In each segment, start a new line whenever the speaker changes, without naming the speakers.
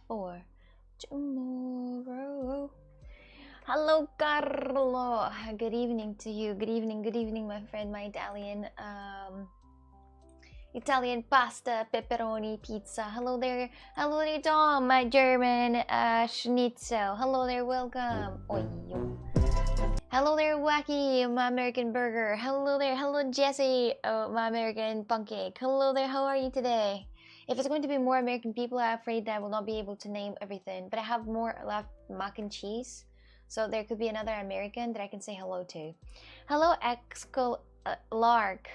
for tomorrow. Hello, Carlo. Good evening to you. Good evening, my friend, my Italian pasta, pepperoni, pizza. Hello there, Tom, my German schnitzel. Hello there, welcome. Oi, yo. Hello there, Wacky, my American burger. Hello there, hello Jesse, my American pancake. Hello there, how are you today? If it's going to be more American people, I'm afraid that I will not be able to name everything. But I have more left mac and cheese, so there could be another American that I can say hello to. Hello, Exco Lark.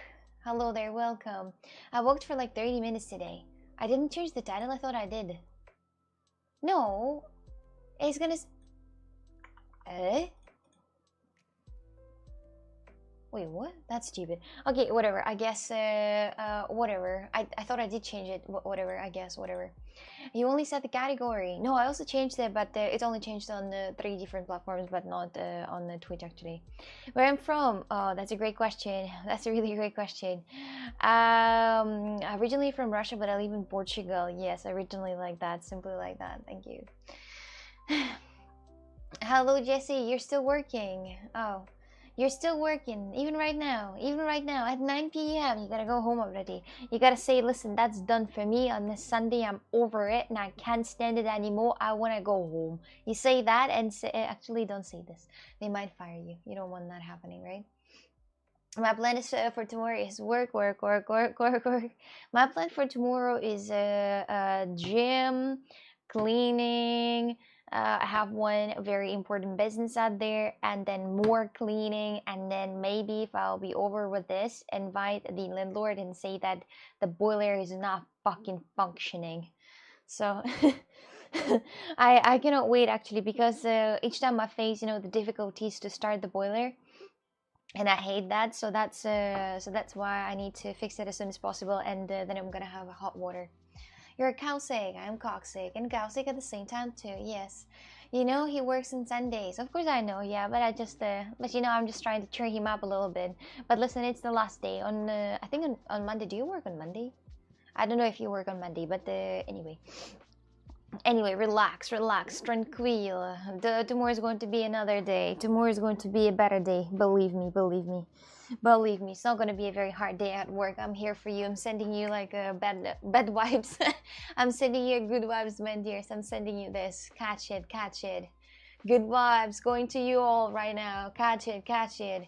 Hello there, welcome. I worked for like 30 minutes today. I didn't change the title, I thought I did. No, it's gonna... Wait, what? That's stupid. Okay, whatever. I guess, whatever. I thought I did change it. Whatever, I guess, whatever. You only set the category. No, I also changed it, but it's only changed on 3 different platforms, but not on the Twitch, actually. Where I'm from? Oh, that's a great question. That's a really great question. Originally from Russia, but I live in Portugal. Yes, originally like that. Simply like that. Thank you. Hello, Jesse. You're still working. Oh. You're still working, even right now, at 9 p.m. You gotta go home already. You gotta say, listen, that's done for me on this Sunday. I'm over it and I can't stand it anymore. I wanna go home. You say that and say, actually, don't say this. They might fire you. You don't want that happening, right? My plan is for tomorrow is work. My plan for tomorrow is gym, cleaning. I have one very important business out there, and then more cleaning, and then maybe if I'll be over with this, invite the landlord and say that the boiler is not fucking functioning. So I cannot wait, actually, because each time I face the difficulties to start the boiler, and I hate that. So that's why I need to fix it as soon as possible, and then I'm gonna have hot water. You're cow-sick, I'm cock-sick, and cow-sick at the same time too, yes. He works on Sundays. Of course I know, yeah, but I just, but I'm just trying to cheer him up a little bit. But listen, it's the last day. I think on Monday, do you work on Monday? I don't know if you work on Monday, but anyway. Anyway, relax, tranquil. Tomorrow is going to be another day. Tomorrow is going to be a better day. Believe me. It's not going to be a very hard day at work. I'm here for you. I'm sending you like bad vibes. I'm sending you good vibes, my dears. I'm sending you this. Catch it. Good vibes going to you all right now. Catch it.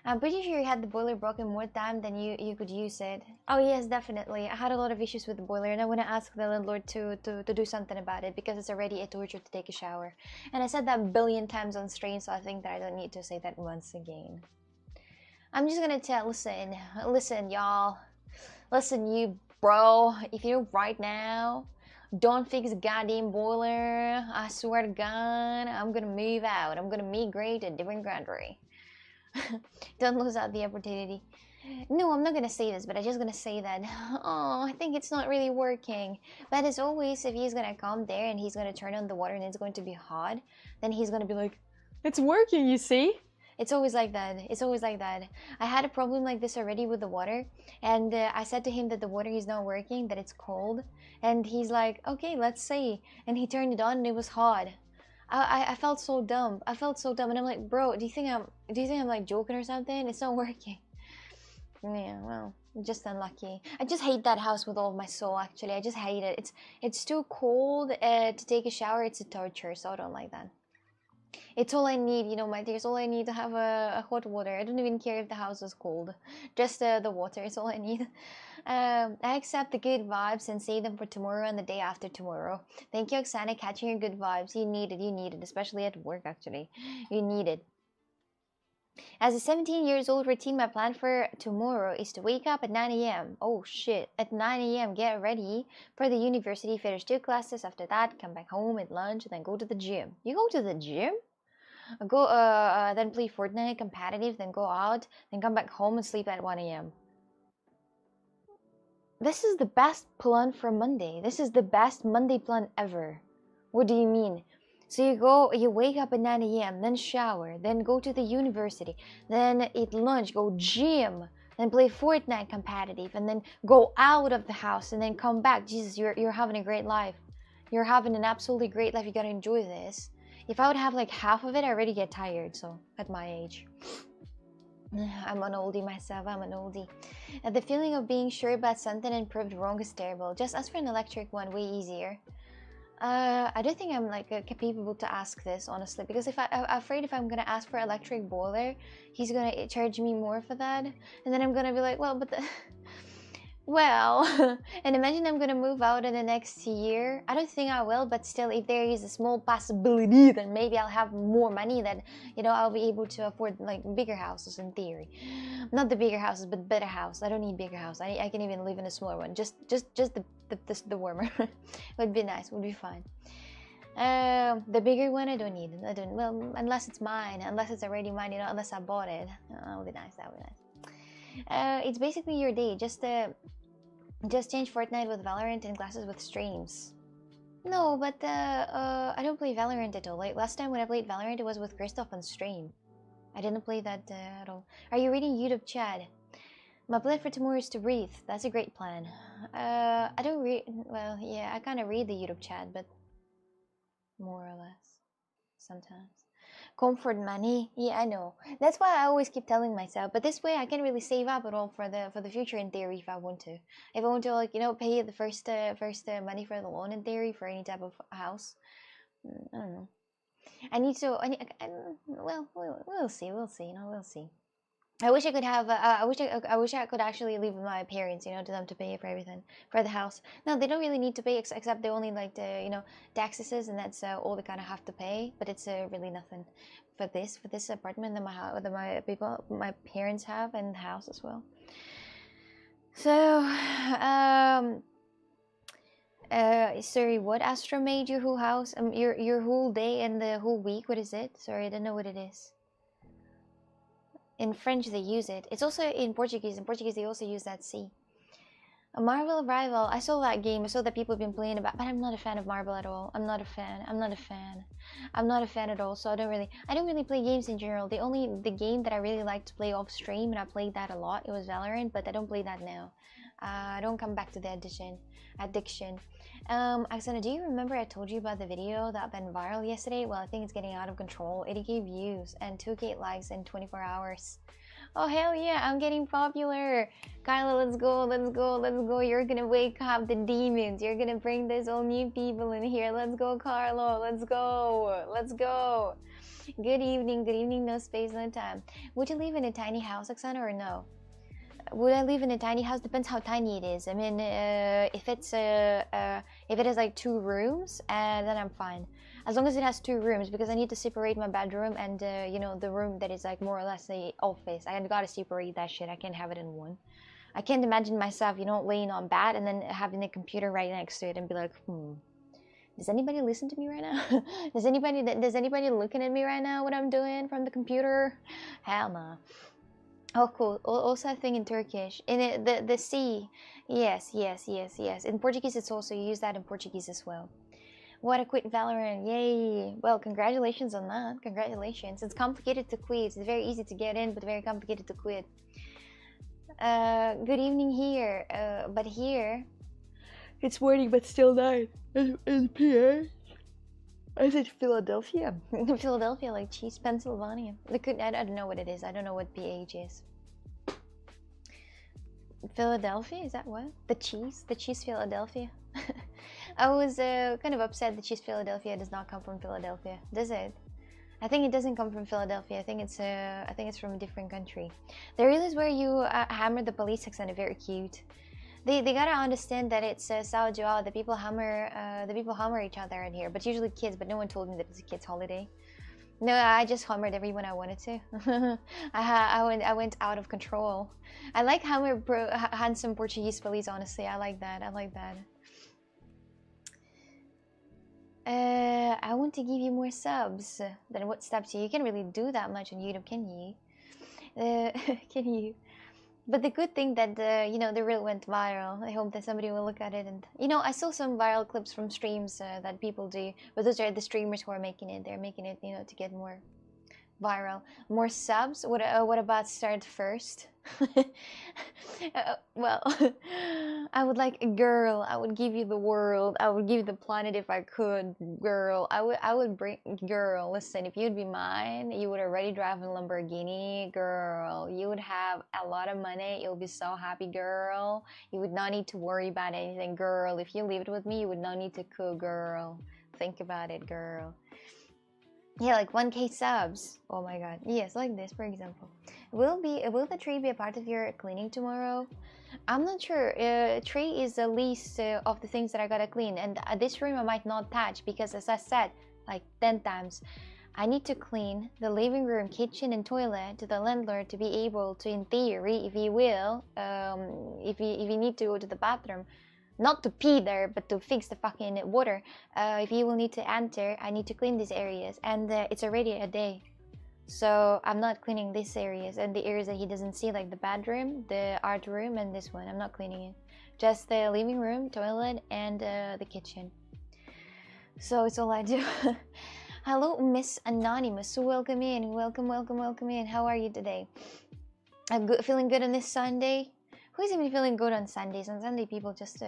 I'm pretty sure you had the boiler broken more time than you could use it. Oh yes, definitely. I had a lot of issues with the boiler, and I want to ask the landlord to do something about it, because it's already a torture to take a shower. And I said that a billion times on stream, so I think that I don't need to say that once again. I'm just gonna tell, listen y'all. Listen you bro, if you right now don't fix the goddamn boiler, I swear to God, I'm gonna move out. I'm gonna migrate to a different country. Don't lose out the opportunity. No, I'm not gonna say this, but I'm just gonna say that, oh, I think it's not really working. But as always, if he's gonna come there and he's gonna turn on the water and it's going to be hot, then he's gonna be like, it's working, you see? It's always like that. I had a problem like this already with the water, and I said to him that the water is not working, that it's cold, and he's like, okay, let's see. And he turned it on and it was hot. I felt so dumb. And I'm like, bro, do you think I'm like joking or something? It's not working. Yeah, well, just unlucky. I just hate that house with all of my soul, actually. I just hate it. It's too cold to take a shower. It's a torture, so I don't like that. It's all I need, my dears. All I need to have a hot water. I don't even care if the house is cold. Just the water is all I need. I accept the good vibes and save them for tomorrow and the day after tomorrow. Thank you, Oksana, catching your good vibes. You need it, especially at work, actually. You need it. As a 17 years old routine, my plan for tomorrow is to wake up at 9 a.m. Oh shit, at 9 a.m. get ready for the university, finish 2 classes. After that, come back home at lunch, and then go to the gym. You go to the gym? Go then play Fortnite competitive, then go out, then come back home and sleep at 1 a.m. This is the best plan for Monday. This is the best Monday plan ever. What do you mean? So you wake up at 9 a.m, then shower, then go to the university, then eat lunch, go gym, then play Fortnite competitive, and then go out of the house and then come back. Jesus, you're having a great life. you're having an absolutely great life. You gotta enjoy this. If I would have like half of it, I already get tired. So at my age, I'm an oldie myself. I'm an oldie. The feeling of being sure about something and proved wrong is terrible. Just ask for an electric one, way easier. I don't think I'm like capable to ask this, honestly, because I'm afraid if I'm gonna ask for electric boiler, he's gonna charge me more for that, and then I'm gonna be like, well, but well, and imagine I'm gonna move out in the next year. I don't think I will, but still, if there is a small possibility, then maybe I'll have more money. That I'll be able to afford like bigger houses in theory. Not the bigger houses, but better house. I don't need bigger house. I can even live in a smaller one. Just the warmer would be nice. Would be fine. The bigger one I don't need. I don't. Well, unless it's mine. Unless it's already mine. Unless I bought it. That would be nice. That would be nice. It's basically your day. Just change Fortnite with Valorant and glasses with streams. No, but I don't play Valorant at all. Like last time when I played Valorant, it was with Christoph on stream. I didn't play that at all. Are you reading YouTube chat? My plan for tomorrow is to breathe. That's a great plan. I don't read. Well, yeah, I kind of read the YouTube chat, but more or less sometimes. Comfort money, yeah, I know. That's why I always keep telling myself. But this way, I can really save up at all for the future in theory if I want to. If I want to, like pay the first money for the loan in theory for any type of house. I don't know. I need to. Well, we'll see. We'll see. We'll see. I wish I could have. I wish I could actually leave my parents, to them to pay for everything for the house. No, they don't really need to pay, except they only like the taxes, and that's all they kind of have to pay. But it's really nothing for this apartment that my parents have, and the house as well. So, sorry, what Astro made your whole house? Your whole day and the whole week. What is it? Sorry, I don't know what it is. In French, they use it. It's also in Portuguese. In Portuguese, they also use that C. A Marvel Rival. I saw that game. I saw that people have been playing about, but I'm not a fan of Marvel at all. I'm not a fan. I'm not a fan at all. So I don't really play games in general. The game that I really like to play off stream, and I played that a lot, it was Valorant, but I don't play that now. I don't come back to the addiction. Oksana, do you remember I told you about the video that went viral yesterday? Well, I think it's getting out of control. 80k views and 2k likes in 24 hours. Oh, hell yeah, I'm getting popular. Kyla, let's go. You're gonna wake up the demons. You're gonna bring these all new people in here. Let's go, Carlo. Let's go. Good evening, no space, no time. Would you live in a tiny house, Oksana, or no? Would I live in a tiny house? Depends how tiny it is. I mean, if it has like 2 rooms, then I'm fine. As long as it has 2 rooms, because I need to separate my bedroom and the room that is like more or less the office. I gotta separate that shit. I can't have it in one. I can't imagine myself, laying on bed and then having a computer right next to it and be like, does anybody listen to me right now? Does anybody looking at me right now? What I'm doing from the computer? Hell no. Oh, cool. Also a thing in Turkish. In the C. Yes. In Portuguese, it's also, you use that in Portuguese as well. What a quit Valorant. Yay. Well, congratulations on that. Congratulations. It's complicated to quit. It's very easy to get in, but very complicated to quit. Good evening here. But here, it's morning, but still night. In PA. I said Philadelphia. Philadelphia, like cheese, Pennsylvania. I don't know what it is. I don't know what PH is. Philadelphia, is that what? The cheese Philadelphia. I was kind of upset the cheese Philadelphia does not come from Philadelphia, does it? I think it doesn't come from Philadelphia. I think it's from a different country. The reel is where you hammer the police accent. Very cute. They gotta understand that it's Sao Joao. The people hammer each other in here, but usually kids. But no one told me that it's a kids' holiday. No, I just hammered everyone I wanted to. I went out of control. I like handsome Portuguese police. Honestly, I like that. I want to give you more subs. Then what steps? You can't really do that much on YouTube, can you? Can you? But the good thing that the reel went viral. I hope that somebody will look at it. And I saw some viral clips from streams that people do, but those are the streamers who are making it. They're making it to get more viral. More subs? What about start first? Well, I would like a girl. I would give you the world. I would give you the planet if I could, girl. I would bring girl. Listen, if you'd be mine, you would already drive a Lamborghini, girl. You would have a lot of money. You'll be so happy, girl. You would not need to worry about anything, girl. If you lived with me, you would not need to cook, girl. Think about it, girl. Yeah, like 1K subs. Oh my god. Yes, like this, for example. Will the tree be a part of your cleaning tomorrow? I'm not sure. Tree is the least of the things that I gotta clean, and this room I might not touch because, as I said, like 10 times, I need to clean the living room, kitchen, and toilet to the landlord to be able to, in theory, if he will, if you need to go to the bathroom, not to pee there, but to fix the fucking water. If you will need to enter, I need to clean these areas, and it's already a day. So I'm not cleaning these areas and the areas that he doesn't see, like the bedroom, the art room, and this one. I'm not cleaning it. Just the living room, toilet, and the kitchen. So it's all I do. Hello, Miss Anonymous. So welcome in. Welcome in. How are you today? Feeling good on this Sunday? Who's even feeling good on Sundays? On Sunday, people just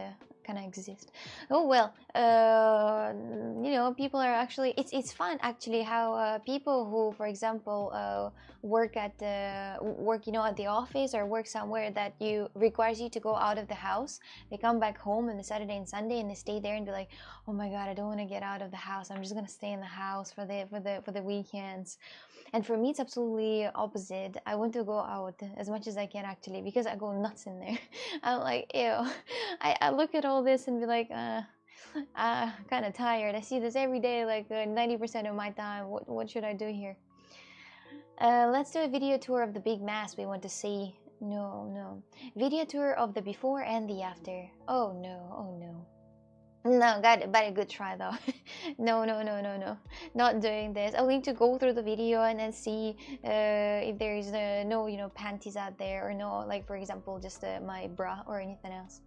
kind of exist. Oh well, you know, people are actually. It's fun actually how people who, for example, work at work, you know, at the office or work somewhere that requires you to go out of the house. They come back home on the Saturday and Sunday and they stay there and be like, oh my god, I don't want to get out of the house. I'm just gonna stay in the house for the weekends. And for me, it's absolutely opposite. I want to go out as much as I can actually because I go nuts in there. I'm like, ew. I look at all this and be like, kind of tired. I see this every day, like 90% of my time. What should I do here? Let's do a video tour of the big mass we want to see. No. Video tour of the before and the after. Oh no. No, but a good try though. No. Not doing this. I'll need to go through the video and then see if there is no, you know, panties out there or no, like for example, just my bra or anything else.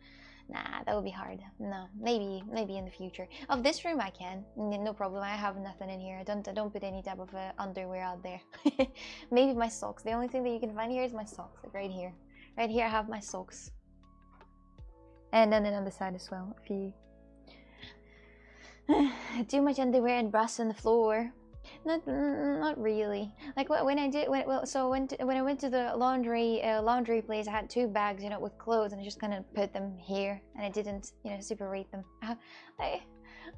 Nah, that would be hard. No, maybe in the future. Of this room, I can. No problem. I have nothing in here. I don't put any type of underwear out there. Maybe my socks. The only thing that you can find here is my socks. Like right here. Right here, I have my socks. And then on the side as well. If you too much underwear and bras on the floor. Not really. Like when I went to the laundry place, I had 2 bags, you know, with clothes, and I just kind of put them here, and I didn't, you know, separate them. I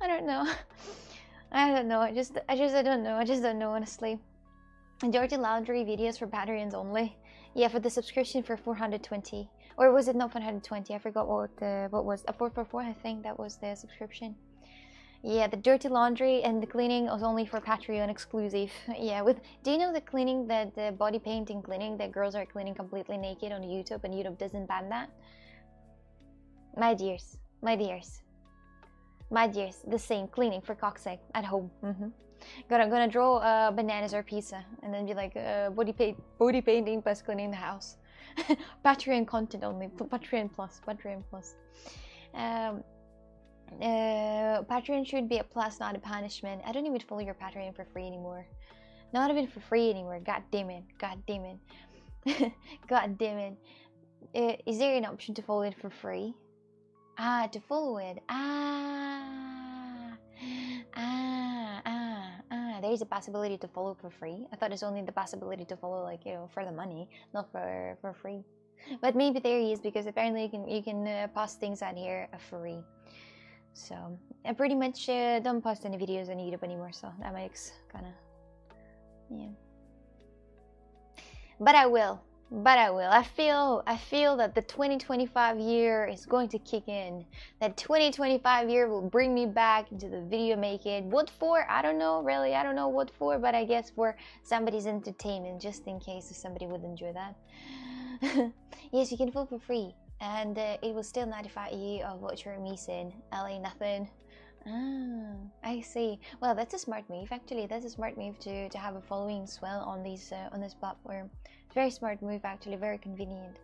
don't know. I don't know. I just don't know. I just don't know, honestly. Dirty laundry videos for Patreons only. Yeah, for the subscription for 420, or was it not 420? I forgot what was 444. I think that was the subscription. Yeah, the dirty laundry and the cleaning was only for Patreon exclusive. Yeah, do you know the cleaning, the body painting cleaning that girls are cleaning completely naked on YouTube and YouTube doesn't ban that? My dears, the same cleaning for cock's sake at home. Gonna draw bananas or pizza and then be like body painting plus cleaning the house. Patreon content only. Patreon plus. Patreon should be a plus, not a punishment. I don't even follow your Patreon for free anymore. Not even for free anymore. God damn it. God damn it. Is there an option to follow it for free? To follow it. There is a possibility to follow for free. I thought it's only the possibility to follow, like, you know, for the money, not for free. But maybe there is, because apparently you can post things on here free. So I pretty much don't post any videos on YouTube anymore, so that makes kind of, yeah. But I will. I feel that the 2025 year is going to kick in. That 2025 year will bring me back into the video making. What for? I don't know, really. I don't know what for, but I guess for somebody's entertainment, just in case if somebody would enjoy that. Yes, you can vote for free, and it will still notify you of what you're missing. LA nothing. I see. Well, that's a smart move. Actually, that's a smart move to have a following as well on these on this platform. It's very smart move, actually, very convenient.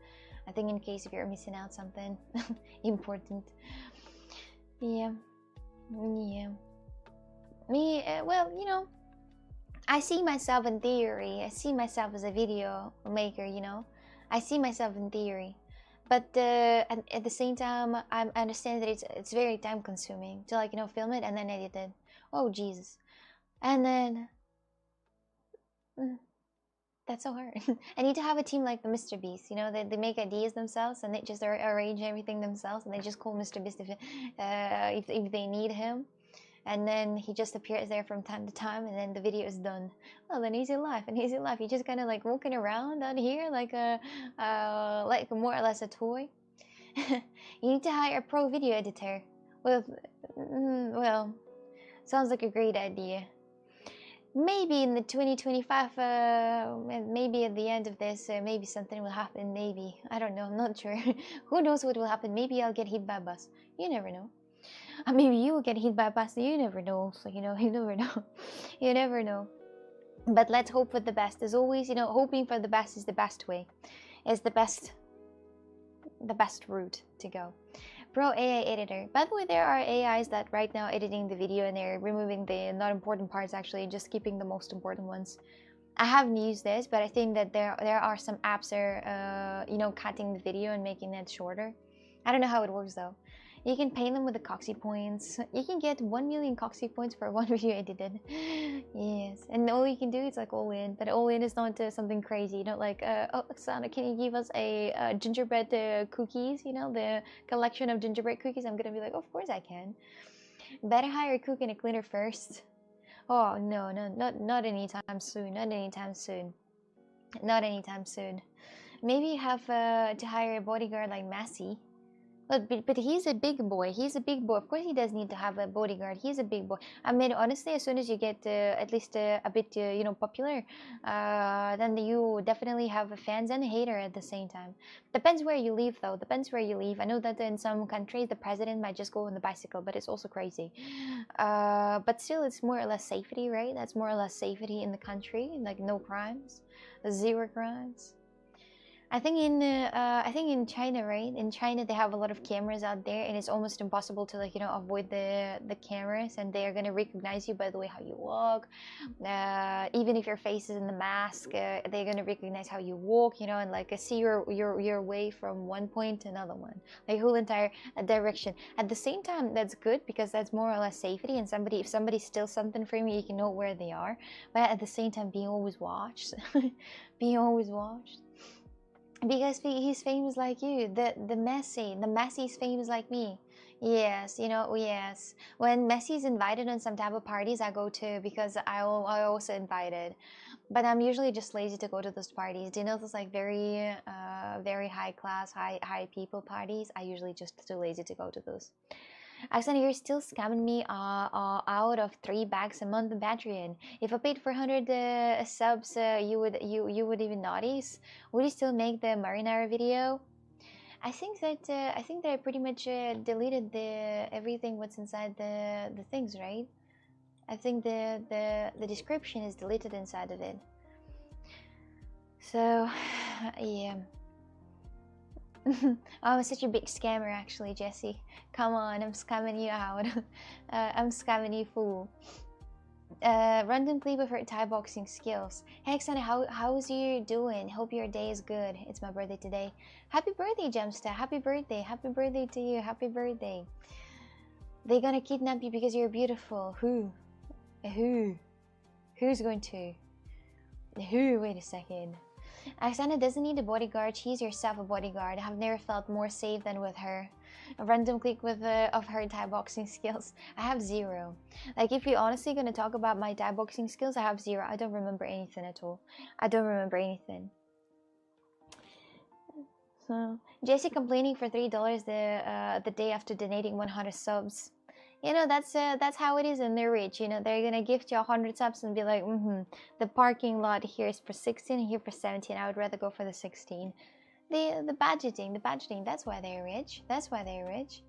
I think in case if you're missing out something important. Yeah. Me, well, you know, I see myself in theory. I see myself as a video maker, you know. I see myself in theory, but at the same time, I understand that it's very time consuming to, like, you know, film it and then edit it. Oh Jesus, and then that's so hard. I need to have a team like the Mr. Beast, you know, they make ideas themselves and they just arrange everything themselves, and they just call Mr. Beast if they need him. And then he just appears there from time to time, and then the video is done. Well, an easy life, an easy life. You're just kind of like walking around down here like like more or less a toy. You need to hire a pro video editor. Well, sounds like a great idea. Maybe in the 2025, maybe at the end of this, maybe something will happen. Maybe, I don't know. I'm not sure. Who knows what will happen? Maybe I'll get hit by a bus. You never know. Maybe you will get hit by a bus. You never know. So, you know, you never know. You never know. But let's hope for the best. As always, you know, hoping for the best is the best way. Is the best route to go. Pro AI editor. By the way, there are AIs that right now editing the video and they're removing the not important parts, actually just keeping the most important ones. I haven't used this, but I think that there are some apps that are you know, cutting the video and making it shorter. I don't know how it works though. You can pay them with the Coxie points. You can get 1 million Coxie points for one video edited. Yes, and all you can do is like all in, but all in is not something crazy. You know, like oh, Sana, can you give us a gingerbread cookies? You know, the collection of gingerbread cookies. I'm gonna be like, of course I can. Better hire a cook and a cleaner first. Oh no, not anytime soon. Not anytime soon. Not anytime soon. Maybe you have to hire a bodyguard like Massey. But he's a big boy. He's a big boy. Of course, he does need to have a bodyguard. He's a big boy. I mean, honestly, as soon as you get at least a bit, you know, popular, then you definitely have a fans and a hater at the same time. Depends where you live, though. Depends where you live. I know that in some countries, the president might just go on the bicycle, but it's also crazy. But still, it's more or less safety, right? That's more or less safety in the country. Like, no crimes, 0 crimes. I think in China, right? In China, they have a lot of cameras out there, and it's almost impossible to, like, you know, avoid the cameras, and they are gonna recognize you by the way how you walk. Even if your face is in the mask, they're gonna recognize how you walk, you know, and like see your way from one point to another one, like whole entire direction. At the same time, that's good because that's more or less safety. And if somebody steals something from you, you can know where they are. But at the same time, being always watched, being always watched. Because he's famous like you. The Messi is famous like me. Yes, you know, yes. When Messi's invited on some type of parties, I go to, because I also invited. But I'm usually just lazy to go to those parties. Do you know those like very high class, high people parties? I usually just too lazy to go to those. Alexander, you're still scamming me out of 3 bags a month in Patreon. If I paid 400 subs, you would even notice. Would you still make the marinara video? I think that I pretty much deleted everything what's inside the things, right? I think the description is deleted inside of it. So yeah. I'm such a big scammer, actually, Jesse. Come on, I'm scamming you out. I'm scamming you, fool. Random clip of her Thai boxing skills. Hey, Alexander, how's you doing? Hope your day is good. It's my birthday today. Happy birthday, Gemsta. Happy birthday. Happy birthday to you. Happy birthday. They're gonna kidnap you because you're beautiful. Who? Who's going to? Who? Wait a second. Alexandra doesn't need a bodyguard. She's herself a bodyguard. I have never felt more safe than with her. A random click with of her Thai boxing skills. I have 0. Like, if you're honestly gonna talk about my Thai boxing skills, I have 0. I don't remember anything at all. I don't remember anything. So Jesse complaining for $3 the day after donating 100 subs. You know, that's how it is in the rich. You know, they're gonna gift you 100 subs and be like, the parking lot here is for 16, here for 17. I would rather go for the 16. The budgeting. That's why they're rich. That's why they're rich.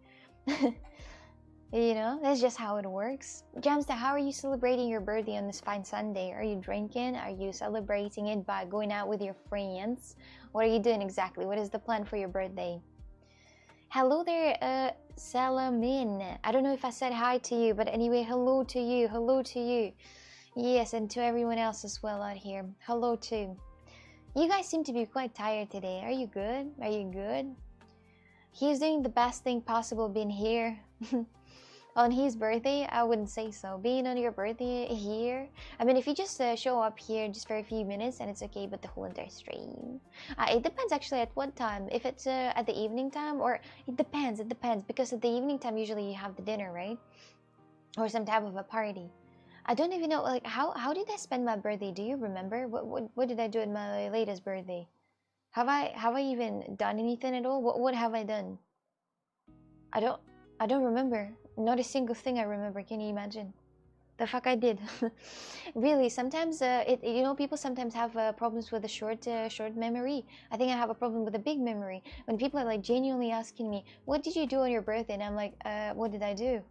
You know, that's just how it works. Jamsta, how are you celebrating your birthday on this fine Sunday? Are you drinking? Are you celebrating it by going out with your friends? What are you doing exactly? What is the plan for your birthday? Hello there, Salamin. I don't know if I said hi to you, but anyway, hello to you. Hello to you. Yes, and to everyone else as well out here. Hello too. You guys seem to be quite tired today. Are you good? Are you good? He's doing the best thing possible being here. On his birthday, I wouldn't say so. Being on your birthday here, I mean, if you just show up here just for a few minutes, and it's okay, but the whole entire stream, it depends actually at what time. If it's at the evening time, or it depends. It depends because at the evening time, usually you have the dinner, right, or some type of a party. I don't even know, like, how did I spend my birthday? Do you remember? What did I do at my latest birthday? Have I even done anything at all? What have I done? I don't I don't remember. Not a single thing I remember. Can you imagine? The fuck I did. Really, sometimes people sometimes have problems with a short memory. I think I have a problem with a big memory. When people are like genuinely asking me, "What did you do on your birthday?" and I'm like, "What did I do?"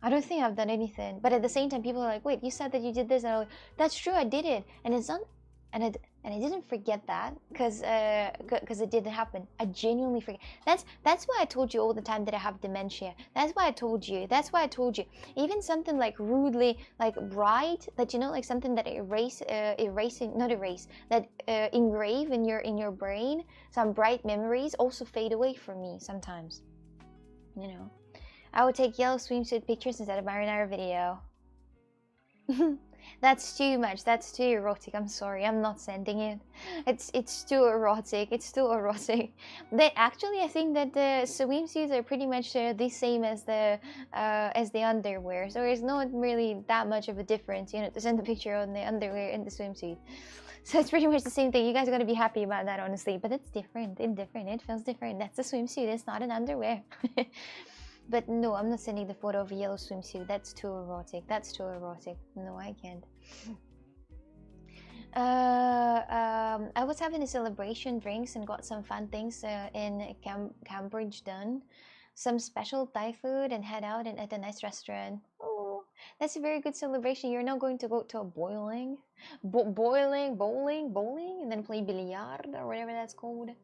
I don't think I've done anything. But at the same time, people are like, "Wait, you said that you did this," and I'm like, "That's true, I did it." And it's not, and I didn't forget that because it didn't happen. I genuinely forget. That's why I told you all the time that I have dementia. That's why I told you. That's why I told you. Even something like rudely like bright, that like something that engrave in your brain. Some bright memories also fade away from me sometimes. I would take yellow swimsuit pictures instead of marinara video. That's too much. That's too erotic. I'm sorry. I'm not sending it. It's too erotic. It's too erotic. I think that the swimsuits are pretty much the same as the underwear. So there's not really that much of a difference, to send the picture on the underwear and the swimsuit. So it's pretty much the same thing. You guys are gonna be happy about that, honestly. But it's different. It's different. It feels different. That's a swimsuit. It's not an underwear. But no, I'm not sending the photo of a yellow swimsuit. That's too erotic. That's too erotic. No, I can't. I was having a celebration drinks and got some fun things in Cambridge done. Some special Thai food and head out and at a nice restaurant. Oh, that's a very good celebration. You're now going to go to a bowling, and then play billiard or whatever that's called.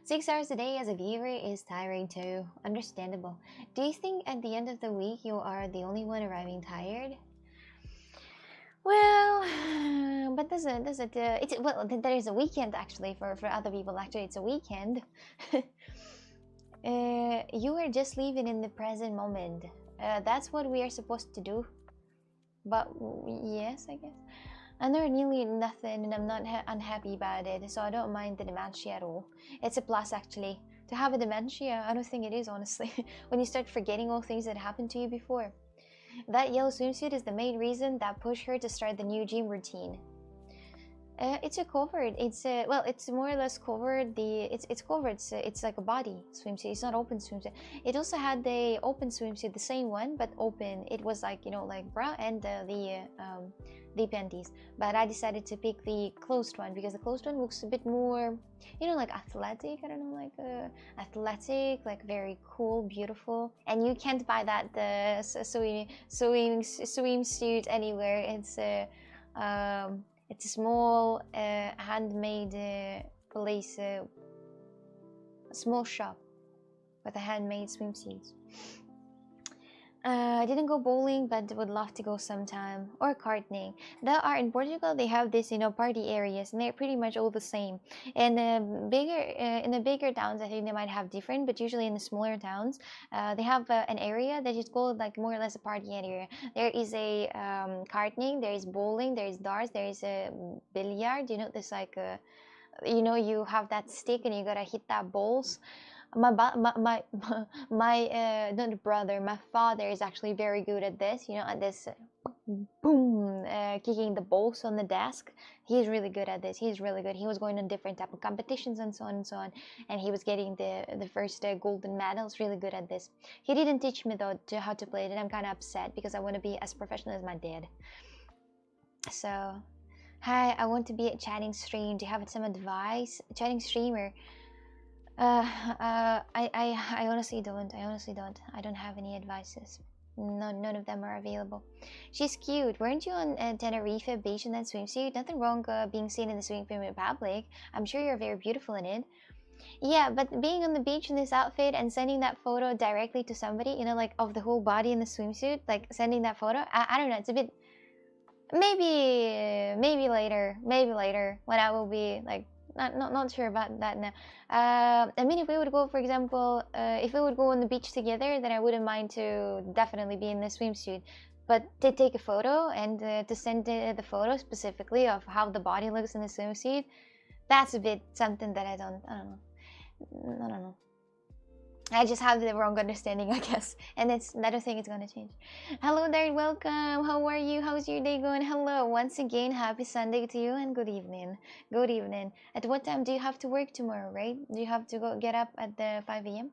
6 hours a day as a viewer is tiring too. Understandable. Do you think at the end of the week you are the only one arriving tired? Well, but there is a weekend actually for other people. Actually, it's a weekend. You are just living in the present moment. That's what we are supposed to do. But yes, I guess. I know nearly nothing and I'm not unhappy about it, so I don't mind the dementia at all. It's a plus actually. To have a dementia, I don't think it is, honestly. When you start forgetting all things that happened to you before. That yellow swimsuit is the main reason that pushed her to start the new gym routine. It's a covered. It's more or less covered. It's covered. It's like a body swimsuit. It's not open swimsuit. It also had the open swimsuit, the same one, but open. It was like like bra and the panties. But I decided to pick the closed one because the closed one looks a bit more, like athletic. I don't know, like athletic, like very cool, beautiful. And you can't buy that the swimsuit anywhere. It's a small handmade place, small shop with a handmade swimsuits. I didn't go bowling, but would love to go sometime. Or karting. In Portugal, they have this, party areas, and they're pretty much all the same. And in the bigger towns, I think they might have different, but usually in the smaller towns, they have an area that is called like more or less a party area. There is a karting, there is bowling, there is darts, there is a billiard. There's like you have that stick and you gotta hit that balls. My father is actually very good at this, at this boom, kicking the balls on the desk. He's really good at this. He's really good. He was going on different type of competitions and so on and so on, and he was getting the first golden medals. Really good at this. He didn't teach me though how to play it, and I'm kind of upset because I want to be as professional as my dad. So, hi, I want to be a chatting stream. Do you have some advice? Chatting streamer. I honestly don't. I don't have any advices. None of them are available. She's cute. Weren't you on Tenerife beach in that swimsuit? Nothing wrong being seen in the swimming pool in public. I'm sure you're very beautiful in it. Yeah, but being on the beach in this outfit and sending that photo directly to somebody, like of the whole body in the swimsuit, like sending that photo, I don't know. It's a bit. Maybe later. Maybe later when I will be like not sure about that now. I mean, if we would go, for example, if we would go on the beach together, then I wouldn't mind to definitely be in the swimsuit. But to take a photo and to send the photo specifically of how the body looks in the swimsuit, that's a bit something that I don't know. I don't know. I just have the wrong understanding, I guess. And I don't think it's gonna change. Hello there, welcome. How are you? How's your day going? Hello. Once again, happy Sunday to you and good evening. Good evening. At what time do you have to work tomorrow, right? Do you have to go get up at the 5 a.m.?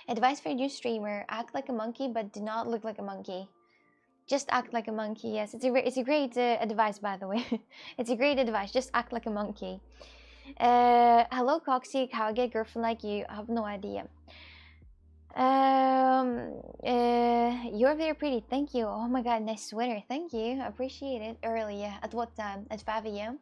Advice for a new streamer. Act like a monkey, but do not look like a monkey. Just act like a monkey, yes. It's a great advice, by the way. It's a great advice. Just act like a monkey. Hello, Coxie. How I get a girlfriend like you? I have no idea. You're very pretty. Thank you. Oh my god, nice sweater. Thank you. I appreciate it. Early, yeah. At what time? At 5 a.m.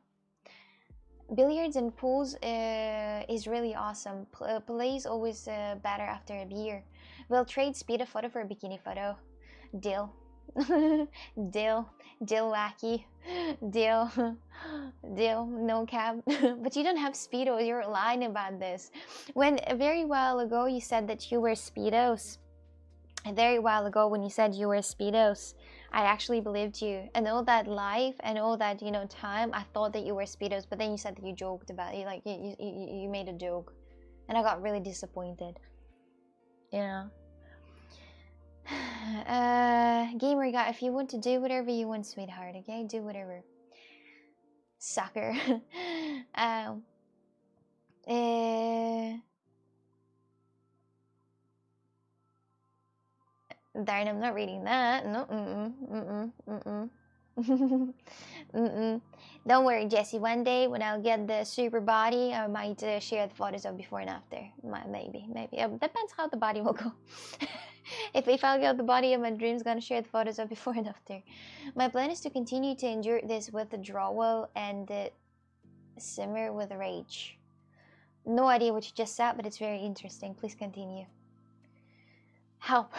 Billiards and pools is really awesome. Plays always better after a beer. We'll trade speed a photo for a bikini photo. Deal. Deal wacky. Deal no cap. But you don't have speedos. You're lying about this. When a very while ago you said that you were speedos, a very while ago when you said you were speedos, I actually believed you. And all that life and all that, you know, time, I thought that you were speedos. But then you said that you joked about it, like you made a joke, and I got really disappointed. Yeah. Gamer guy, if you want to do whatever you want, sweetheart, okay? Do whatever. Sucker. Darn, I'm not reading that. No, Don't worry, Jesse. One day when I'll get the super body, I might share the photos of before and after. Maybe. Depends how the body will go. If I'll get the body of my dreams, gonna share the photos of before and after. My plan is to continue to endure this withdrawal and simmer with rage. No idea what you just said, but it's very interesting. Please continue. Help.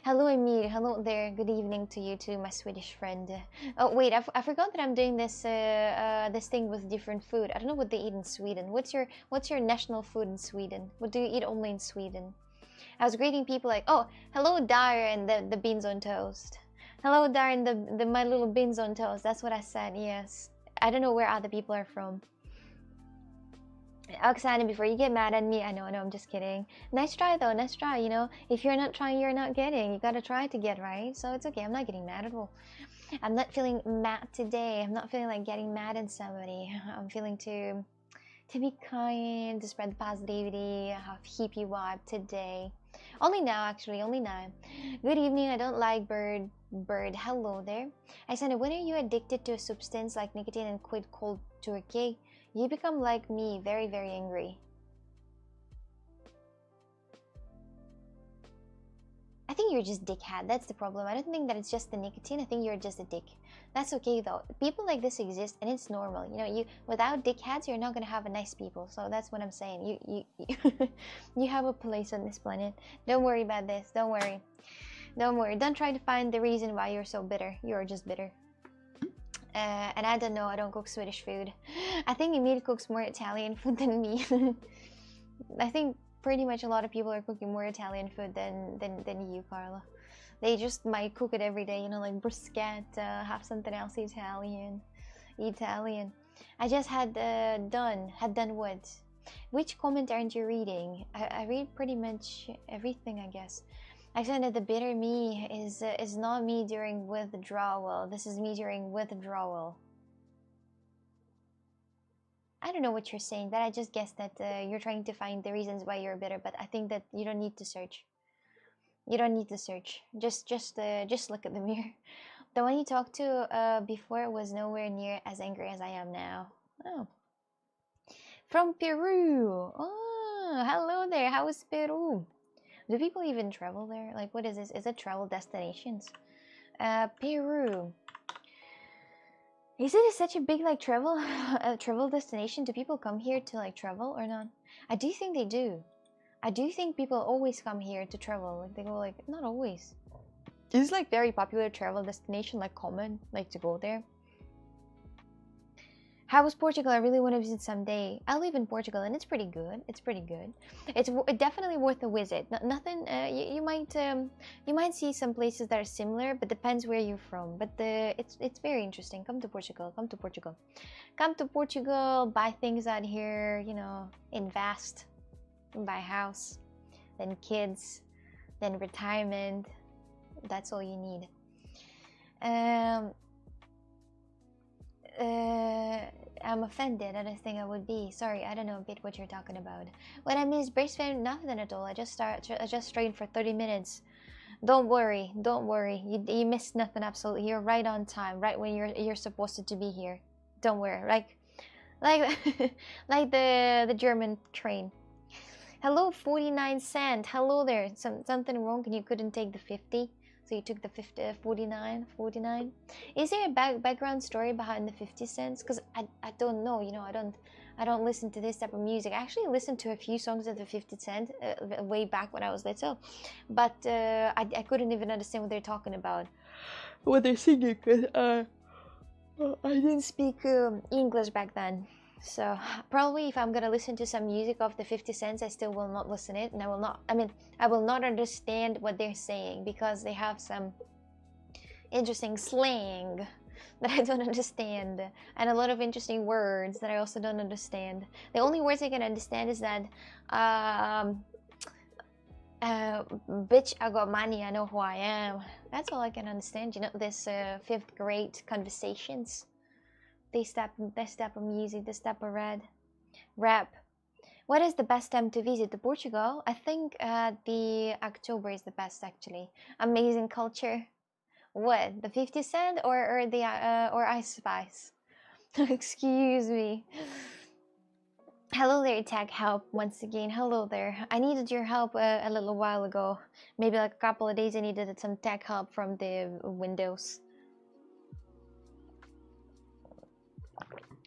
Hello, Emir. Hello there. Good evening to you too, my Swedish friend. Oh wait, I forgot that I'm doing this this thing with different food. I don't know what they eat in Sweden. What's your national food in Sweden? What do you eat only in Sweden? I was greeting people like, oh, hello, Darren, the beans on toast. Hello, Darren, the my little beans on toast. That's what I said. Yes. I don't know where other people are from. Oksana, before you get mad at me, I know, I'm just kidding. Nice try though, nice try, you know. If you're not trying, you're not getting. You gotta try to get, right? So it's okay, I'm not getting mad at all. I'm not feeling mad today. I'm not feeling like getting mad at somebody. I'm feeling to be kind, to spread the positivity, have hippie vibe today. Only now, actually, only now. Good evening, I don't like bird. Hello there. I said, when are you addicted to a substance like nicotine and quit cold turkey? You become like me, very, very angry. I think you're just dickhead. That's the problem. I don't think that it's just the nicotine. I think you're just a dick. That's okay though. People like this exist, and it's normal. You know, you without dickheads, you're not gonna have a nice people. So that's what I'm saying. You have a place on this planet. Don't worry about this. Don't worry. Don't worry. Don't try to find the reason why you're so bitter. You're just bitter. And I don't know, I don't cook Swedish food. I think Emil cooks more Italian food than me. I think pretty much a lot of people are cooking more Italian food than you, Carla. They just might cook it every day, you know, like bruschetta, have something else Italian. I just had done what? Which comment aren't you reading? I read pretty much everything, I guess. I said that the bitter me is not me during withdrawal. This is me during withdrawal. I don't know what you're saying, but I just guessed that you're trying to find the reasons why you're bitter. But I think that you don't need to search. You don't need to search. Just look at the mirror. The one you talked to before was nowhere near as angry as I am now. Oh, from Peru. Oh, hello there. How is Peru? Do people even travel there? Like, what is this? Is it travel destinations? Peru. Is it such a big, like, travel destination? Do people come here to, like, travel or not? I do think they do. I do think people always come here to travel. Like, they go, like, not always. It's, like, very popular travel destination, like, common, like, to go there. How was Portugal? I really want to visit someday. I live in Portugal and it's pretty good. It's pretty good. It's definitely worth a visit. Nothing. You might see some places that are similar, but depends where you're from. But it's very interesting. Come to Portugal. Come to Portugal. Come to Portugal. Buy things out here. You know, invest. Buy a house, then kids, then retirement. That's all you need. I'm offended. I don't think I would be. Sorry, I don't know a bit what you're talking about. What I miss Brisbane, nothing at all. I just trained for 30 minutes. Don't worry, don't worry. You missed nothing. Absolutely, you're right on time, right when you're supposed to be here. Don't worry, like like the German train. Hello, 49 cent. Hello there. Something wrong? And you couldn't take the 50? So you took the 49. Is there a background story behind the 50 cents? Because I don't know, you know, I don't listen to this type of music. I actually listened to a few songs of the 50 Cent way back when I was little, but I couldn't even understand what they're talking about, what they're singing, because I didn't speak English back then. So probably if I'm gonna listen to some music of the 50 Cents, I still will not listen it, and I will not understand what they're saying, because they have some interesting slang that I don't understand, and a lot of interesting words that I also don't understand. The only words I can understand is that bitch, I got money, I know who I am. That's all I can understand, you know, this 5th grade conversations. This type of music, this type of rap. What is the best time to visit to Portugal? I think the October is the best, actually. Amazing culture. What, the 50 Cent or the or Ice Spice? Excuse me. Hello there, tech help once again. Hello there. I needed your help a little while ago. Maybe like a couple of days. I needed some tech help from the Windows.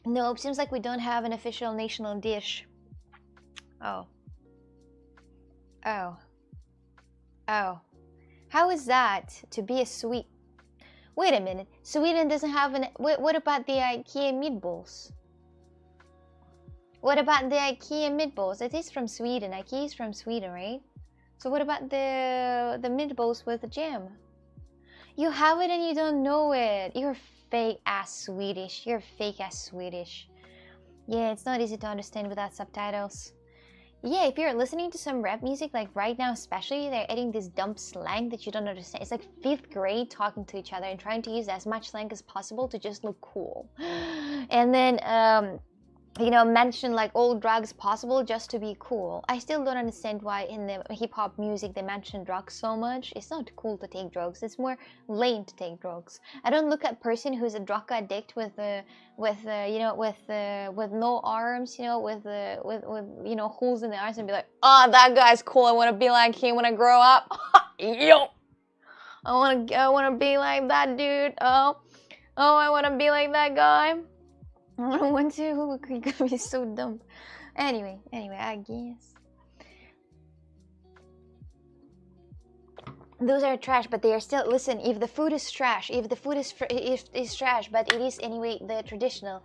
Nope, seems like we don't have an official national dish. Oh. Oh. Oh. How is that to be a sweet? Wait a minute. Sweden doesn't have an. What about the IKEA meatballs? What about the IKEA meatballs? It is from Sweden. IKEA is from Sweden, right? So what about the meatballs with the jam? You have it and you don't know it. You're fake ass Swedish. You're fake ass Swedish. Yeah, it's not easy to understand without subtitles. Yeah, if you're listening to some rap music, like right now especially, they're adding this dumb slang that you don't understand. It's like 5th grade talking to each other and trying to use as much slang as possible to just look cool. And then you know, mention like all drugs possible just to be cool. I still don't understand why in the hip-hop music they mention drugs so much. It's not cool to take drugs. It's more lame to take drugs. I don't look at person who's a drug addict with you know, with no arms, you know, with you know, holes in the arms, and be like, oh, that guy's cool. I want to be like him when I grow up. Yo, I want to be like that dude. Oh, I want to be like that guy. I don't want to. You're gonna be so dumb. Anyway, I guess those are trash, but they are still. Listen, if the food is trash, if the food is trash, but it is anyway the traditional,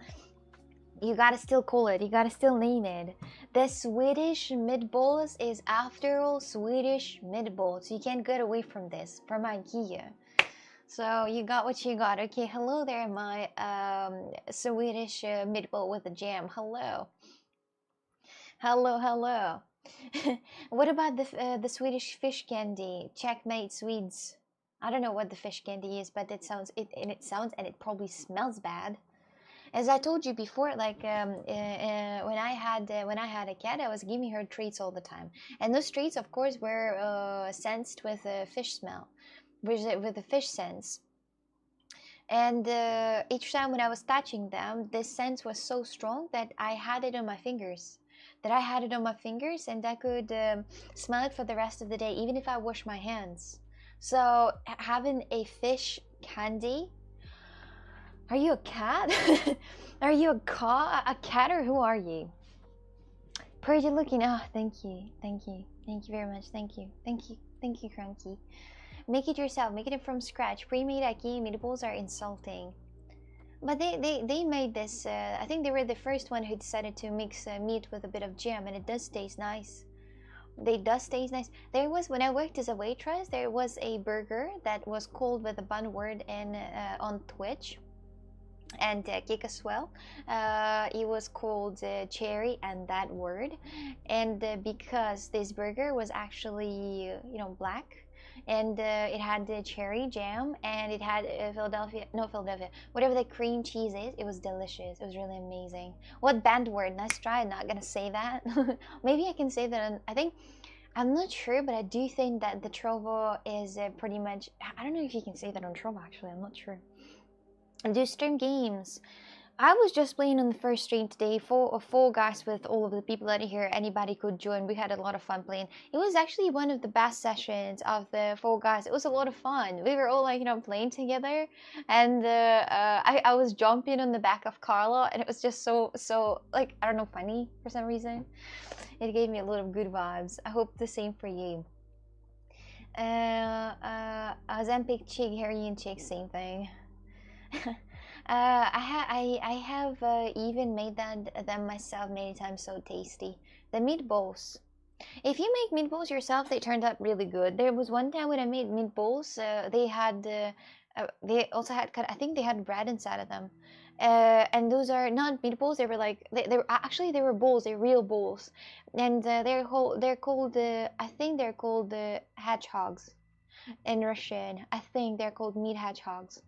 you gotta still call it. You gotta still name it. The Swedish meatballs is after all Swedish meatballs. You can't get away from this. From IKEA. So you got what you got. Okay, hello there, my Swedish meatball with the jam. Hello. What about the Swedish fish candy? Checkmate, Swedes. I don't know what the fish candy is, but it sounds and it probably smells bad. As I told you before, like when I had a cat, I was giving her treats all the time, and those treats, of course, were sensed with a fish smell. With the fish sense, and each time when I was touching them, this sense was so strong that I had it on my fingers. And I could smell it for the rest of the day, even if I wash my hands. So having a fish candy. Are you a cat? Are you a cat, or who are you? Pretty looking. Oh, thank you very much. Thank you, Cranky. Make it yourself. Make it from scratch. Pre-made IKEA meatballs are insulting. But they made this. I think they were the first one who decided to mix meat with a bit of jam, and it does taste nice. They does taste nice. There was when I worked as a waitress, there was a burger that was called with a bun word in on Twitch and Kick as well. It was called cherry and that word, and because this burger was actually black, and it had the cherry jam, and it had Philadelphia, whatever the cream cheese is. It was delicious. It was really amazing. What band word? Nice try. I'm not gonna say that. Maybe I can say that. I think I'm not sure, but I do think that the Trovo is pretty much. I don't know if you can say that on Trovo. Actually, I'm not sure. And do stream games. I was just playing on the first stream today, Fall Guys, with all of the people out here. Anybody could join. We had a lot of fun playing. It was actually one of the best sessions of the Fall Guys. It was a lot of fun. We were all like, playing together, and I was jumping on the back of Carla, and it was just so like, I don't know, funny for some reason. It gave me a lot of good vibes. I hope the same for you. Ozempic, Chig, Harry, and Chig, same thing. I have even made them myself many times. So tasty. The meatballs. If you make meatballs yourself, they turned out really good. There was one time when I made meatballs. They also had, I think they had bread inside of them. And those are not meatballs. They were like they were actually, they were bowls. They're real bowls, and they're called I think they're called hedgehogs in Russian. I think they're called meat hedgehogs,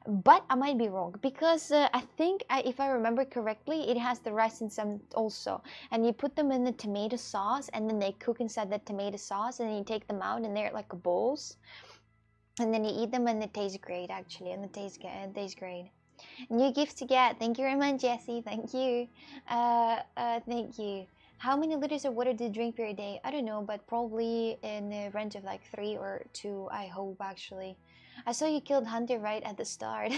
but I might be wrong, because I think if I remember correctly, it has the rice in some also, and you put them in the tomato sauce, and then they cook inside the tomato sauce, and then you take them out, and they're like bowls, and then you eat them, and it tastes great actually, and it tastes great. New gifts to get. Thank you very much, Jessie. Thank you. Thank you. How many liters of water do you drink per day? I don't know, but probably in the range of like 3 or 2, I hope, actually. I saw you killed Hunter right at the start.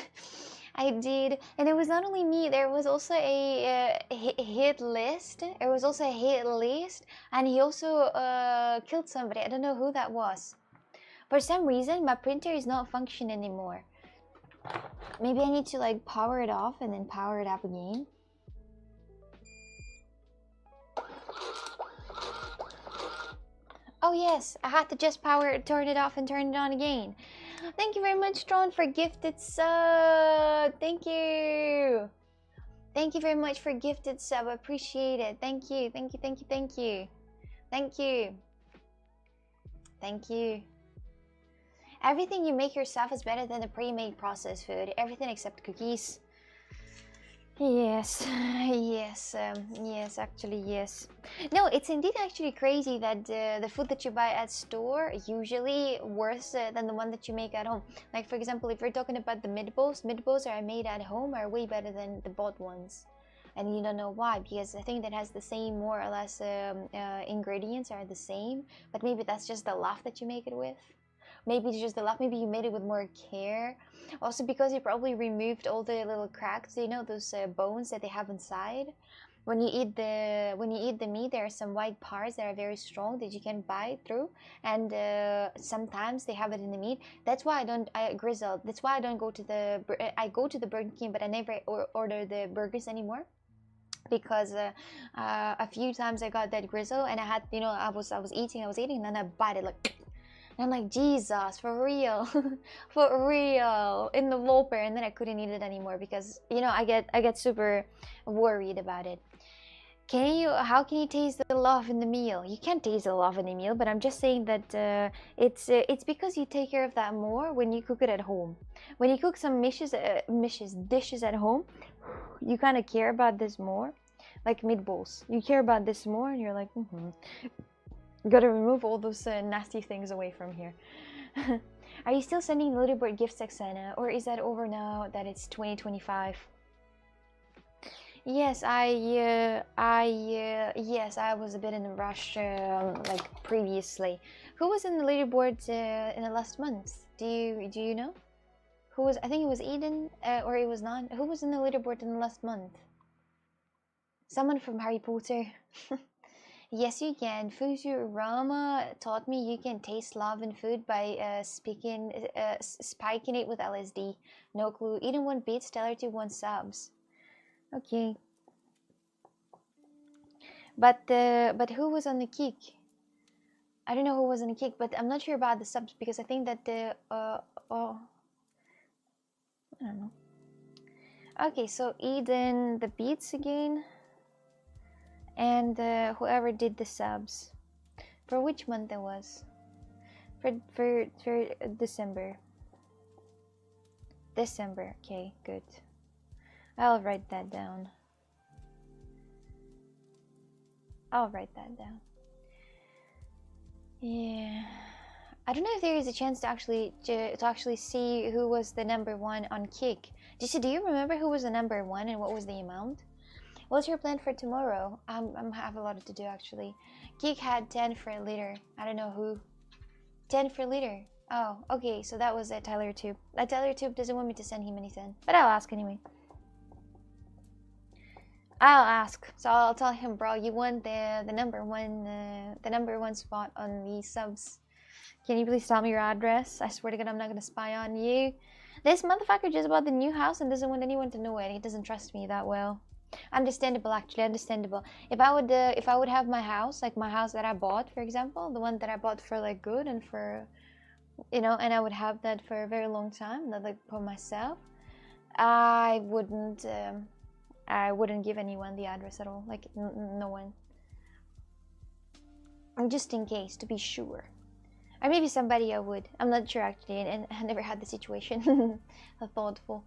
I did. And it was not only me, there was also a hit list. There was also a hit list, and he also killed somebody. I don't know who that was. For some reason, my printer is not functioning anymore. Maybe I need to like power it off and then power it up again. Oh yes, I had to just turn it off and turn it on again. Thank you very much, Tron, for gifted sub. Thank you. Thank you very much for gifted sub. I appreciate it. Thank you. Thank you. Thank you. Thank you. Thank you. Thank you. Everything you make yourself is better than the pre-made processed food. Everything except cookies. Yes, yes, yes, actually, yes. No, it's indeed actually crazy that the food that you buy at store usually worse than the one that you make at home. Like, for example, if we're talking about the meatballs that are made at home are way better than the bought ones. And you don't know why, because I think that has the same, more or less, ingredients are the same, but maybe that's just the love that you make it with. Maybe it's just the love, maybe you made it with more care. Also because you probably removed all the little cracks, those bones that they have inside. When you eat the meat, there are some white parts that are very strong that you can bite through, and sometimes they have it in the meat. That's why I grizzled. That's why I don't go to I go to the Burger King, but I never order the burgers anymore. Because a few times I got that grizzle, and I had, I was eating, and then I bite it like. And I'm like, Jesus, for real, for real, in the Volper, and then I couldn't eat it anymore because I get super worried about it. How can you taste the love in the meal? You can't taste the love in the meal, but I'm just saying that it's because you take care of that more when you cook it at home. When you cook some dishes at home, you kind of care about this more, like meatballs. You care about this more, and you're like, Gotta remove all those nasty things away from here. Are you still sending the leaderboard gifts, Xana, or is that over now that it's 2025? Yes, yes, I was a bit in a rush, like previously. Who was in the leaderboard in the last month? Do you know? Who was? I think it was Eden, or it was not. Who was in the leaderboard in the last month? Someone from Harry Potter. Yes, you can. Futurama taught me you can taste love in food by spiking it with LSD. No clue. Eden 1 beats, Stellar 2 1 subs. Okay. But who was on the kick? I don't know who was on the kick, but I'm not sure about the subs because I think that the I don't know. Okay, so Eden the beats again, and whoever did the subs. For which month it was? For December. December. Okay, good. I'll write that down. Yeah. I don't know if there is a chance to actually see who was the number 1 on Kick. Do you remember who was the number 1 and what was the amount? What's your plan for tomorrow? I have a lot to do actually. Kick had 10 for a liter. I don't know who. 10 for a liter. Oh, okay, so that was a Tyler Tube. Tyler Tube doesn't want me to send him anything, but I'll ask anyway. I'll ask. So I'll tell him, bro, you won the number one spot on the subs. Can you please tell me your address? I swear to God, I'm not gonna spy on you. This motherfucker just bought the new house and doesn't want anyone to know it. He doesn't trust me that well. Understandable, actually, understandable. If I would have my house, like my house that I bought, for example, the one that I bought for like good and for, you know, and I would have that for a very long time, like for myself, I wouldn't give anyone the address at all, like no one. Just in case, to be sure. Or maybe somebody I would. I'm not sure actually, and I never had the situation. Thoughtful.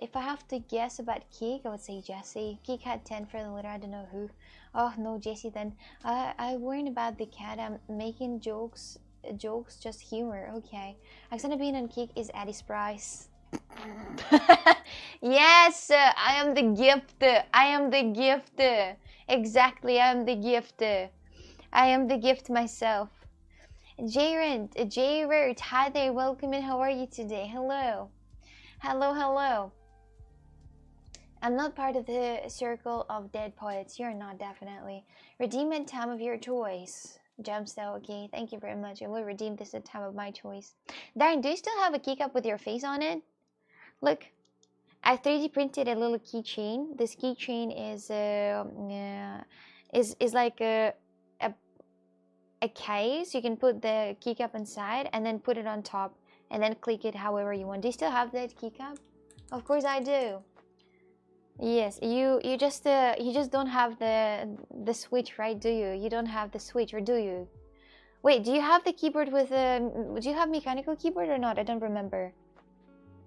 If I have to guess about Keek, I would say Jesse. Keek had 10 for the litter, I don't know who. Oh no, Jesse then. I worried about the cat. I'm making jokes, just humor. Okay. Oksana being on Keek is Addie's prize. Yes, I am the gift. I am the gift. Exactly, I am the gift. I am the gift myself. J-Rert, hi there, welcome in. How are you today? Hello. Hello. I'm not part of the circle of dead poets. You're not, definitely. Redeem at time of your choice. Gemstone, okay, thank you very much. I will redeem this at time of my choice. Darren, do you still have a keycap with your face on it? Look, I 3D printed a little keychain. This keychain is like a case. You can put the keycap inside and then put it on top and then click it however you want. Do you still have that keycap? Of course I do. Yes, you just don't have the switch, right? Do you? You don't have the switch, or do you? Wait, do you have the keyboard with do you have mechanical keyboard or not? I don't remember.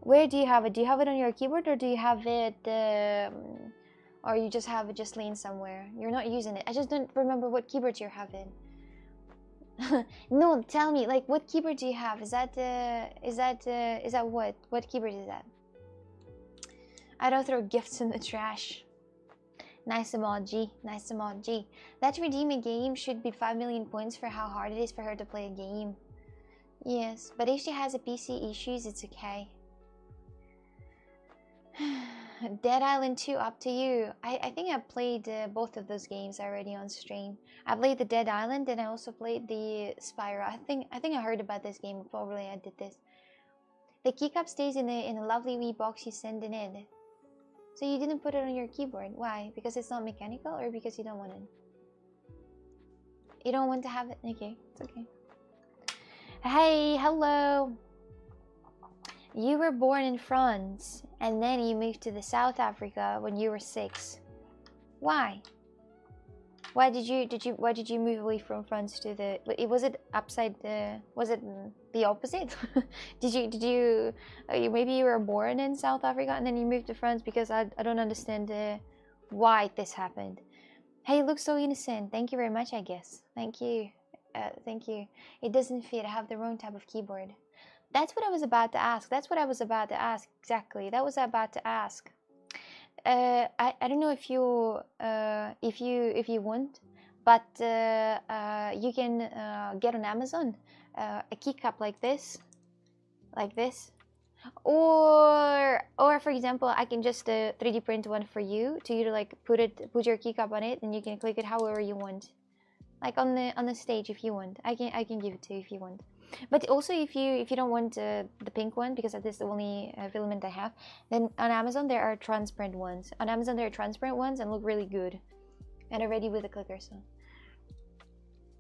Where do you have it? Do you have it on your keyboard, or do you have it or you just have it just laying somewhere? You're not using it. I just don't remember what keyboard you're having. No, tell me, like, what keyboard do you have? Is that what keyboard is that? I don't throw gifts in the trash. Nice emoji, nice emoji. That redeem a game should be 5 million points for how hard it is for her to play a game. Yes, but if she has a PC issues, it's okay. Dead Island 2, up to you. I think I played both of those games already on stream. I played the Dead Island and I also played the Spyro. I think I heard about this game before I did this. The keycap stays in a lovely wee box you send it in. So you didn't put it on your keyboard. Why? Because it's not mechanical, or because you don't want it? You don't want to have it? Okay, it's okay. Hey, hello. You were born in France, and then you moved to the South Africa when you were 6. Why? Why did you move away from France to the? Was it upside the? Was it the opposite? did you maybe you were born in South Africa and then you moved to France? Because I don't understand why this happened. Hey, you look so innocent. Thank you very much. I guess. Thank you. Thank you. It doesn't fit. I have the wrong type of keyboard. That's what I was about to ask. Exactly. That was about to ask. I don't know if you want, but you can get on Amazon a keycap like this, Or for example, I can just 3D print one for you to like put your keycap on it, and you can click it however you want, like on the stage if you want. I can give it to you if you want. But also if you don't want the pink one, because that is the only filament I have, then on Amazon there are transparent ones. On Amazon there are transparent ones and look really good, and are ready with a clicker. So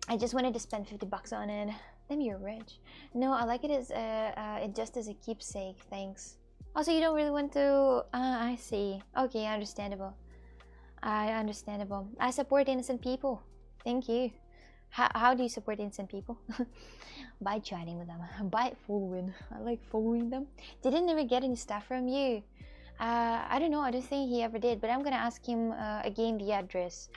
I just wanted to spend 50 bucks on it. Then you're rich. No, I like it as it just as a keepsake. Thanks. Also, you don't really want to. I see. Okay, understandable. Understandable. I support innocent people. Thank you. How do you support innocent people? By chatting with them. By following. I like following them. Didn't ever get any stuff from you. I don't know. I don't think he ever did. But I'm gonna ask him again the address.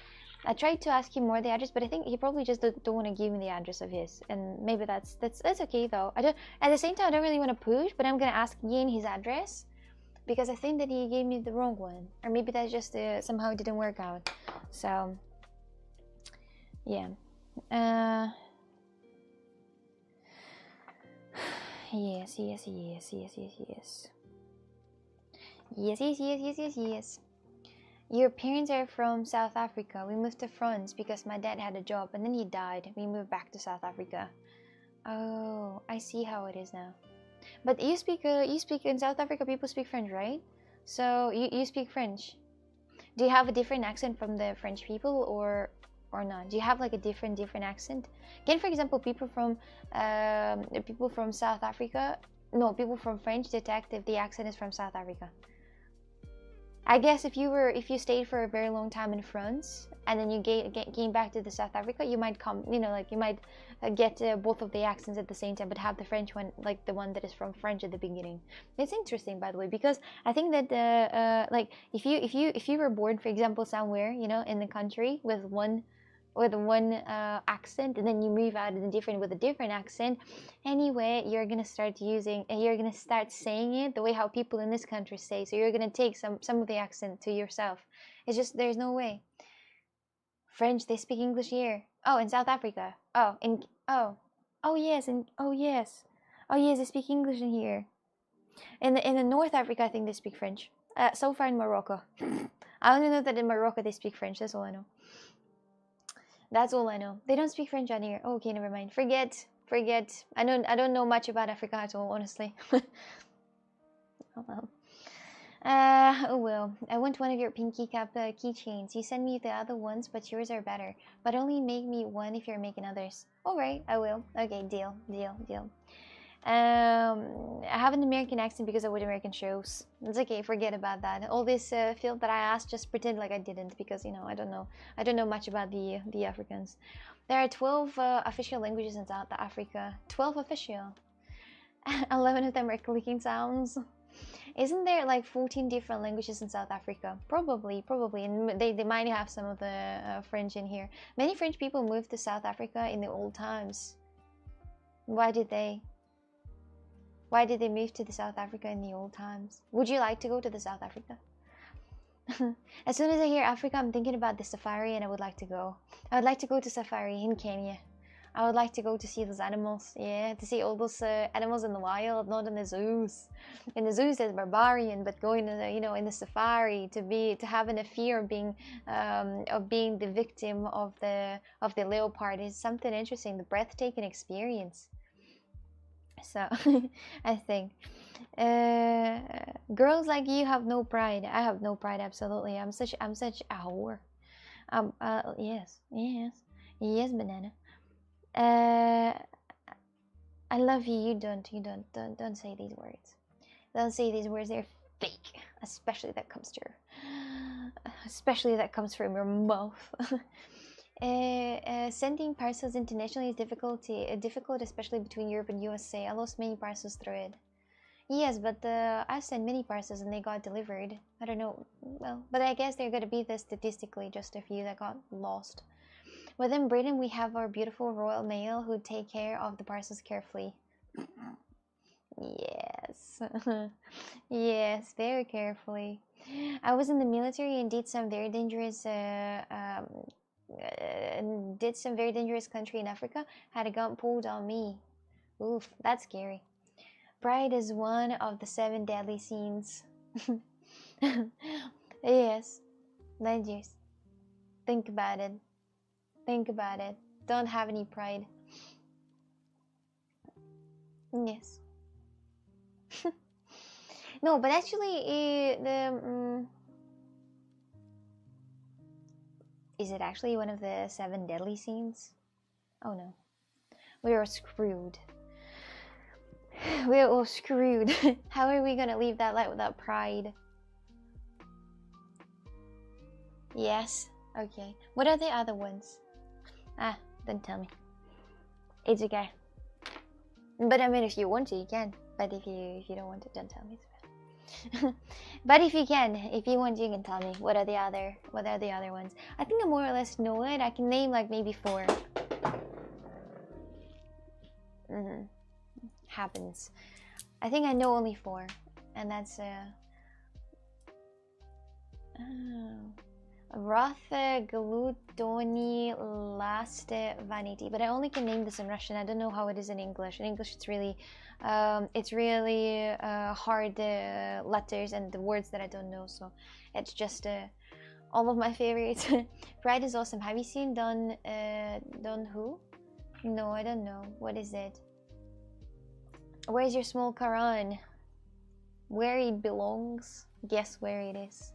I tried to ask him more the address, but I think he probably just don't want to give me the address of his, and maybe that's okay though. I don't. At the same time, I don't really want to push, but I'm gonna ask again his address, because I think that he gave me the wrong one, or maybe that just somehow it didn't work out. So yeah. Yes. Your parents are from South Africa. We moved to France because my dad had a job and then he died. We moved back to South Africa. Oh, I see how it is now. But you speak in South Africa, people speak French, right? So you speak French. Do you have a different accent from the French people, or not? Do you have like a different accent? Can, for example, people from South Africa, no, people from French detect if the accent is from South Africa? I guess if you stayed for a very long time in France and then you came back to the South Africa, you might come, like you might get both of the accents at the same time, but have the French one, like the one that is from French at the beginning. It's interesting, by the way, because I think that like if you were born, for example, somewhere in the country with one accent, and then you move out with a different accent, anyway, you're gonna start saying it the way how people in this country say. So you're gonna take some of the accent to yourself. It's just there's no way. French, they speak English here. Oh, in South Africa. Yes, they speak English in here. In the North Africa, I think they speak French. So far in Morocco, I only know that in Morocco they speak French. That's all I know. That's all I know. They don't speak French on here. Okay, never mind. Forget. I don't know much about Africa at all, honestly. Oh well. Oh well. I want one of your pink keycap keychains. You send me the other ones, but yours are better. But only make me one if you're making others. Alright, I will. Okay, deal. I have an American accent because I watch American shows. It's okay, forget about that. All this field that I asked, just pretend like I didn't, because I don't know much about the Africans. There are 12 official languages in South Africa. 12 official. 11 of them are clicking sounds. Isn't there like 14 different languages in South Africa? Probably, and they might have some of the French in here. Many French people moved to South Africa in the old times. Why did they move to the South Africa in the old times? Would you like to go to the South Africa? As soon as I hear Africa, I'm thinking about the safari, and I would like to go. I would like to go to safari in Kenya. I would like to go to see those animals. Yeah, to see all those animals in the wild, not in the zoos. In the zoos, there's barbarian, but going to the, in the safari, to having a fear of being the victim of the leopard is something interesting. The breathtaking experience. So I think girls like you have no pride. I have no pride. Absolutely, I'm such a whore. Yes, banana. I love you. You don't say these words. Don't say these words. They're fake, especially that comes from your mouth. Sending parcels internationally is difficult, especially between Europe and USA. I lost many parcels through it. Yes, but I sent many parcels and they got delivered. I don't know. Well, but I guess they're gonna be there statistically, just a few that got lost. Within Britain, we have our beautiful Royal Mail who take care of the parcels carefully. Yes. Yes, very carefully. I was in the military and did some very dangerous country in Africa. Had a gun pulled on me. Oof, that's scary. Pride is one of the 7 deadly sins. Yes, Legends. Think about it. Think about it. Don't have any pride. Yes. No, but actually, is it actually one of the 7 deadly sins? Oh no. We are screwed. We're all screwed. How are we gonna leave that light without pride? Yes. Okay. What are the other ones? Ah, don't tell me. It's okay. But I mean, if you want to, you can. But if you don't want to, don't tell me. But if you can, if you want, you can tell me. What are the other ones? I think I more or less know it. I can name like maybe 4. Happens. I think I know only 4, and that's wrath, gluttony, lust, vanity. But I only can name this in Russian. I don't know how it is in English. In English, it's really hard letters and the words that I don't know. So it's just all of my favorites. Pride is awesome. Have you seen Don who? No, I don't know. What is it? Where's your small Quran? Where it belongs? Guess where it is.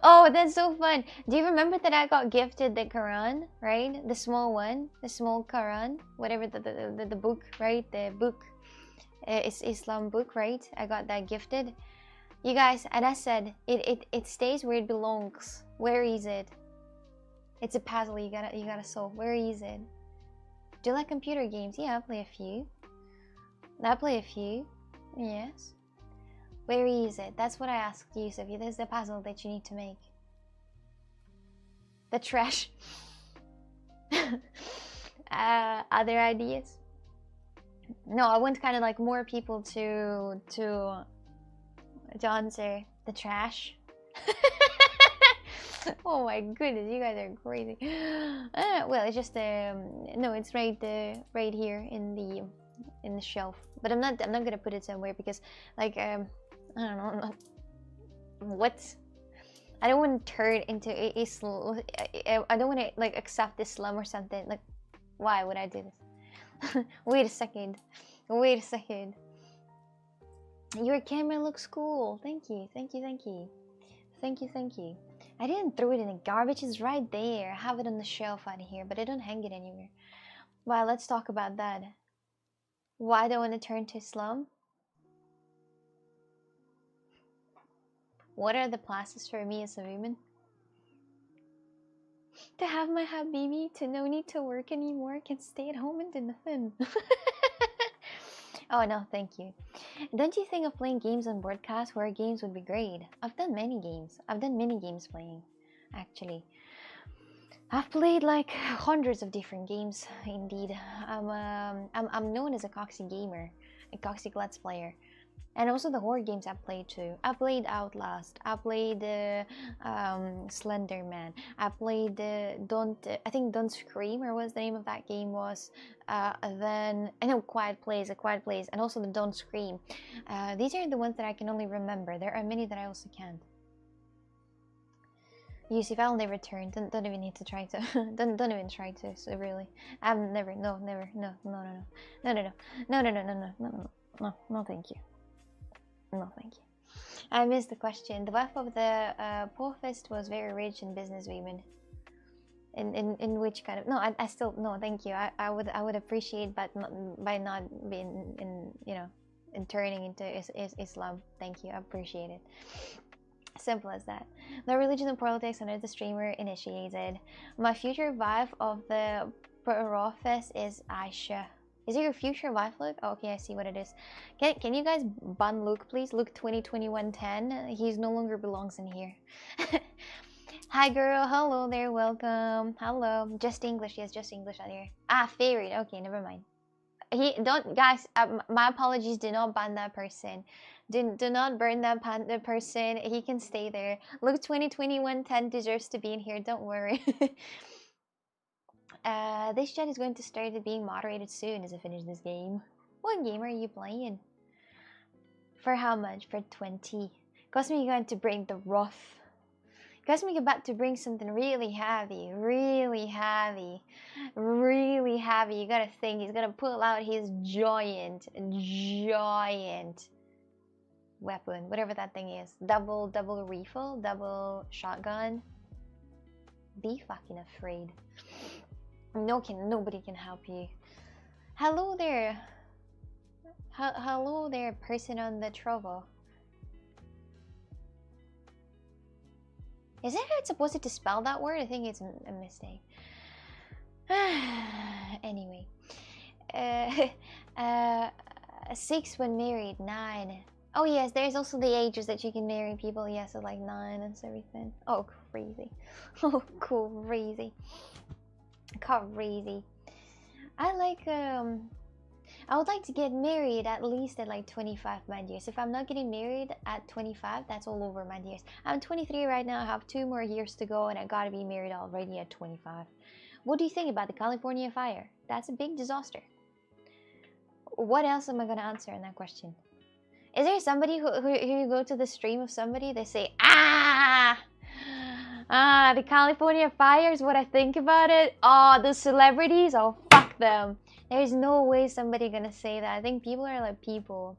Oh, that's so fun. Do you remember that I got gifted the Quran, right? The small one, the small Quran, whatever the book, right? The book, it's Islam book, right? I got that gifted. You guys, and I said it stays where it belongs. Where is it? It's a puzzle. You gotta solve. Where is it? Do you like computer games? Yeah, I play a few. Yes. Where is it? That's what I asked you, Sophie. There's the puzzle that you need to make. The trash. Other ideas? No, I want kind of like more people to answer the trash. Oh my goodness, you guys are crazy. Well, it's just no, it's right here in the shelf. But I'm not gonna put it somewhere because like I don't know what. I don't want to turn into Islam. I don't want to like accept Islam or something. Like, why would I do this? Wait a second. Your camera looks cool. Thank you. I didn't throw it in the garbage. It's right there. I have it on the shelf out here, but I don't hang it anywhere. Well, let's talk about that. Why do I want to turn to Islam? What are the pluses for me as a woman? To have my habibi, to no need to work anymore, can stay at home and do nothing. Oh no, thank you. Don't you think of playing games on broadcast? Horror games would be great. I've done many games. I've done many games playing, actually. I've played like hundreds of different games. Indeed, I'm known as a coxy gamer, a coxy let's player. And also the horror games I've played too. I played Outlast. I played Slender Man. I played I think Don't Scream, or what's the name of that game was. Then I know Quiet Place, and also the Don't Scream. These are the ones that I can only remember. There are many that I also can't. Yusuf, I'll never turn. Don't even need to try to. don't even try to. So really, I've never. No, thank you. No, thank you. I missed the question. The wife of the Porfist was very rich and businesswoman. In which kind of? No, I still no, thank you. I would appreciate, but by not being in turning into Islam. Thank you. I appreciate it. Simple as that. The religion and politics under the streamer initiated. My future wife of the Porfist is Aisha. Is it your future wife, Luke? Oh, okay, I see what it is. Can you guys ban Luke, please? Luke 202110. He no longer belongs in here. Hi, girl. Hello there. Welcome. Hello. Just English. Yes, just English out here. Ah, favorite. Okay, never mind. Guys. My apologies. Do not ban that person. Do not burn that person. He can stay there. Luke 202110 deserves to be in here. Don't worry. This chat is going to start being moderated soon as I finish this game. What game are you playing? For how much? For 20. Cosmic going to bring the rough. Cosmic about to bring something really heavy, really heavy, really heavy. You gotta think he's gonna pull out his giant weapon, whatever that thing is. Double rifle, double shotgun. Be fucking afraid. Nobody can help you. Hello there. Hello there, person on the Trovo. Is it how it's supposed to spell that word? I think it's a mistake. Anyway. 6 when married, 9. Oh yes, there's also the ages that you can marry people. Yes, so like 9 and everything. Oh, crazy. Oh, crazy. Crazy. I would like to get married at least at like 25, my dears. If I'm not getting married at 25, that's all over, my dears. I'm 23 right now. I have 2 more years to go, and I gotta be married already at 25. What do you think about the California fire? That's a big disaster. What else am I gonna answer in that question? Is there somebody who you go to the stream of somebody, they say, the California fire is what I think about it. Oh, the celebrities, oh, fuck them. There's no way somebody gonna say that. I think people are like people.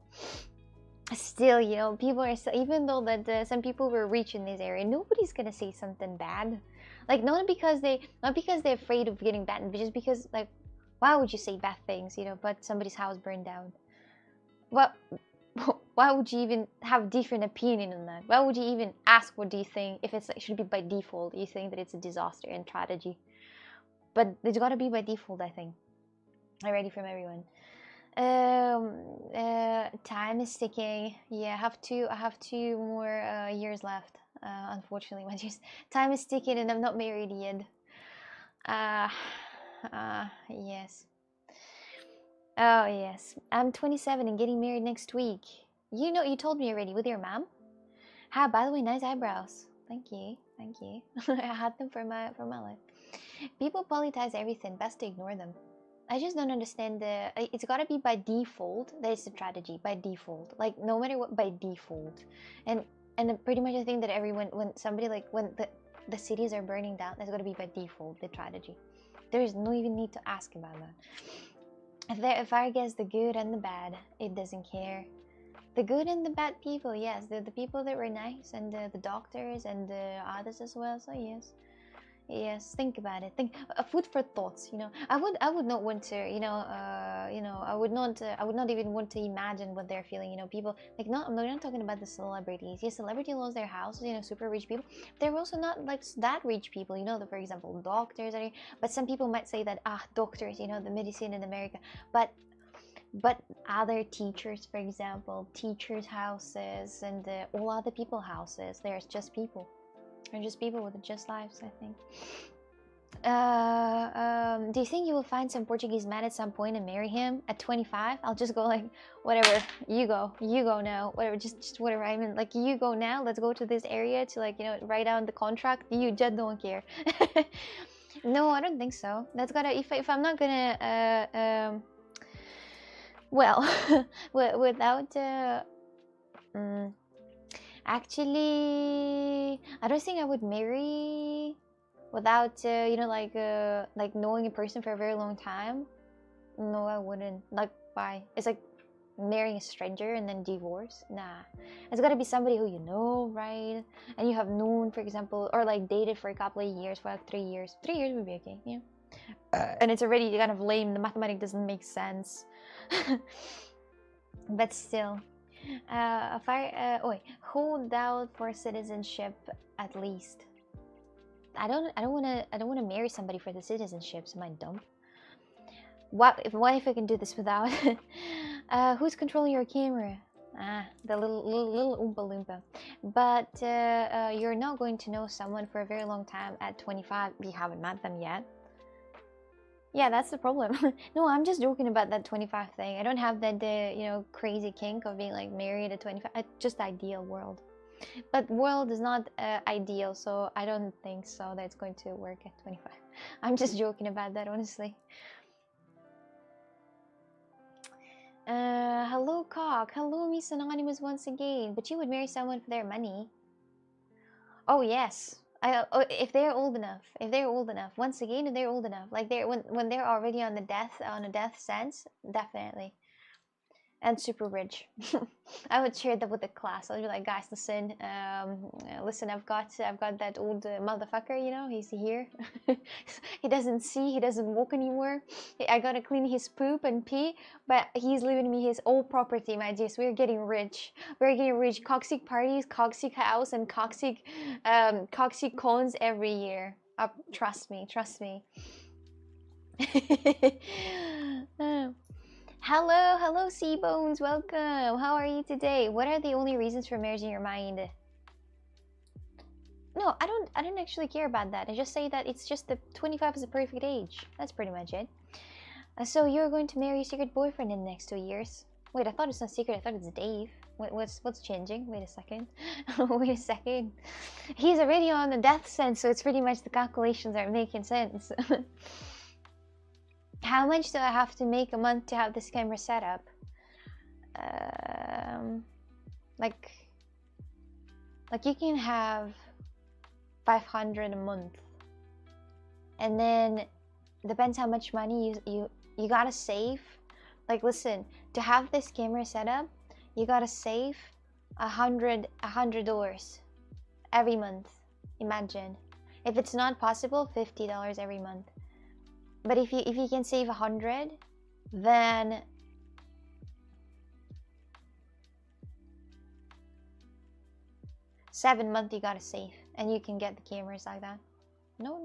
Still, you know, people are still, even though that some people were rich in this area, nobody's gonna say something bad. Like, not because they're afraid of getting banned, but just because, like, why would you say bad things, you know, but somebody's house burned down? Well, why would you even have a different opinion on that? Why would you even ask what do you think if it's like, should be by default? You think that it's a disaster and tragedy, but it's gotta be by default, I think. I'm ready from everyone. Time is ticking. Yeah, I have 2 more years left. Unfortunately, my dears, time is ticking, and I'm not married yet. Yes. Oh yes, I'm 27 and getting married next week. You know, you told me already with your mom. Ha, by the way, nice eyebrows. Thank you, thank you. I had them for my life. People politize everything. Best to ignore them. I just don't understand the. It's gotta be by default. That is the strategy by default. Like no matter what, by default. And pretty much I think that everyone, when somebody like when the cities are burning down, that's gotta be by default the strategy. There is no even need to ask about that. If fire gets the good and the bad, it doesn't care. The good and the bad people, yes. The people that were nice, and the doctors and the others as well. So yes. Yes, think about it. Think, food for thoughts. You know, I would not want to. I would not even want to imagine what they're feeling. You know, people like I'm not talking about the celebrities. Yes, celebrity lost their houses. You know, super rich people. They're also not like that rich people. You know, for example, doctors. But some people might say that doctors. You know, the medicine in America. But other teachers, for example, teachers' houses and all other people houses. There's just people. They're just people with just lives, I think. Do you think you will find some Portuguese man at some point and marry him at 25? I'll just go like, whatever, you go now, whatever, just whatever. I mean, like, you go now, let's go to this area to, like, you know, write down the contract. You just don't care. No, I don't think so. That's gotta, if I'm not gonna, well, without, actually, I don't think I would marry without, you know, like knowing a person for a very long time. No, I wouldn't. Like, why? It's like marrying a stranger and then divorce. Nah, it's gotta be somebody who you know, right? And you have known, for example, or like dated for a couple of years, for like 3 years. 3 years would be okay, yeah. And it's already kind of lame. The mathematics doesn't make sense. But still. Hold out for citizenship at least. I don't wanna marry somebody for the citizenships. Am I dumb? What if I can do this without? Who's controlling your camera? The little Oompa Loompa. But you're not going to know someone for a very long time at 25. You haven't met them yet. Yeah, that's the problem. No, I'm just joking about that 25 thing. I don't have that, you know, crazy kink of being like married at 25. Just ideal world. But world is not ideal, so I don't think so that it's going to work at 25. I'm just joking about that, honestly. Hello, Ka. Rock. Hello, Miss Anonymous once again. But you would marry someone for their money. Oh yes. If they're old enough. If they're old enough. Once again, if they're old enough. Like when they're already on a death sense, definitely. And super rich. I would share that with the class. I'd be like, guys, listen, listen, I've got that old motherfucker, you know, he's here. He doesn't see, he doesn't walk anymore. I gotta clean his poop and pee, but he's leaving me his old property, my dears. We're getting rich. We're getting rich. Coxic parties, coxic house, and coxic cons every year. Trust me, trust me. Hello, Seabones, welcome. How are you today? What are the only reasons for marriage in your mind? No, I don't actually care about that. I just say that it's just the 25 is the perfect age. That's pretty much it. So you're going to marry your secret boyfriend in the next 2 years? Wait, I thought it's not secret. I thought it's Dave. What's changing? Wait a second. Wait a second. He's already on the death sense, so it's pretty much the calculations are making sense. How much do I have to make a month to have this camera set up? Like you can have 500 a month, and then depends how much money you gotta save. Like, listen, to have this camera set up, you gotta save $100 every month. Imagine, if it's not possible, $50 every month. But if you can save 100, then $7 months you gotta save, and you can get the cameras like that. No,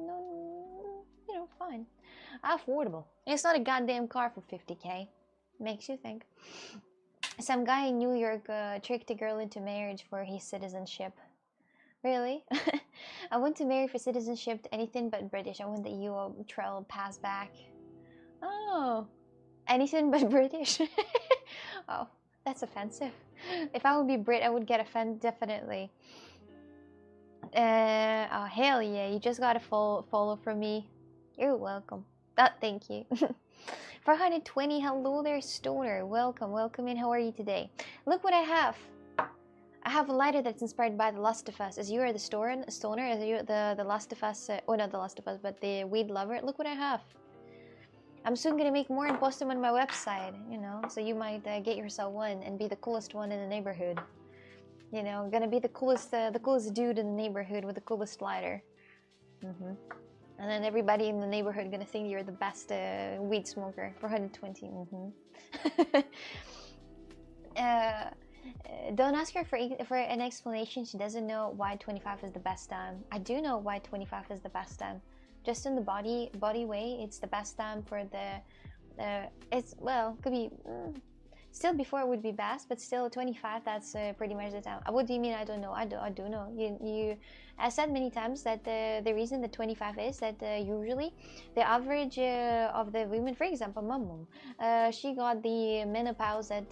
you know, fine, affordable. It's not a goddamn car for 50K. Makes you think. Some guy in New York tricked a girl into marriage for his citizenship. Really? I want to marry for citizenship, anything but British. I want the EU trail pass back. Oh, anything but British. Oh, that's offensive. If I would be Brit, I would get offended, definitely. Oh, hell yeah, you just got a follow from me. You're welcome. Thank you. 420, hello there, Stoner. Welcome in. How are you today? Look what I have. I have a lighter that's inspired by The Last of Us. As you are the stoner, as you the Last of Us, oh, not The Last of Us, but the weed lover. Look what I have. I'm soon gonna make more and post them on my website, you know, so you might get yourself one and be the coolest one in the neighborhood. You know, gonna be the coolest dude in the neighborhood with the coolest lighter. And then everybody in the neighborhood gonna think you're the best weed smoker. 420. Don't ask her for an explanation. She doesn't know why 25 is the best time. I do know why 25 is the best time. Just in the body way, it's the best time for the it's, well, could be still before it would be best, but still 25, that's pretty much the time. What do you mean I don't know? I do know. You I said many times that the reason the 25 is that usually the average of the women, for example, my mom, she got the menopause at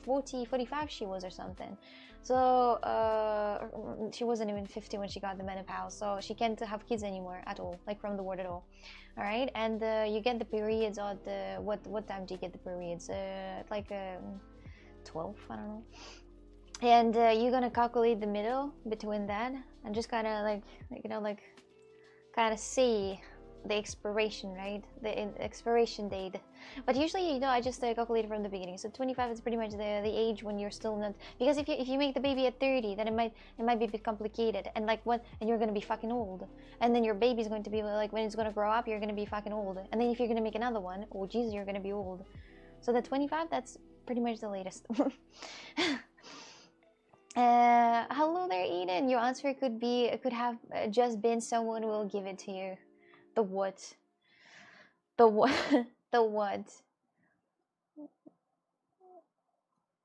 45 she was or something. So she wasn't even 50 when she got the menopause, so she can't have kids anymore at all, like from the word at all. All right, and you get the periods at what time do you get the periods? Like 12, I don't know. And you're gonna calculate the middle between that, and just kind of like you know, like kind of see the expiration, right? The expiration date. But usually, you know, I just calculate from the beginning. So 25 is pretty much the age when you're still not, because if you make the baby at 30, then it might be a bit complicated, and like and you're gonna be fucking old, and then your baby's going to be like, when it's gonna grow up, you're gonna be fucking old, and then if you're gonna make another one, oh Jesus, you're gonna be old. So the 25, that's pretty much the latest. Hello there, Eden. Your answer could have just been someone will give it to you. The what? The what? The what?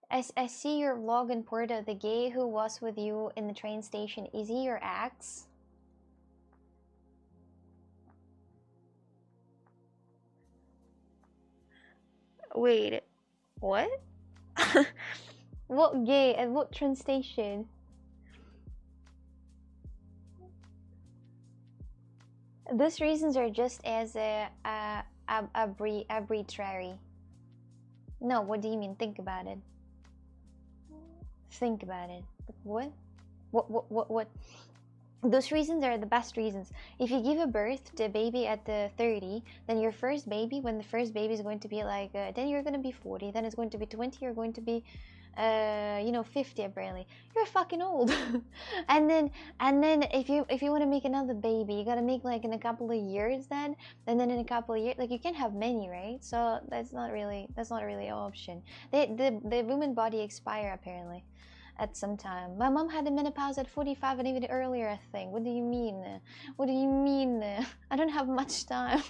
I see your vlog in Porto. The gay who was with you in the train station. Is he your ex? Wait, what? What gay and what train station? Those reasons are just as arbitrary. No, what do you mean? Think about it. Think about it. What? What? Those reasons are the best reasons. If you give a birth to a baby at the 30, then your first baby, when the first baby is going to be like, then you're going to be 40, then it's going to be 20, you're going to be, 50 apparently. You're fucking old. and then if you want to make another baby, you got to make like in a couple of years then, and then in a couple of years, like you can't have many, right? So that's not really an option. The woman body expire apparently at some time. My mom had a menopause at 45 and even earlier, I think. What do you mean? What do you mean? I don't have much time.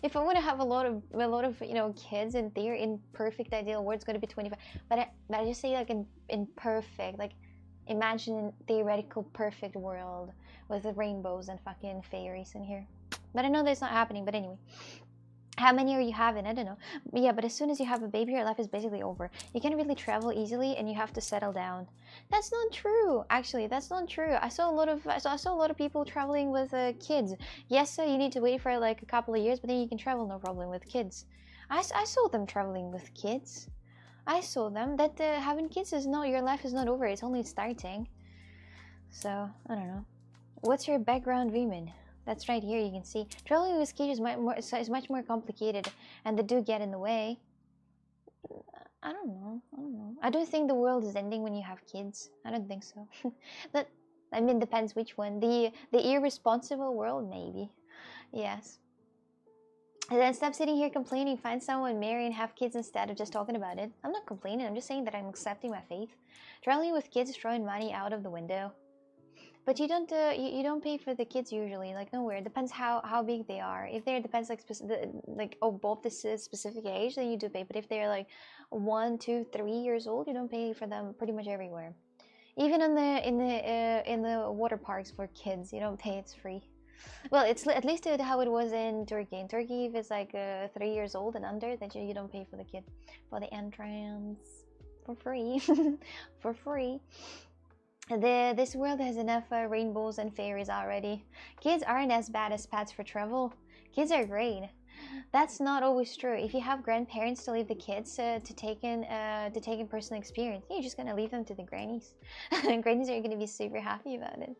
If I want to have a lot of kids in theory, in perfect ideal world, it's going to be 25. But I just say like in perfect, like imagine a theoretical perfect world with the rainbows and fucking fairies in here. But I know that's not happening. But anyway. How many are you having? I don't know. But yeah, but as soon as you have a baby, your life is basically over. You can't really travel easily, and you have to settle down. That's not true. Actually, that's not true. I saw a lot of people traveling with kids. Yes, so you need to wait for like a couple of years, but then you can travel no problem with kids. I saw them traveling with kids. I saw them. That having kids is not, your life is not over. It's only starting. So I don't know. What's your background, women? That's right here, you can see. Traveling with kids is much more complicated, and they do get in the way. I don't know. I don't think the world is ending when you have kids. I don't think so. That, I mean, depends which one. The irresponsible world, maybe. Yes. And then stop sitting here complaining. Find someone, marry, and have kids instead of just talking about it. I'm not complaining. I'm just saying that I'm accepting my fate. Traveling with kids is throwing money out of the window. But you don't pay for the kids usually, like nowhere. It depends how big they are. If they're depends like above this specific age, then you do pay. But if they're like 1, 2, 3 years old, you don't pay for them pretty much everywhere. Even in the water parks for kids, you don't pay. It's free. Well, it's at least how it was in Turkey. In Turkey, if it's like 3 years old and under, then you don't pay for the kid, for the entrance, for free, for free. This world has enough rainbows and fairies already. Kids aren't as bad as pets for travel. Kids are great. That's not always true. If you have grandparents to leave the kids to take in personal experience, you're just gonna leave them to the grannies. Grannies are gonna be super happy about it.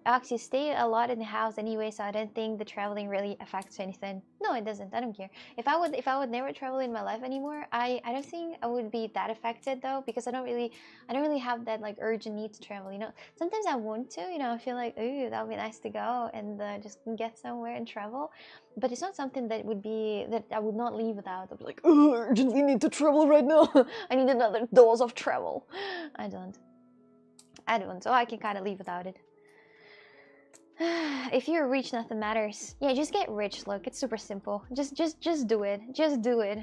Actually, stay a lot in the house anyway, so I don't think the traveling really affects anything. No, it doesn't. I don't care. If I would never travel in my life anymore, I don't think I would be that affected though, because I don't really have that like urgent need to travel. You know, sometimes I want to. You know, I feel like, ooh, that would be nice to go and just get somewhere and travel. But it's not something that I would not leave without. I'd be like, oh, I urgently need to travel right now. I need another dose of travel. I don't, so I can kind of leave without it. If you're rich, nothing matters. Yeah, just get rich. Look, it's super simple. Just do it. Just do it.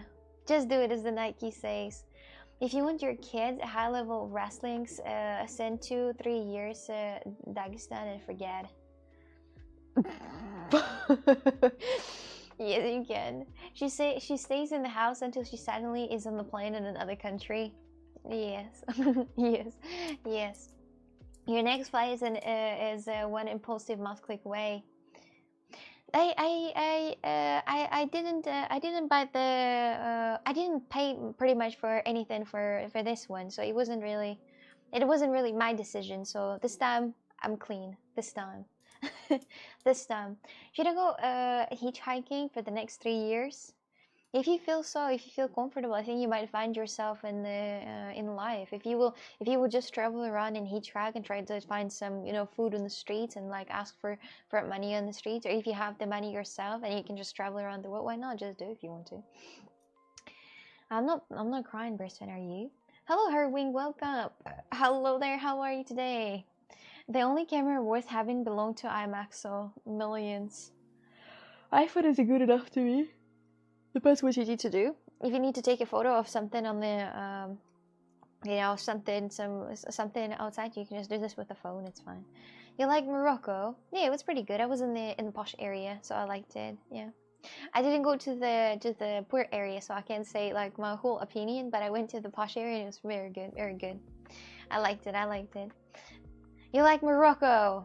Just do it, as the Nike says. If you want your kids high-level wrestling, send 2-3 years to Dagestan and forget. Yes, you can. She stays in the house until she suddenly is on the plane in another country. Yes, yes. Your next flight is one impulsive mouse click away. I didn't buy the I didn't pay pretty much for anything for this one, so it wasn't really my decision. So this time I'm clean. This time. This time. Should I go hitchhiking for the next 3 years? If you feel comfortable, I think you might find yourself in life. If you will just travel around and hitchhike and try to find some food on the streets and like ask for money on the streets, or if you have the money yourself and you can just travel around the world, why not just do it if you want to? I'm not crying, Brisbane. Are you? Hello, Herwing. Welcome. Hello there. How are you today? The only camera worth having belonged to IMAX, so millions. iPhone isn't good enough to me. Depends what you need to do. If you need to take a photo of something on the, something outside, you can just do this with the phone. It's fine. You like Morocco? Yeah, it was pretty good. I was in the posh area, so I liked it. Yeah, I didn't go to the poor area, so I can't say like my whole opinion. But I went to the posh area, and it was very good, very good. I liked it. You like Morocco?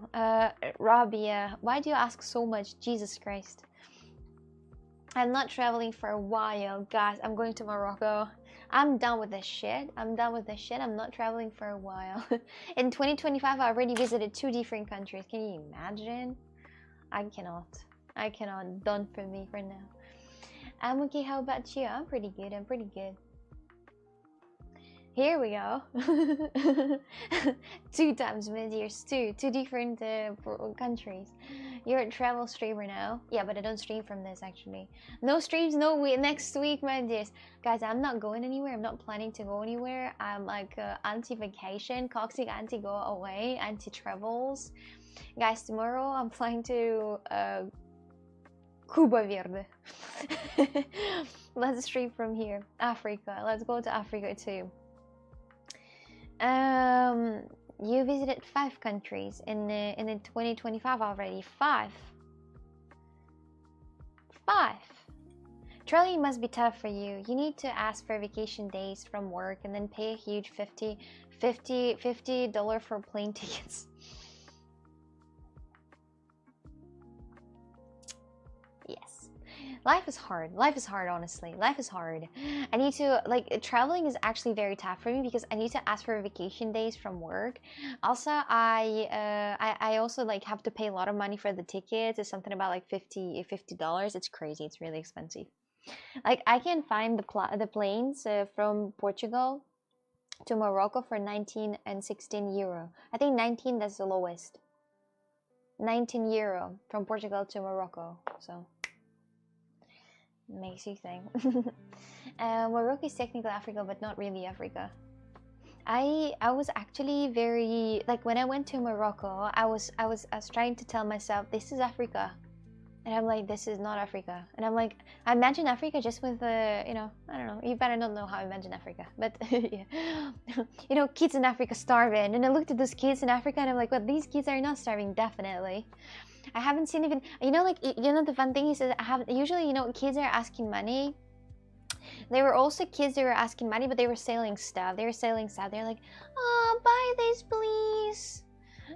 Rabia, why do you ask so much? Jesus Christ. I'm not traveling for a while, guys. I'm going to Morocco. I'm done with this shit. I'm done with this shit. I'm not traveling for a while. In 2025, I already visited 2 different countries. Can you imagine? I cannot. I cannot. Done for me for now. I'm okay. How about you? I'm pretty good. I'm pretty good. Here we go. 2 times mid-years, two different countries. You're a travel streamer now. Yeah, but I don't stream from this actually. No streams, no week. Next week, mid-years. Guys, I'm not going anywhere. I'm not planning to go anywhere. I'm like anti-vacation, toxic, anti-go away, anti-travels. Guys, tomorrow I'm flying to Cuba Verde. Let's stream from here. Africa. Let's go to Africa too. You visited 5 countries in 2025 already. 5. Traveling must be tough for you. You need to ask for vacation days from work and then pay a huge $50 for plane tickets. Yes. Life is hard. Life is hard, honestly. Life is hard. I need to, like, traveling is actually very tough for me because I need to ask for vacation days from work. Also, I also, like, have to pay a lot of money for the tickets. It's something about, like, $50. It's crazy. It's really expensive. Like, I can find the planes from Portugal to Morocco for 19 and 16 euro. I think 19, that's the lowest. 19 euro from Portugal to Morocco. So makes you think. Morocco is technically Africa, but not really Africa. I was actually very, like, when I went to Morocco, I was trying to tell myself this is Africa, and I'm like, this is not Africa. And I'm like, I imagine Africa just with you know, I don't know, you better not know how I imagine Africa, but yeah. You know, kids in Africa starving, and I looked at those kids in Africa and I'm like, well, these kids are not starving, definitely. I haven't seen even, you know, like, you know, the fun thing is that I have usually, you know, kids are asking money. There were also kids that were asking money, but they were selling stuff. They're like, oh, buy this, please.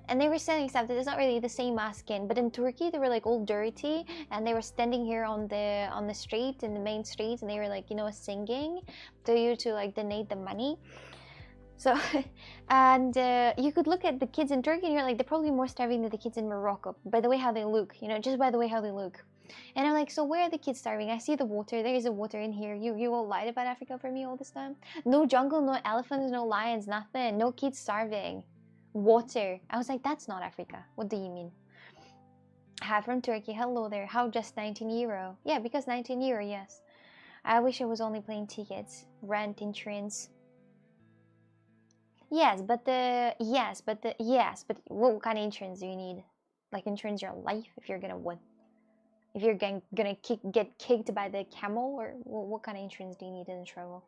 And they were selling stuff that is not really the same asking. But in Turkey, they were like all dirty, and they were standing here on the street, in the main streets, and they were like, you know, singing to you to like donate the money. So, and you could look at the kids in Turkey and you're like, they're probably more starving than the kids in Morocco, by the way how they look, you know, just by the way how they look. And I'm like, so where are the kids starving? I see the water, there is a water in here. You all lied about Africa for me all this time? No jungle, no elephants, no lions, nothing. No kids starving. Water. I was like, that's not Africa. What do you mean? Hi from Turkey. Hello there. How just 19 euro? Yeah, because 19 euro, yes. I wish I was only playing tickets, rent, insurance. Yes, but what kind of insurance do you need? Like insurance your life if you're gonna what? If you're gonna get kicked by the camel, or what kind of insurance do you need in trouble?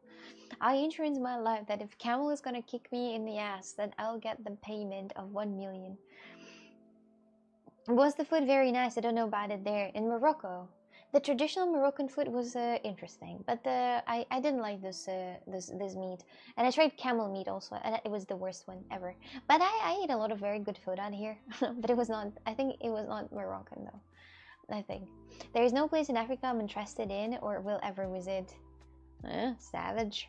I insurance my life that if camel is gonna kick me in the ass, then I'll get the payment of 1 million. Was the food very nice? I don't know about it there in Morocco. The traditional Moroccan food was interesting, but I didn't like this meat. And I tried camel meat also, and it was the worst one ever. But I ate a lot of very good food out here, but it was not. I think it was not Moroccan though. I think there is no place in Africa I'm interested in or will ever visit. Savage.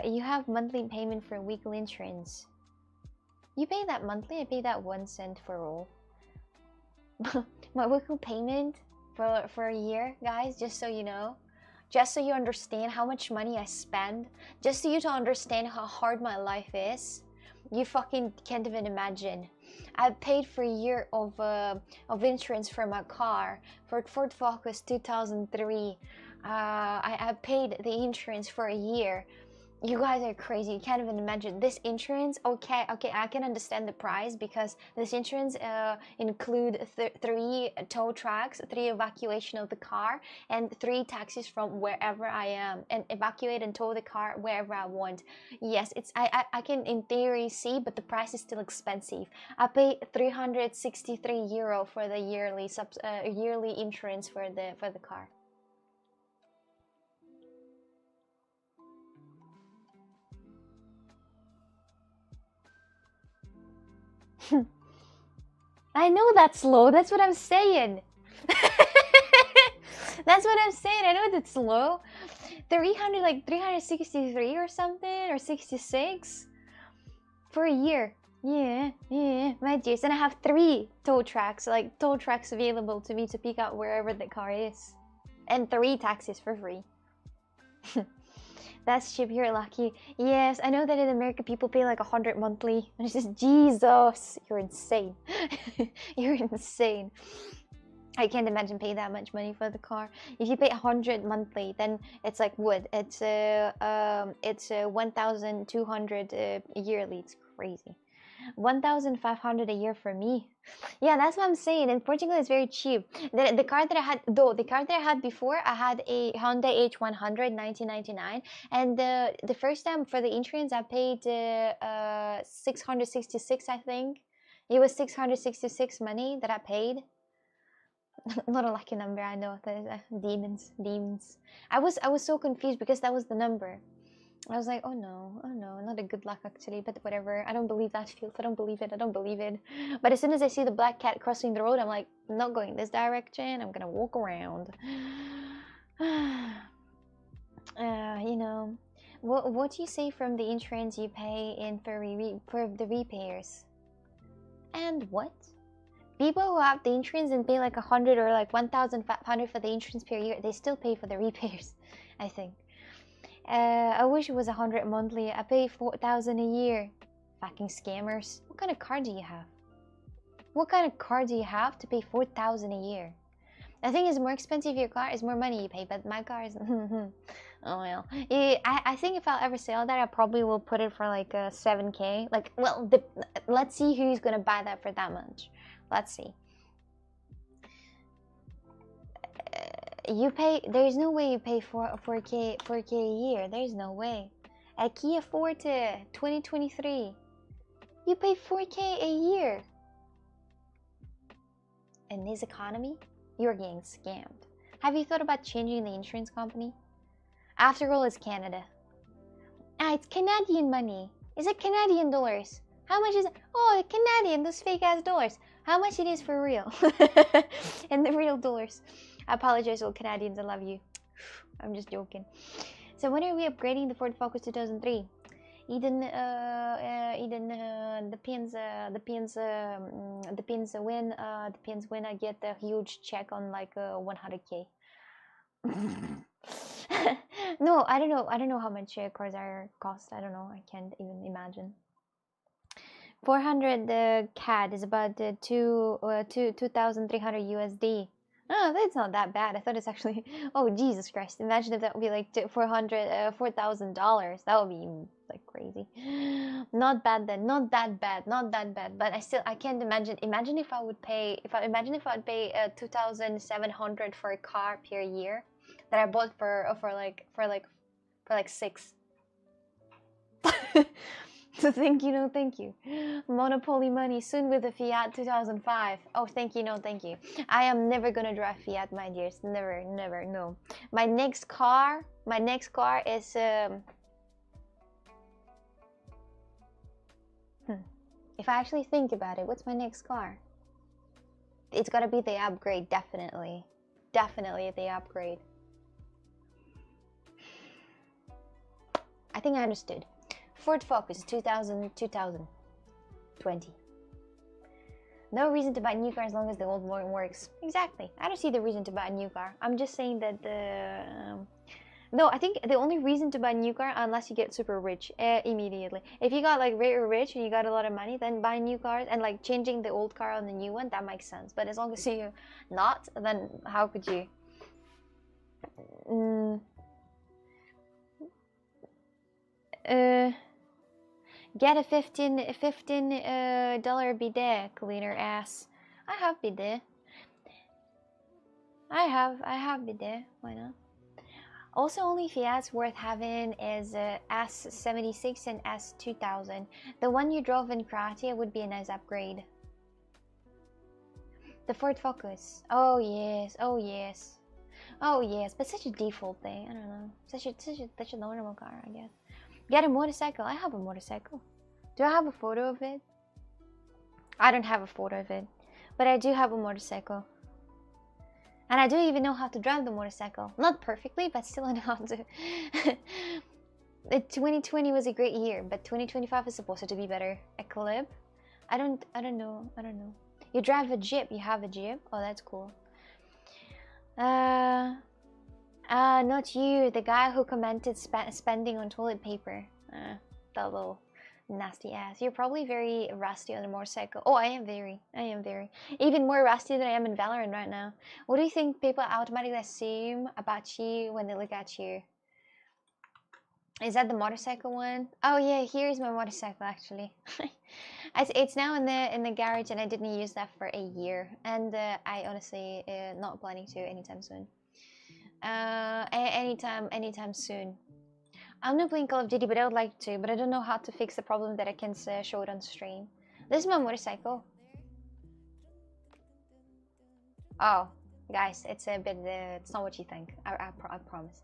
You have monthly payment for weekly insurance. You pay that monthly. I pay that 1 cent for all. My weekly payment for a year, guys, just so you know, just so you understand how much money I spend, just so you to understand how hard my life is. You fucking can't even imagine. I paid for a year of insurance for my car, for Ford Focus 2003. I paid the insurance for a year. You guys are crazy. You can't even imagine this insurance. Okay, I can understand the price because this insurance include 3 tow trucks, 3 evacuation of the car, and 3 taxis from wherever I am, and evacuate and tow the car wherever I want. Yes, it's I can in theory see, but the price is still expensive. I pay 363 euro for the yearly insurance for the car. I know that's low, that's what I'm saying. That's what I'm saying. I know that's low. 300, like 363 or something, or 66 for a year. Yeah, my dears. And I have 3 tow tracks, like tow tracks available to me to pick up wherever the car is, and 3 taxis for free. That's cheap. You're lucky. Yes, I know that in America people pay like 100 monthly. And it's just, Jesus, you're insane. You're insane. I can't imagine paying that much money for the car. If you pay 100 monthly, then it's like wood. It's 1,200 yearly. It's crazy. 1,500 a year for me. Yeah, that's what I'm saying. In Portugal, it's very cheap. The car that I had, though, the car that I had before, I had a Honda H100 1999, and the first time for the insurance, I paid 666, I think. It was 666 money that I paid. Not a lucky number, I know. Demons. I was so confused because that was the number. I was like, oh no, not a good luck actually, but whatever. I don't believe that feels. I don't believe it. But as soon as I see the black cat crossing the road, I'm like, I'm not going this direction. I'm gonna walk around. You know, what do you say from the insurance you pay in for the repairs? And what? People who have the insurance and pay like 100 or like 1,500 for the insurance per year, they still pay for the repairs, I think. I wish it was 100 monthly. I pay 4,000 a year. Fucking scammers. What kind of car do you have? What kind of car do you have to pay 4,000 a year? I think it's more expensive your car, is more money you pay, but my car is... oh well. I think if I'll ever sell that, I probably will put it for like 7K. Like, well, let's see who's gonna buy that for that much. Let's see. You pay, there's no way you pay 4K a year. There's no way. At Kia Forte 2023, you pay 4K a year. In this economy, you're getting scammed. Have you thought about changing the insurance company? After all, it's Canada. Ah, it's Canadian money. Is it Canadian dollars? How much is it? Oh, Canadian, those fake ass dollars. How much it is for real? And the real dollars. I apologize, all Canadians. I love you. I'm just joking. So when are we upgrading the Ford Focus 2003? Eden, depends when I get a huge check on like 100K. No, I don't know how much cars are cost. I don't know. I can't even imagine. 400 CAD is about 2,300 USD. Oh, that's not that bad. I thought it's actually... Oh, Jesus Christ. Imagine if that would be like $4,000. That would be like crazy. Not bad then. Not that bad. But I can't imagine. Imagine if I would pay... Imagine if I would pay 2,700 for a car per year that I bought for like 6. So thank you, no thank you. Monopoly money soon with the Fiat 2005. Oh, thank you, no thank you. I am never gonna drive Fiat, my dears. Never, no. My next car is if I actually think about it, what's my next car? It's gotta be the upgrade, definitely the upgrade. I think I understood. Ford Focus 2020. No reason to buy a new car as long as the old one works. Exactly. I don't see the reason to buy a new car. I'm just saying that no, I think the only reason to buy a new car, unless you get super rich immediately. If you got like very rich and you got a lot of money, then buy new cars and like changing the old car on the new one, that makes sense. But as long as you're not, then how could you? Get a $15 bidet cleaner ass. I have bidet. I have bidet. Why not? Also, only Fiats worth having is S76 and S2000. The one you drove in Croatia would be a nice upgrade. The Ford Focus. Oh yes. But such a default thing. I don't know. Such a normal car, I guess. Get a motorcycle. I have a motorcycle. Do I have a photo of it? I don't have a photo of it, but I do have a motorcycle. And I don't even know how to drive the motorcycle. Not perfectly, but still I know how to. 2020 was a great year, but 2025 is supposed to be better. A clip? I don't know. You drive a Jeep, you have a Jeep? Oh, that's cool. Not you, the guy who commented spending on toilet paper. That little nasty ass. You're probably very rusty on a motorcycle. Oh, I am very. Even more rusty than I am in Valorant right now. What do you think people automatically assume about you when they look at you? Is that the motorcycle one? Oh yeah, here's my motorcycle actually. It's now in the garage and I didn't use that for a year. And I honestly not planning to anytime soon. Anytime soon. I'm not playing Call of Duty, but I would like to. But I don't know how to fix the problem that I can't show it on stream. This is my motorcycle. Oh, guys, it's a bit. It's not what you think. I promise.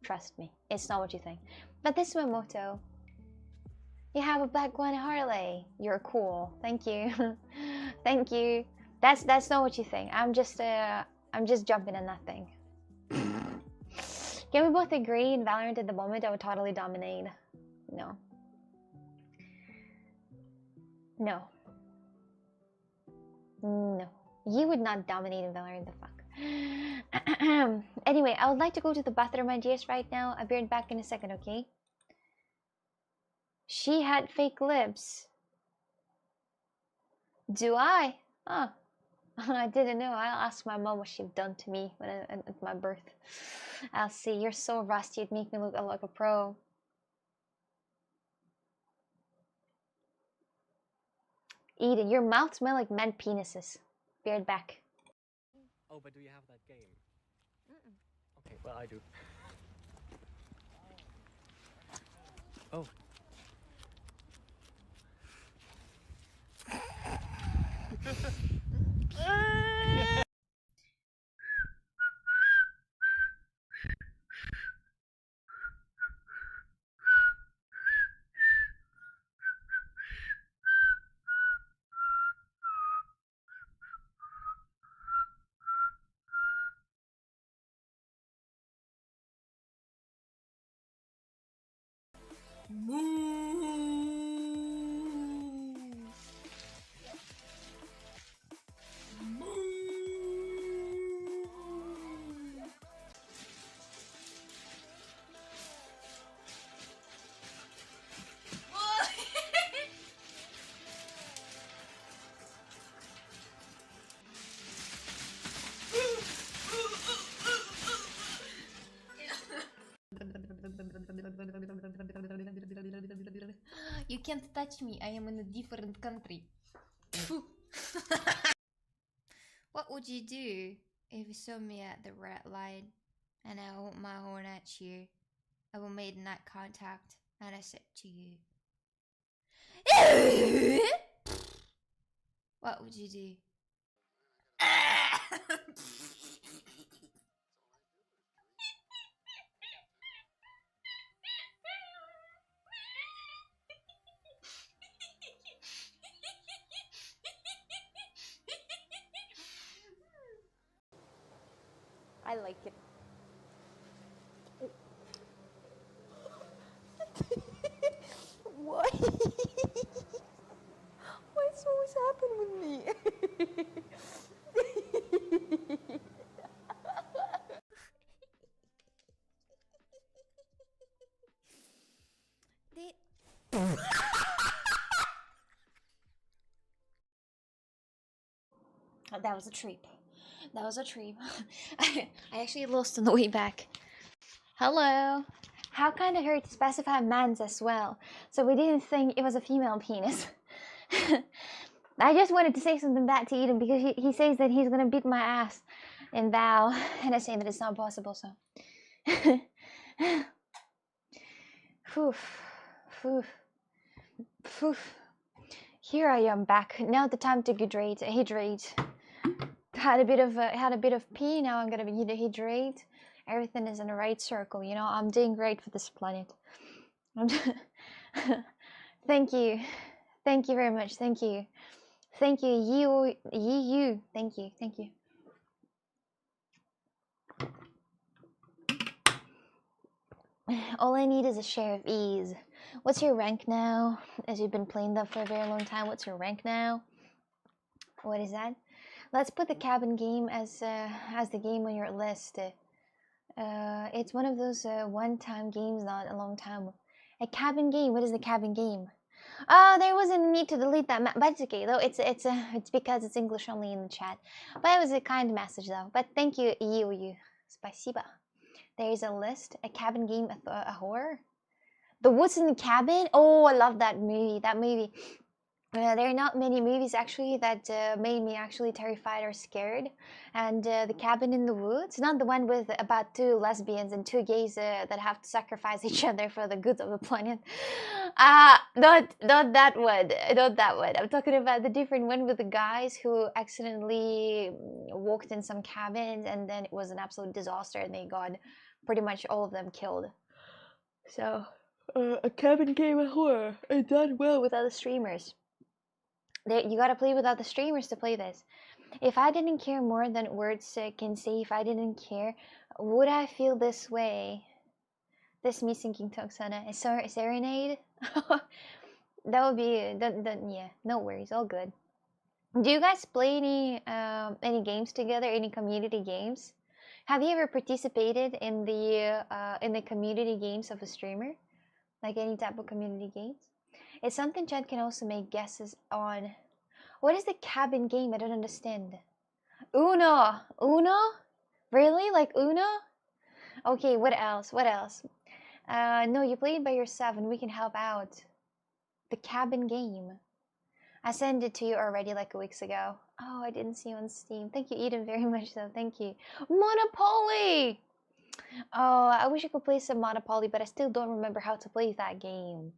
Trust me, it's not what you think. But this is my motto. You have a black one Harley. You're cool. Thank you. Thank you. That's not what you think. I'm just jumping on that thing. Can we both agree in Valorant at the moment I would totally dominate? No. No. No. You would not dominate in Valorant, the fuck. Anyway, I would like to go to the bathroom, my dears, right now. I'll be right back in a second, okay? She had fake lips. Do I? Oh. I didn't know. I'll ask my mom what she'd done to me at my birth. I'll see. You're so rusty. It'd make me look like a pro. Eden, your mouth smells like men penises. Be right back.
Oh, but do you have that game? Okay, well I do. Oh.
You can't touch me. I am in a different country. What would you do if you saw me at the red light and I hold my horn at you? I will make that contact and I said to you, what would you do? I like it. Why? What's always happened with me? That was a trip. That was a trip. I actually lost on the way back. Hello. How kind of her to specify man's as well, so we didn't think it was a female penis. I just wanted to say something back to Eden because he says that he's gonna beat my ass in Val, and I say that it's not possible, so. Here I am back. Now the time to hydrate. Had a bit of pee. Now I'm gonna be hydrate. Everything is in the right circle. You know, I'm doing great for this planet. Thank you very much. Thank you. You. Thank you. All I need is a share of ease. What's your rank now? As you've been playing that for a very long time, what's your rank now? What is that? Let's put the cabin game as the game on your list. It's one of those one-time games, not a long time. A cabin game. What is the cabin game? Oh, there wasn't a need to delete that. But it's okay though. It's because it's English only in the chat. But it was a kind message though. But thank you, you. Спасибо. There is a list. A cabin game. A horror. The Woods in the Cabin. Oh, I love that movie. That movie. There are not many movies actually that made me actually terrified or scared. And The Cabin in the Woods, not the one with about two lesbians and two gays that have to sacrifice each other for the good of the planet. Not that one. Not that one. I'm talking about the different one with the guys who accidentally walked in some cabins and then it was an absolute disaster and they got pretty much all of them killed. So, a cabin game of horror. It done well with other streamers. You gotta play without the streamers to play this. If I didn't care more than words can say, if I didn't care, would I feel this way? This me thinking Toxana. A serenade? That would be, yeah, no worries, all good. Do you guys play any games together, any community games? Have you ever participated in the community games of a streamer? Like any type of community games? It's something chat can also make guesses on. What is the cabin game? I don't understand. Uno. Uno? Really? Like Uno? Okay, what else? What else? No, you play it by yourself and we can help out. The cabin game. I sent it to you already like a weeks ago. Oh, I didn't see you on Steam. Thank you, Eden, very much though. Thank you. Monopoly! Oh, I wish I could play some Monopoly, but I still don't remember how to play that game.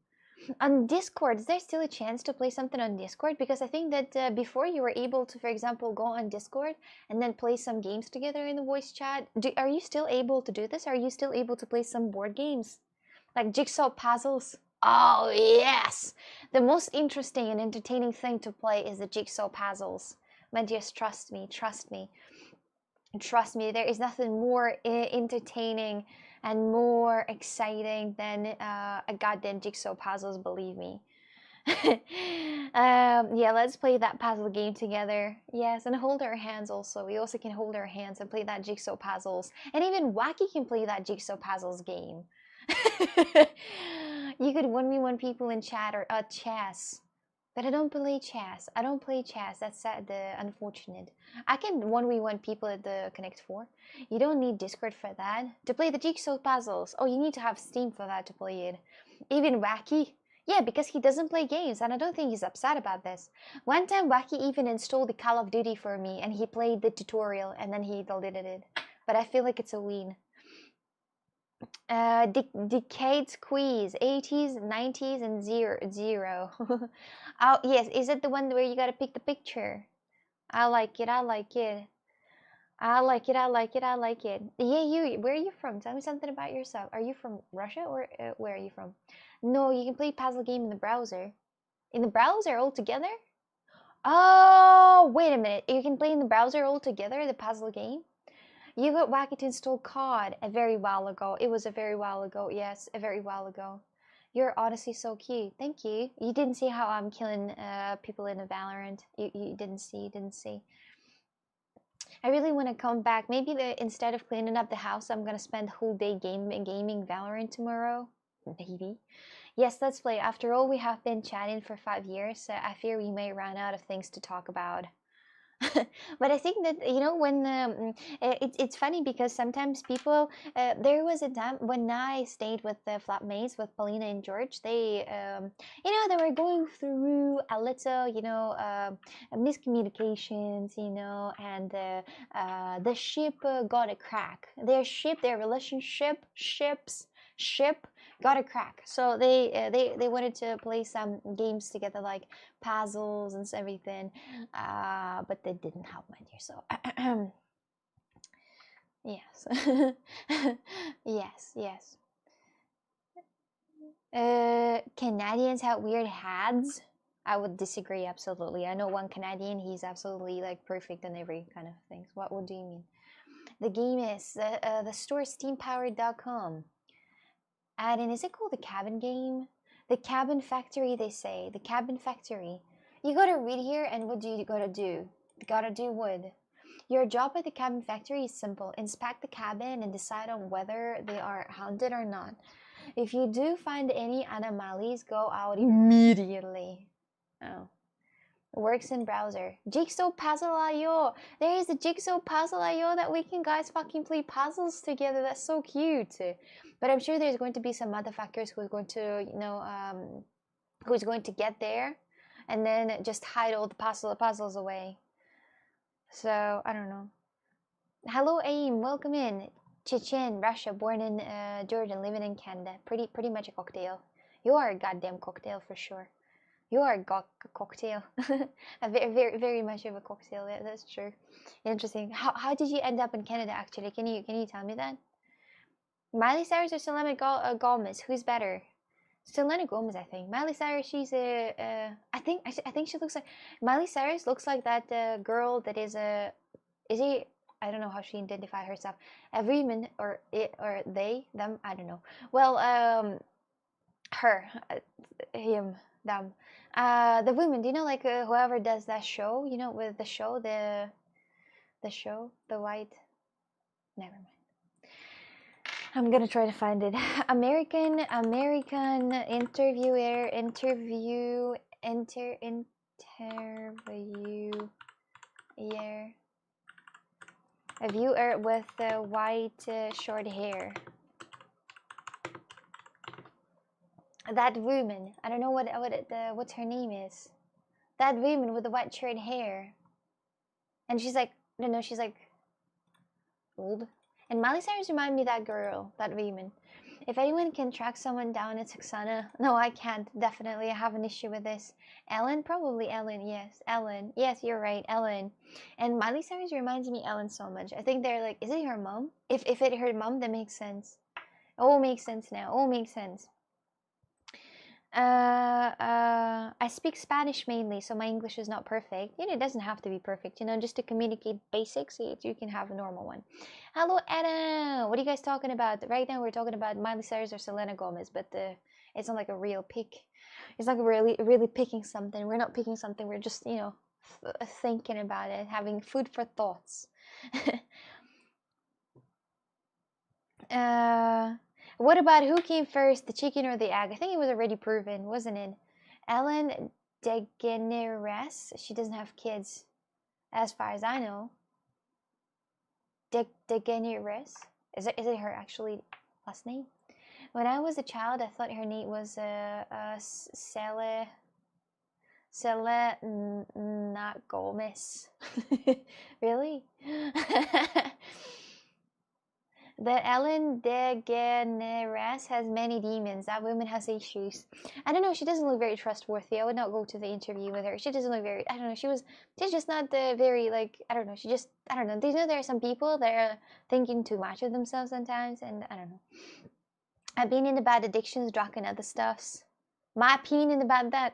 On Discord, is there still a chance to play something on Discord? Because I think that before you were able to, for example, go on Discord and then play some games together in the voice chat. Are you still able to do this? Are you still able to play some board games? Like jigsaw puzzles? Oh, yes! The most interesting and entertaining thing to play is the jigsaw puzzles. My dears, trust me, trust me. Trust me, there is nothing more entertaining and more exciting than a goddamn jigsaw puzzles, believe me. Yeah, let's play that puzzle game together. Yes, and hold our hands also. We also can hold our hands and play that jigsaw puzzles. And even Wacky can play that jigsaw puzzles game. You could 1v1 people in chat or chess. But I don't play chess. I don't play chess. That's unfortunate. I can 1v1 people at the Connect 4. You don't need Discord for that. To play the jigsaw puzzles. Oh, you need to have Steam for that to play it. Even Wacky. Yeah, because he doesn't play games, and I don't think he's upset about this. One time, Wacky even installed the Call of Duty for me, and he played the tutorial, and then he deleted it. But I feel like it's a win. Decades quiz, 80s, 90s, and zero. Oh, yes, is it the one where you gotta pick the picture? I like it, I like it. I like it, I like it, I like it. Yeah, where are you from? Tell me something about yourself. Are you from Russia or where are you from? No, you can play puzzle game in the browser. In the browser altogether? Oh, wait a minute. You can play in the browser altogether, the puzzle game? You got Wacky to install COD a very while ago. It was a very while ago. Yes, a very while ago. You're honestly so cute. Thank you. You didn't see how I'm killing people in a Valorant. You didn't see. You didn't see. I really want to come back. Maybe instead of cleaning up the house, I'm gonna spend the whole day gaming Valorant tomorrow. Maybe. Yes, let's play. After all, we have been chatting for 5 years, so I fear we may run out of things to talk about. But I think that when it's funny because sometimes people there was a time when I stayed with the flatmates with Paulina and George. They they were going through a little miscommunications, and the ship got a crack. Their relationship ship got a crack. So they wanted to play some games together, like puzzles and everything, but they didn't help, my dear. So yes, yes. Canadians have weird hats. I would disagree absolutely. I know one Canadian. He's absolutely like perfect in every kind of things. What do you mean? The game is the store steampowered.com. Add-in, is it called the cabin game? The cabin factory, they say. The cabin factory. You gotta read here, and what do you gotta do? You gotta do wood. Your job at the cabin factory is simple. Inspect the cabin and decide on whether they are haunted or not. If you do find any anomalies, go out immediately. Oh. Works in browser. Jigsaw puzzle.io. There is a jigsaw puzzle.io that we can guys fucking play puzzles together. That's so cute. But I'm sure there's going to be some motherfuckers who's going to, who's going to get there and then just hide all the puzzles away. So I don't know. Hello AIM, welcome in. Chechen, Russia, born in Jordan, living in Canada. Pretty much a cocktail. You are a goddamn cocktail for sure. You are a cocktail. A very much of a cocktail. Yeah, that's true. Interesting. How did you end up in Canada? Actually, can you tell me that? Miley Cyrus or Selena Gomez? Who's better? Selena Gomez, I think. Miley Cyrus, she's I think she looks like Miley Cyrus looks like that girl that is a I don't know how she identified herself. A woman or it or they them I don't know. Well, her, him, them. The women, do you know, like whoever does that show, you know, with the show, the white, never mind. I'm gonna try to find it. American interviewer, a viewer with white short hair. That woman, I don't know what's her name is. That woman with the white short hair, and she's like, I don't know, she's like old. And Miley Cyrus reminded me of that girl, that woman. If anyone can track someone down, it's Oksana. No, I can't. Definitely, I have an issue with this. Ellen, probably Ellen. Yes, Ellen. Yes, you're right, Ellen. And Miley Cyrus reminds me of Ellen so much. I think they're like, is it her mom? If it her mom, that makes sense. Oh, makes sense now. Oh, makes sense. I speak Spanish mainly, so my English is not perfect. You know, it doesn't have to be perfect, you know, just to communicate basics, you can have a normal one. Hello, Anna! What are you guys talking about? Right now we're talking about Miley Cyrus or Selena Gomez, but it's not like a real pick. It's not really picking something. We're not picking something, we're just, you know, thinking about it, having food for thoughts. What about who came first, the chicken or the egg? I think it was already proven, wasn't it? Ellen DeGeneres, she doesn't have kids, as far as I know. DeGeneres? Is it her actually last name? When I was a child, I thought her name was not Gomez. Really? The Ellen DeGeneres has many demons. That woman has issues. I don't know. She doesn't look very trustworthy. I would not go to the interview with her. She doesn't look very. I don't know. She's just not very like. I don't know. I don't know. Do you know there are some people that are thinking too much of themselves sometimes, and I don't know. I've been in the bad addictions, drug, and other stuffs. My opinion about that.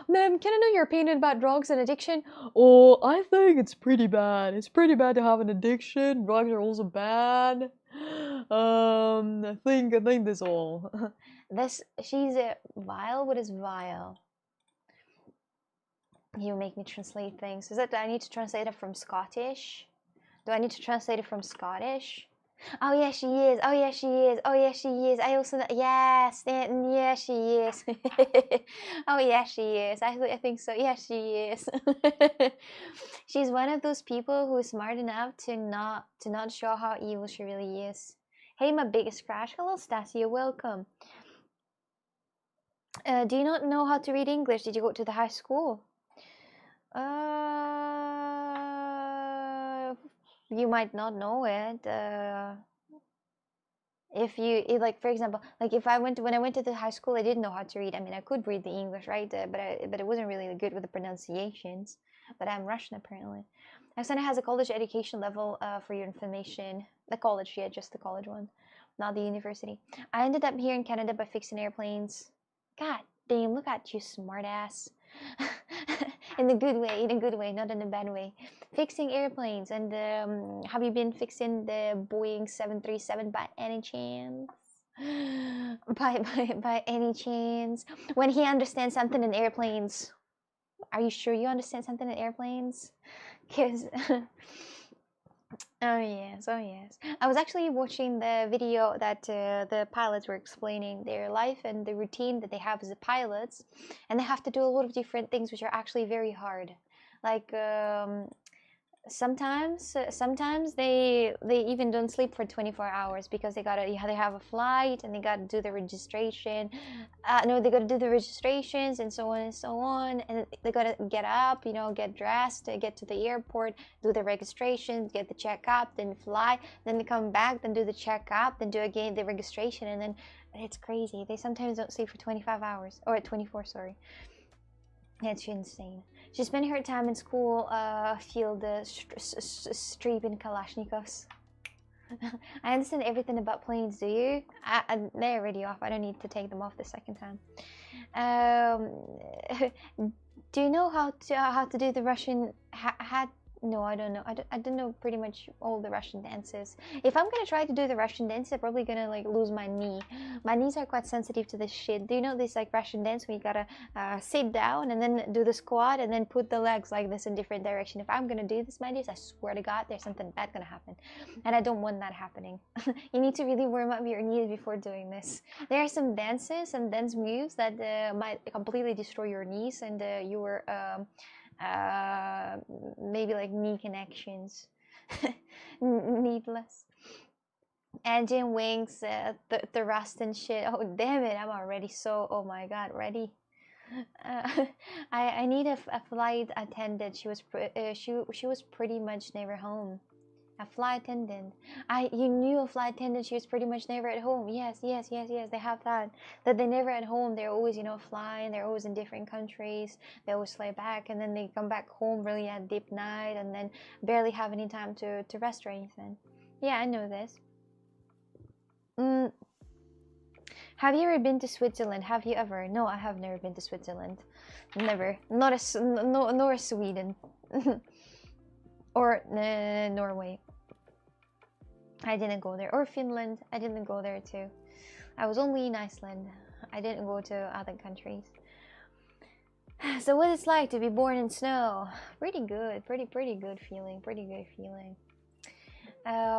Ma'am, can I know your opinion about drugs and addiction? Oh, I think it's pretty bad. It's pretty bad to have an addiction. Drugs are also bad. I think that's all. She's a vile. What is vile? You make me translate things. Is that I need to translate it from Scottish? Do I need to translate it from Scottish? Oh yeah, she is. Oh yeah, she is. Oh yeah, she is. I also yeah, Stanton. Yeah, she is. Oh yeah, she is. I think so. Yeah, she is. She's one of those people who's smart enough to not show how evil she really is. Hey, my biggest crush. Hello, Stasia. Welcome. Do you not know how to read English? Did you go to the high school? You might not know it. Like for example, like when I went to the high school, I didn't know how to read. I mean, I could read the English, right? But it wasn't really good with the pronunciations. But I'm Russian apparently. Oksana has a college education level. For your information, the college, yeah, just the college one, not the university. I ended up here in Canada by fixing airplanes. God damn, look at you, smartass. In a good way, not in a bad way. Fixing airplanes. And have you been fixing the Boeing 737 by any chance? By any chance, when he understands something in airplanes. Are you sure you understand something in airplanes? Cause oh yes, oh yes. I was actually watching the video that the pilots were explaining their life and the routine that they have as the pilots, and they have to do a lot of different things which are actually very hard. Like sometimes they even don't sleep for 24 hours because they have a flight and they gotta do the registration. No, they gotta do the registrations and so on and so on, and they gotta get up, get dressed, get to the airport, do the registration, get the checkup, then fly, then they come back, then do the checkup, then do again the registration, and then it's crazy. They sometimes don't sleep for 25 hours or 24, sorry. It's insane. She spent her time in school field stripping Kalashnikovs. I understand everything about planes, do you? They're already off. I don't need to take them off the second time. Do you know how to do the Russian hat? No, I don't know. I don't know pretty much all the Russian dances. If I'm gonna try to do the Russian dance, I'm probably gonna like lose my knee. My knees are quite sensitive to this shit. Do you know this like Russian dance where you gotta sit down and then do the squat and then put the legs like this in different direction? If I'm gonna do this, my dears, I swear to God, there's something bad gonna happen, and I don't want that happening. You need to really warm up your knees before doing this. There are some dances, some dance moves that might completely destroy your knees and your maybe like knee connections. Needless. Engine wings, the rust and shit. Oh damn it! I'm already so. Oh my god, ready. I need a flight attendant. She was pretty much never home. A flight attendant. You knew a flight attendant. She was pretty much never at home. Yes. They have that. That they never at home. They're always flying. They're always in different countries. They always fly back and then they come back home really at deep night and then barely have any time to rest or anything. Yeah, I know this. Have you ever been to Switzerland? Have you ever? No, I have never been to Switzerland. Never. Nor Sweden. Or Norway. I didn't go there. Or Finland. I didn't go there too. I was only in Iceland. I didn't go to other countries. So what it's like to be born in snow? Pretty good. Pretty good feeling. Pretty good feeling.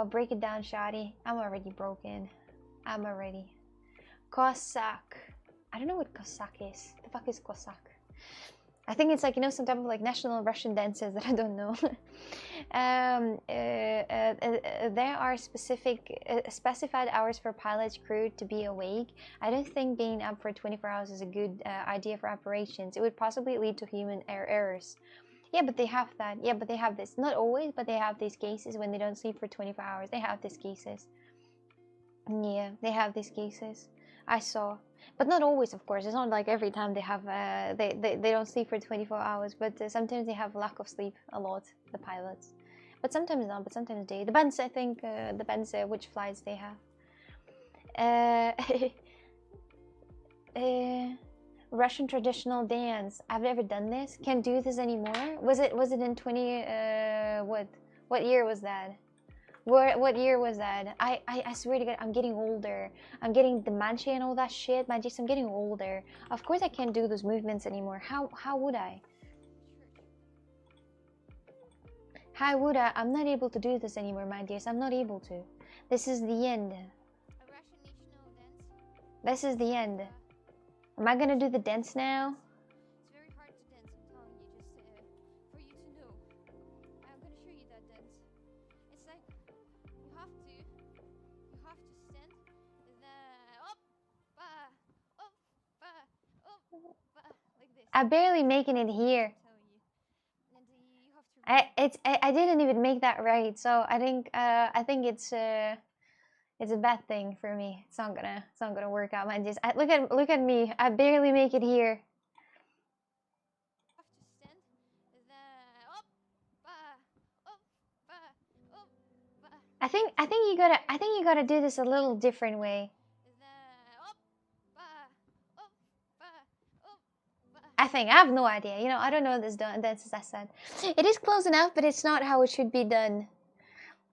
Break it down, Shadi. I'm already broken. I'm already. Cossack. I don't know what Cossack is. The fuck is Cossack? I think it's like, some type of like national Russian dances that I don't know. There are specified hours for pilot's crew to be awake. I don't think being up for 24 hours is a good idea for operations. It would possibly lead to human errors. Yeah, but they have that. Yeah, but they have this. Not always, but they have these cases when they don't sleep for 24 hours. They have these cases. Yeah, they have these cases. I saw. But not always, of course. It's not like every time they have they don't sleep for 24 hours, but sometimes they have lack of sleep a lot, the pilots. But sometimes not, but sometimes they. Depends, I think, depends which flights they have. Russian traditional dance. I've never done this. Can't do this anymore. Was it in 20 what year was that? What year was that? I swear to God, I'm getting older. I'm getting dementia and all that shit. I'm getting older. Of course I can't do those movements anymore. How would I? How would I? I'm not able to do this anymore, my dears. I'm not able to. This is the end. This is the end. Am I gonna do the dance now?
It's very hard to dance, I'm telling you, just for you to know. I'm gonna show you that dance. It's like you have to stand like this.
I'm barely making it here. I didn't even make that right, so I think it's a bad thing for me. It's not gonna work out. Look at me. I barely make it here. I think you gotta do this a little different way. I have no idea. I don't know this dance, as I said. It is close enough, but it's not how it should be done.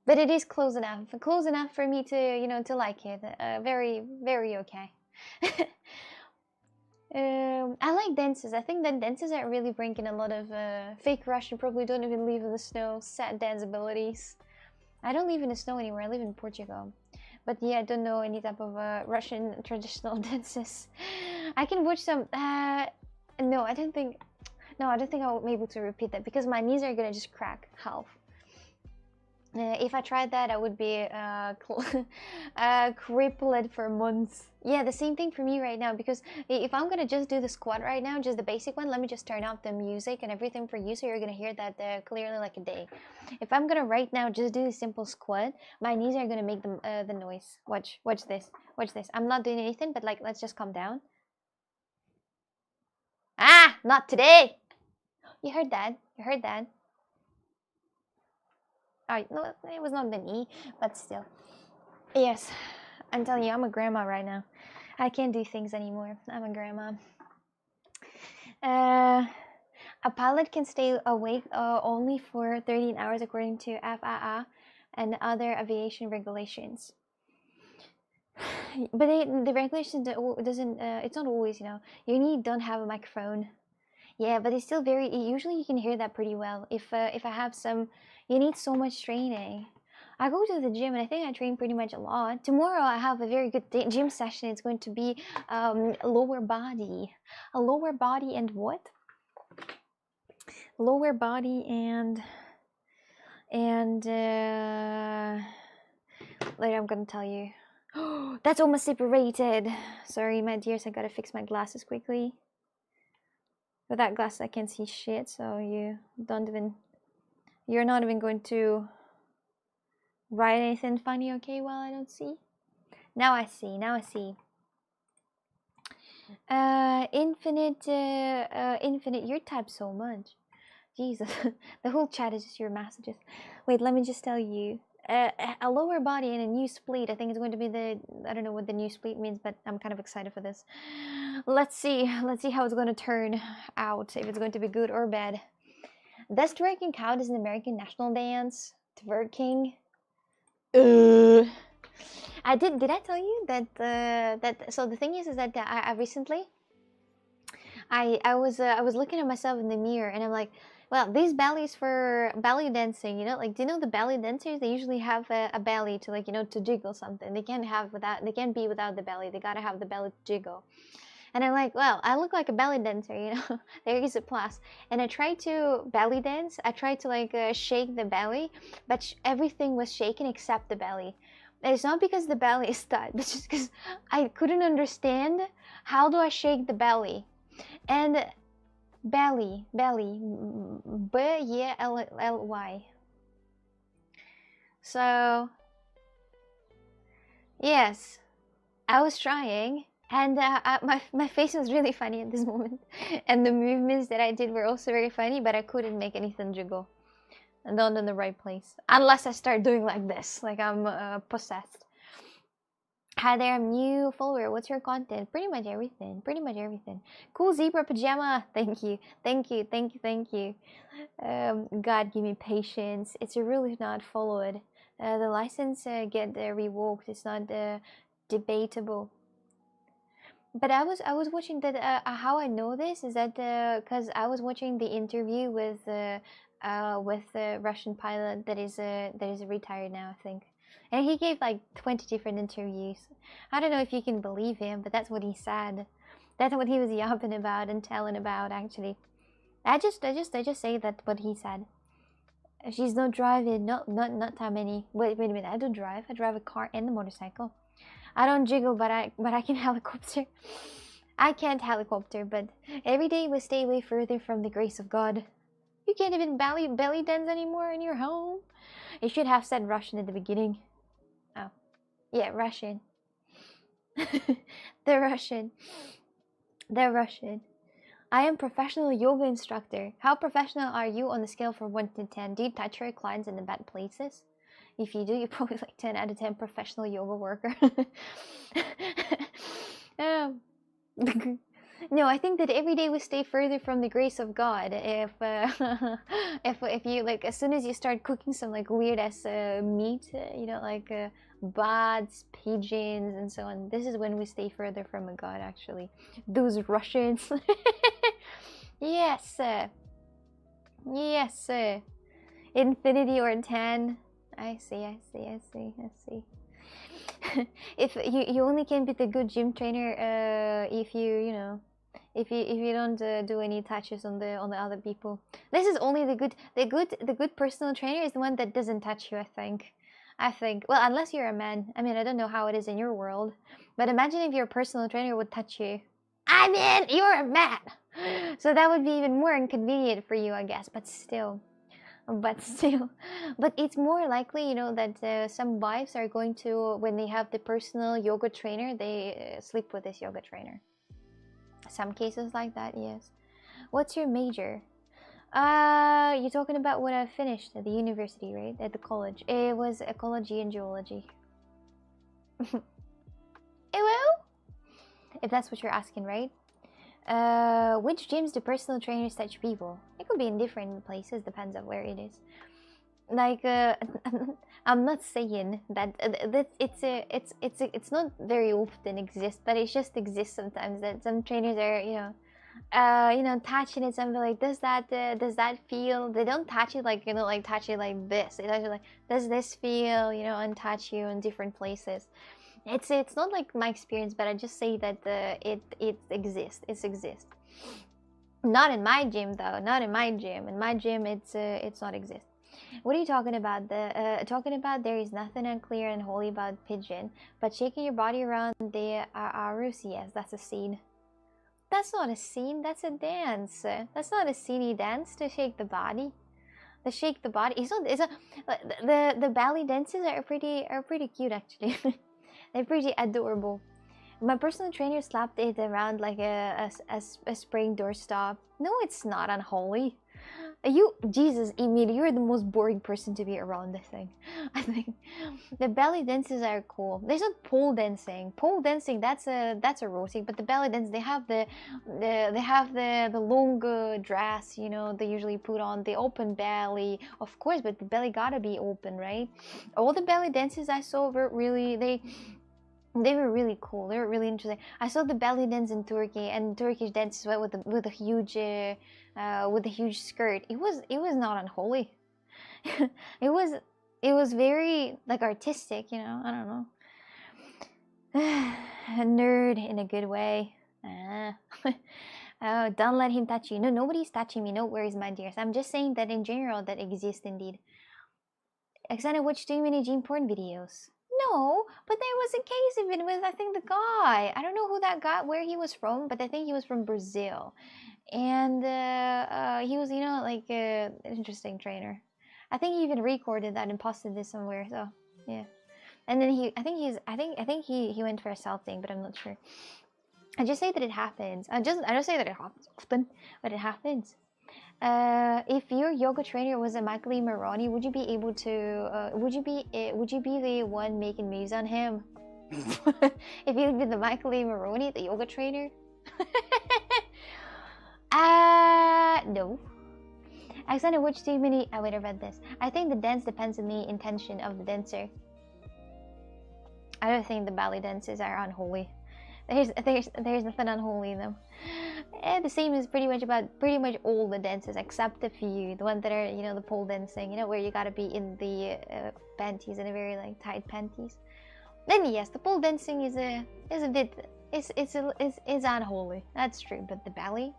But it is close enough for me to, you know, to like it. Very, very okay. I like dances. I think that dances are really bringing a lot of fake Russian probably don't even live in the snow. Sad dance abilities. I don't live in the snow anymore. I live in Portugal. But yeah, I don't know any type of Russian traditional dances. I can watch some. No, I don't think. No, I don't think I'll be able to repeat that because my knees are gonna just crack half. If I tried that, I would be crippled for months. Yeah, the same thing for me right now, because if I'm gonna just do the squat right now, just the basic one, let me just turn off the music and everything for you, so you're gonna hear that clearly like a day. If I'm gonna right now just do the simple squat, my knees are gonna make the noise. Watch this. Watch this. I'm not doing anything, but like, let's just calm down. Ah, not today! You heard that? You heard that? Oh, no, it was not the knee, but still. Yes, I'm telling you, I'm a grandma right now. I can't do things anymore. I'm a grandma. A pilot can stay awake only for 13 hours according to FAA and other aviation regulations. But the regulations doesn't. It's not always, you know. You don't have a microphone. Yeah, but it's still very. Usually, you can hear that pretty well. If I have some, you need so much training. I go to the gym and I think I train pretty much a lot. Tomorrow I have a very good gym session. It's going to be lower body, a lower body and what? Lower body and later I'm gonna tell you. That's almost separated. Sorry, my dears, I gotta fix my glasses quickly. Without glasses, I can't see shit. So you're not even going to write anything funny, okay? Well, I don't see. Now I see. Infinite, you type so much. Jesus, the whole chat is just your messages. Wait, let me just tell you. A lower body and a new split. I think it's going to be I don't know what the new split means, but I'm kind of excited for this. Let's see how it's going to turn out, if it's going to be good or bad. Does twerking count as an American national dance? Twerking? Did I tell you that so the thing is that I recently I was looking at myself in the mirror and I'm like, well, these bellies for belly dancing, you know, like, do you know the belly dancers? They usually have a belly to, like, you know, to jiggle something. They can't be without the belly. They gotta have the belly to jiggle. And I'm like, well, I look like a belly dancer, you know. There is a plus. And I tried to belly dance. I tried to like shake the belly, but everything was shaken except the belly. And it's not because the belly is tight, but just because I couldn't understand how do I shake the belly. And belly, B-E-L-L-Y. So, yes, I was trying, and my face was really funny at this moment, and the movements that I did were also very funny, but I couldn't make anything jiggle, and not in the right place, unless I start doing like this, like I'm possessed. Hi there, I'm new follower. What's your content? Pretty much everything. Cool zebra pajama. Thank you. God, give me patience. It's really not followed. The license get revoked. It's not debatable. But I was watching that. How I know this is that because I was watching the interview with the Russian pilot that is retired now, I think. And he gave like 20 different interviews. I don't know if you can believe him, but that's what he said. That's what he was yapping about and telling about, actually. I just say that what he said. She's not driving, not that many. Wait a minute, I don't drive. I drive a car and a motorcycle. I don't jiggle, but I can helicopter. I can't helicopter, but every day we stay way further from the grace of God. You can't even belly dance anymore in your home. You should have said Russian at the beginning. Oh, yeah, Russian. The Russian. I am professional yoga instructor. How professional are you on the scale from 1 to 10? Do you touch your clients in the bad places? If you do, you're probably like 10 out of 10 professional yoga worker. No, I think that every day we stay further from the grace of God. If if you like, as soon as you start cooking some like weird ass meat, you know, like bats, pigeons, and so on, this is when we stay further from a God. Actually, those Russians. Yes, yes, infinity or 10. I see, I see, I see, I see. If you only can be the good gym trainer if you know, if you don't do any touches on the other people. This is only the good personal trainer is the one that doesn't touch you. I think well, unless you're a man. I mean, I don't know how it is in your world, but imagine if your personal trainer would touch you. I mean, you're a man, so that would be even more inconvenient for you, I guess. But still, but it's more likely, you know, that some wives are going to, when they have the personal yoga trainer, they sleep with this yoga trainer. Some cases like that, yes. What's your major? You're talking about what I finished at the university, right? At the college. It was ecology and geology. Well, if that's what you're asking, right? Which gyms do personal trainers touch people? It could be in different places, depends on where it is. Like, I'm not saying that it's not very often exists, but it just exists sometimes. That some trainers are, you know, touching it. Something like, does that feel? They don't touch it like, you know, like touch it like this. They touch it like, does this feel? You know, and touch you in different places. It's not like my experience, but I just say that it exists. It exists. Not in my gym though. Not in my gym. In my gym, it's not exist. What are you talking about? Talking about there is nothing unclear and holy about pigeon, but shaking your body around the arus, yes, that's a scene. That's not a scene. That's a dance. That's not a sceney dance to shake the body. The shake the body. It's a the belly dances are pretty cute actually. They're pretty adorable. My personal trainer slapped it around like a spring doorstop. No, it's not unholy. Jesus, Emil, you're the most boring person to be around this thing. I think the belly dances are cool. There's not pole dancing. Pole dancing, that's a roasting. But the belly dance, they have the long dress. You know, they usually put on the open belly, of course. But the belly gotta be open, right? All the belly dances I saw were really they were really cool. They were really interesting. I saw the belly dance in Turkey, and Turkish dances with a huge skirt. It was not unholy. it was very like artistic, you know. I don't know. A nerd in a good way. Oh, don't let him touch you. No, nobody's touching me. No worries, my dears. I'm just saying that in general that exists indeed. Oksana watched too many gene porn videos. No, but there was a case of it with, I think, the guy. I don't know who that guy, where he was from, but I think he was from Brazil. And he was, you know, like an interesting trainer. I think he even recorded that and posted this somewhere. So yeah. And then I think he went for a self thing, but I'm not sure. I just say that it happens. I don't say that it happens often, but it happens. If your yoga trainer was a Michael Maroni, would you be able to? Would you be the one making moves on him? If you would be the Michael Maroni, the yoga trainer? No. Alexander, which too many? Oh wait, I read this. I think the dance depends on the intention of the dancer. I don't think the belly dances are unholy. There's nothing unholy in them. The same is pretty much all the dances except a few, the ones that are, you know, the pole dancing, you know, where you gotta be in the panties, in a very like tight panties. Then yes, the pole dancing is a bit unholy. That's true. But the belly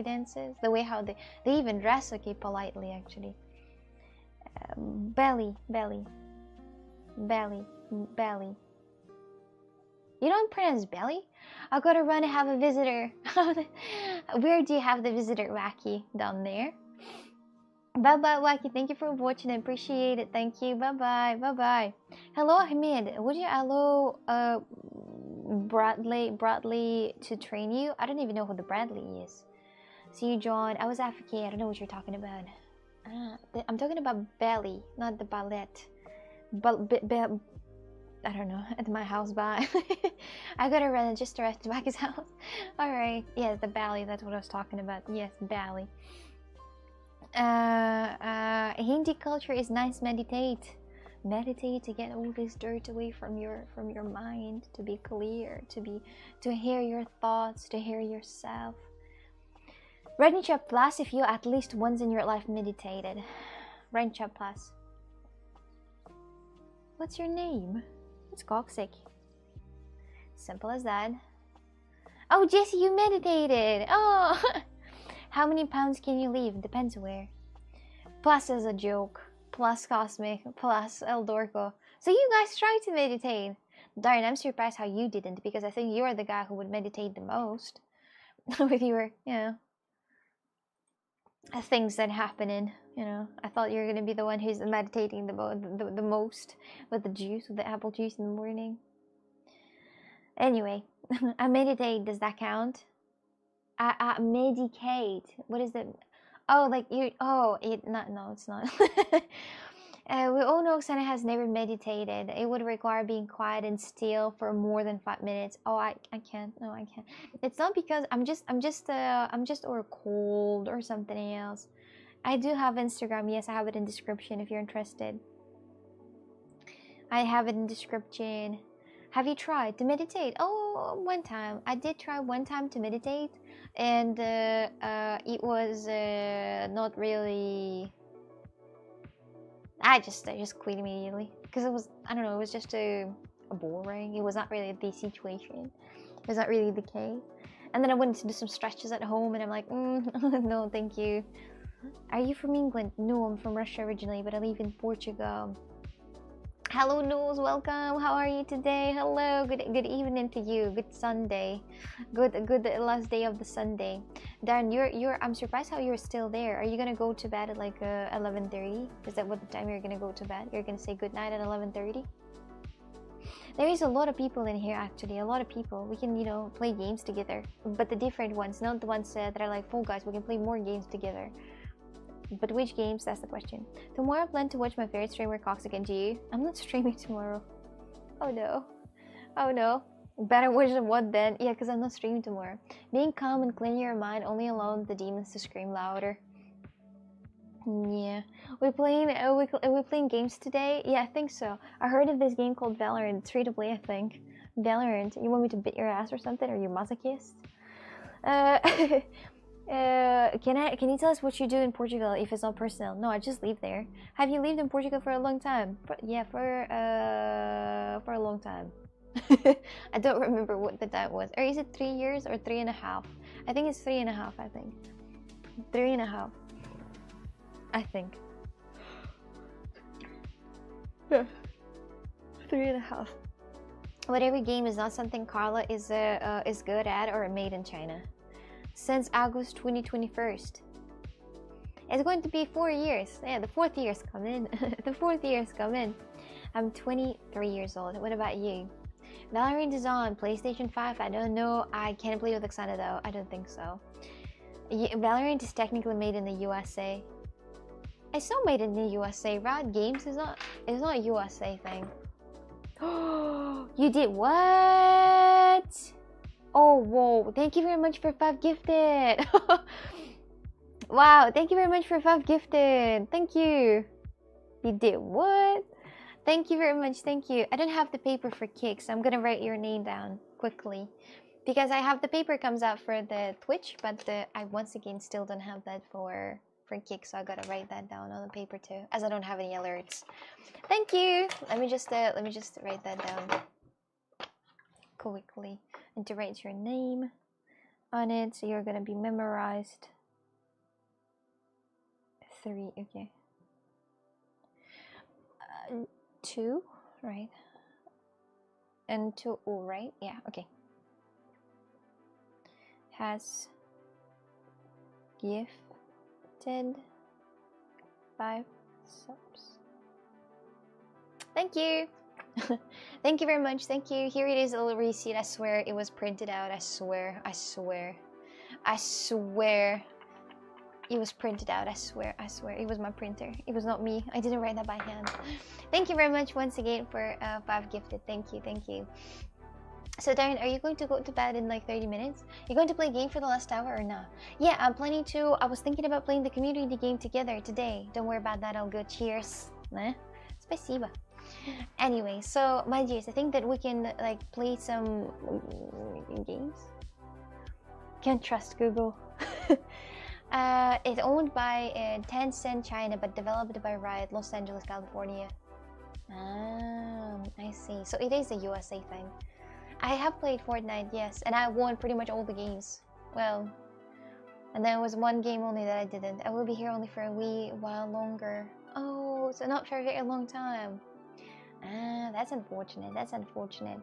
dances, the way how they even dress, okay, politely actually. Belly. You don't pronounce belly? I gotta run and have a visitor. Where do you have the visitor, Wacky? Down there? Bye bye, Wacky. Thank you for watching. I appreciate it. Thank you. Bye bye. Bye bye. Hello, Hamid. Would you allow Bradley to train you? I don't even know who the Bradley is. See you, John. I was African. I don't know what you're talking about. I'm talking about belly, not the ballet. I don't know, at my house by. I gotta run and just rest back his house. Alright, yeah, the Bali, that's what I was talking about. Yes, Bali. Hindi culture is nice. Meditate to get all this dirt away from your mind, to be clear, to hear your thoughts, to hear yourself. Rencha Plus if you at least once in your life meditated. Rencha Plus. What's your name? It's Coxic. Simple as that. Oh, Jesse, you meditated. Oh. How many pounds can you leave? Depends where. Plus is a joke. Plus Cosmic. Plus Eldorco. So you guys try to meditate. Darn, I'm surprised how you didn't, because I think you're the guy who would meditate the most. With your, things that happening, I thought you were gonna be the one who's meditating the most with the juice, with the apple juice in the morning. Anyway, I meditate. Does that count? I medicate. What is it? Oh, like you. Oh, no, it's not. We all know Oksana has never meditated. It would require being quiet and still for more than 5 minutes. Oh, I can't. No, I can't. It's not because I'm just or cold or something else. I do have Instagram. Yes, I have it in description if you're interested. I have it in description. Have you tried to meditate? Oh, one time. I did try one time to meditate, and it was not really. I just quit immediately because it was, I don't know, it was just a boring. It was not really the situation. It was not really the case. And then I went to do some stretches at home, and I'm like, no, thank you. Are you from England? No, I'm from Russia originally, but I live in Portugal. Hello, Knowles, welcome. How are you today? Hello, good evening to you. Good Sunday. Good last day of the Sunday. Darren, I'm surprised how you're still there. Are you gonna go to bed at like 11:30? Is that what the time you're gonna go to bed? You're gonna say good night at 11:30? There is a lot of people in here, actually. A lot of people. We can, play games together, but the different ones, not the ones that are like Fall Guys. We can play more games together. But which games? That's the question. Tomorrow I plan to watch my favorite streamer Coxic and G. I'm not streaming tomorrow. Oh no. Oh no. Better watch the what then? Yeah, because I'm not streaming tomorrow. Being calm and clearing your mind only allows the demons to scream louder. Yeah. We're playing games today? Yeah, I think so. I heard of this game called Valorant. It's free to play, I think. Valorant. You want me to bit your ass or something? Are you masochist? Can you tell us what you do in Portugal if it's not personal? No, I just live there. Have you lived in Portugal for a long time? For a long time. I don't remember what the time was. Or is it 3 years or 3.5? I think it's 3.5. I think 3.5. I think. Yeah. 3.5. Whatever game is not something Carla is good at or made in China. Since August 2021. It's going to be 4 years. Yeah, the 4th year's come in. The 4th year's come in. I'm 23 years old. What about you? Valorant is on PlayStation 5. I don't know. I can't play with Oksana though. I don't think so. Valorant is technically made in the USA. It's not made in the USA. Riot Games is not a USA thing. You did what? Oh, whoa. Thank you very much for 5 gifted. Wow, thank you very much for 5 gifted. Thank you. You did what? Thank you very much. Thank you. I don't have the paper for Kick, so I'm gonna write your name down quickly. Because I have the paper comes out for the Twitch, but I once again still don't have that for Kick, so I gotta write that down on the paper too, as I don't have any alerts. Thank you. Let me just write that down quickly. And to write your name on it, so you're gonna be memorized. 3, okay. 2, right? And 2, right? Yeah, okay. Has gifted 5 subs. Thank you. Thank you very much. Thank you. Here it is, a little receipt. I swear it was printed out. I swear. It was printed out. I swear. It was my printer. It was not me. I didn't write that by hand. Thank you very much once again for 5 gifted. Thank you. So Darren, are you going to go to bed in like 30 minutes? You going to play a game for the last hour or not? Yeah, I'm planning to. I was thinking about playing the community game together today. Don't worry about that. I'll go. Cheers. Спасибо. Anyway, so my dears, I think that we can like play some games. Can't trust Google. It's owned by Tencent China, but developed by Riot, Los Angeles, California. I see. So it is a USA thing. I have played Fortnite, yes, and I won pretty much all the games. Well, and there was one game only that I didn't. I will be here only for a wee while longer. Oh, so not for a very long time. That's unfortunate. That's unfortunate.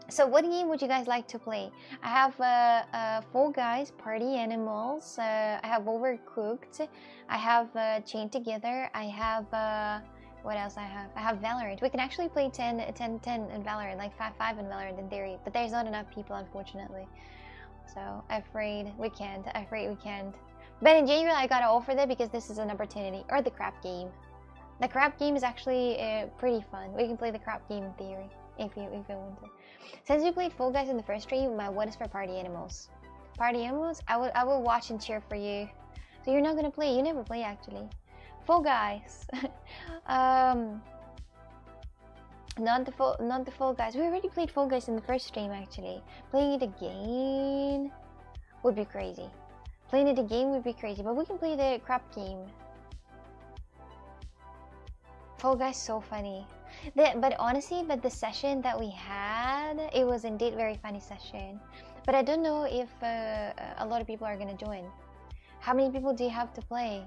So what game would you guys like to play? I have Fall Guys, Party Animals, I have Overcooked, I have Chained Together, I have, what else I have? I have Valorant. We can actually play 10 in Valorant, like 5 in Valorant in theory, but there's not enough people, unfortunately. So, afraid we can't. But in general, I gotta offer that because this is an opportunity. Or the crap game. The crap game is actually pretty fun. We can play the crap game in theory, if you want to. Since we played Fall Guys in the first stream, my what is for Party Animals? Party Animals? I will watch and cheer for you. So you're not gonna play? You never play actually. Fall Guys. Not the Fall Guys. We already played Fall Guys in the first stream actually. Playing it again would be crazy. Playing it again would be crazy, but we can play the crap game. Fall Guys so funny. But honestly, the session that we had, it was indeed very funny session. But I don't know if a lot of people are gonna join. How many people do you have to play?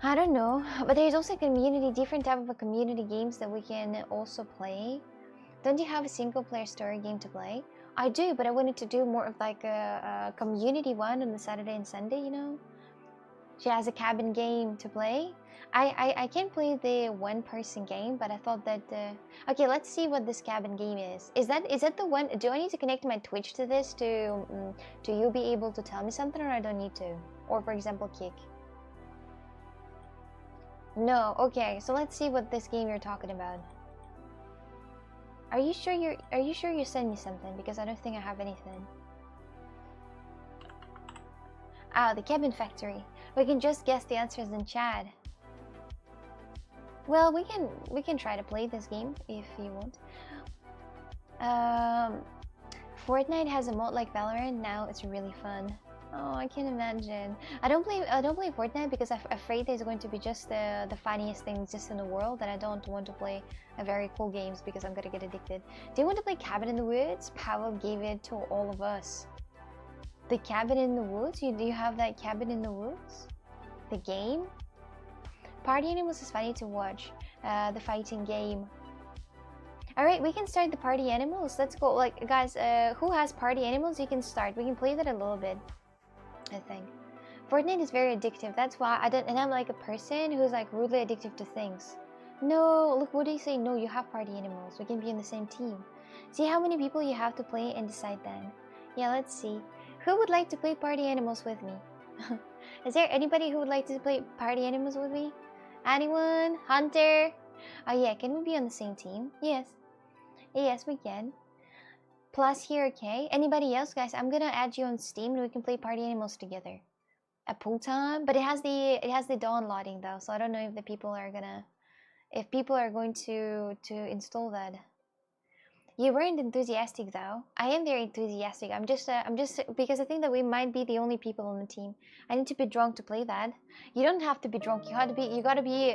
I don't know. But there's also a community, different type of a community games that we can also play. Don't you have a single player story game to play? I do, but I wanted to do more of like a community one on the Saturday and Sunday, you know? She has a cabin game to play. I can play the one-person game, but I thought that okay, let's see what this cabin game is. Is that the one? Do I need to connect my Twitch to this to you be able to tell me something, or I don't need to? Or for example, kick. No. Okay, so let's see what this game you're talking about. Are you sure you sent me something? Because I don't think I have anything. Ah, the Cabin Factory. We can just guess the answers in chat. Well, we can try to play this game if you want. Fortnite has a mod like Valorant. Now it's really fun. Oh, I can imagine. I don't play Fortnite because I'm afraid there's going to be just the funniest things just in the world, that I don't want to play a very cool games because I'm gonna get addicted. Do you want to play Cabin in the Woods? Pavel gave it to all of us. The Cabin in the Woods? Do you have that Cabin in the Woods? The game? Party Animals is funny to watch. The fighting game. Alright, we can start the Party Animals. Let's go. Like, guys, who has Party Animals? You can start. We can play that a little bit, I think. Fortnite is very addictive. That's why and I'm like a person who's like rudely addictive to things. No, look, what do you say? No, you have Party Animals. We can be on the same team. See how many people you have to play and decide then. Yeah, let's see. Who would like to play Party Animals with me? Is there anybody who would like to play Party Animals with me? Anyone? Hunter? Oh yeah, can we be on the same team? Yes. Yes, we can. Plus here, okay? Anybody else, guys? I'm gonna add you on Steam and we can play Party Animals together. A pool time? But it has the dawn lighting though, so I don't know if people are going to install that. You weren't enthusiastic though. I am very enthusiastic. I'm just because I think that we might be the only people on the team. I need to be drunk to play that. You don't have to be drunk. You gotta be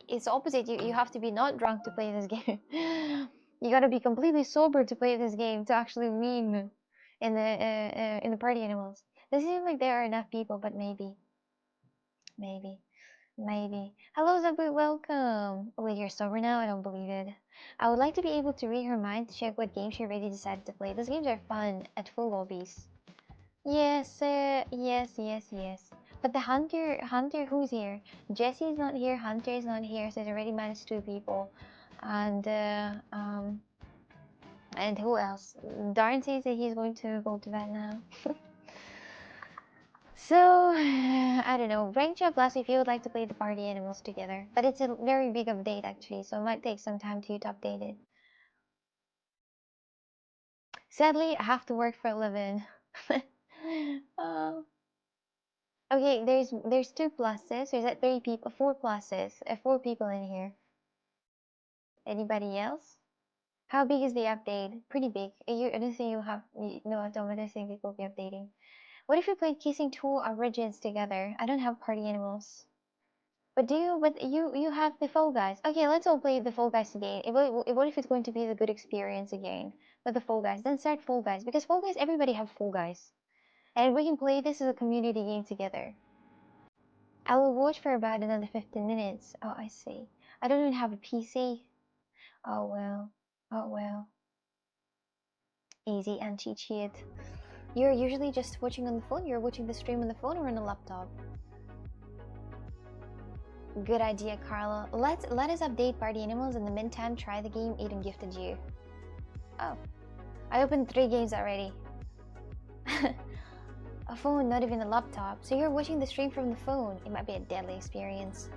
it's opposite. You have to be not drunk to play this game. You gotta be completely sober to play this game to actually win in the Party Animals. Doesn't seem like there are enough people, but maybe. Hello, Zabu, welcome. Oh, wait, you're sober now? I don't believe it. I would like to be able to read her mind to check what games she already decided to play. Those games are fun at full lobbies. Yes, yes. But the Hunter, who's here? Jesse's not here, Hunter is not here, so it's already minus 2 people. And who else? Darren says that he's going to go to bed now. So, I don't know. Rank job last if you would like to play the party animals together. But it's a very big update actually, so it might take some time to update it. Sadly, I have to work for a living. Okay, there's 2 pluses. There's at 3 people, 4 pluses, 4 people in here. Anybody else? How big is the update? Pretty big. I don't think you have. No, I don't think it will be updating. What if we played Kissing 2 Origins together? I don't have party animals. But do you? But you have the Fall Guys. Okay, let's all play the Fall Guys again. What if it's going to be the good experience again with the Fall Guys? Then start Fall Guys because Fall Guys, everybody have Fall Guys, and we can play this as a community game together. I will watch for about another 15 minutes. Oh, I see. I don't even have a PC. Oh well. Oh well. Easy anti-cheat. You're usually just watching on the phone. You're watching the stream on the phone or on a laptop. Good idea, Carla. Let us update party animals. In the meantime, try the game Aiden gifted you. Oh, I opened 3 games already. A phone, not even a laptop. So you're watching the stream from the phone. It might be a deadly experience.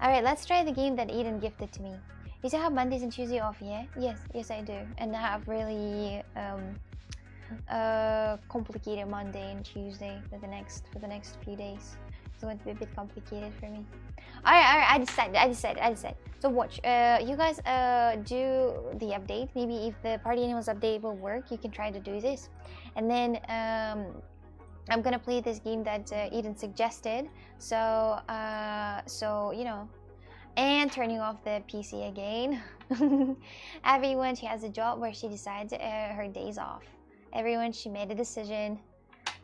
Alright, let's try the game that Aiden gifted to me. You still have Mondays and Tuesday off, yeah? Yes I do. And I have really complicated Monday and Tuesday for the next few days. It's going to be a bit complicated for me. Alright, I decided. So watch. You guys do the update. Maybe if the party animals update will work, you can try to do this. And then I'm gonna play this game that Eden suggested. So you know, and turning off the PC again. Everyone, she has a job where she decides her days off. Everyone, she made a decision.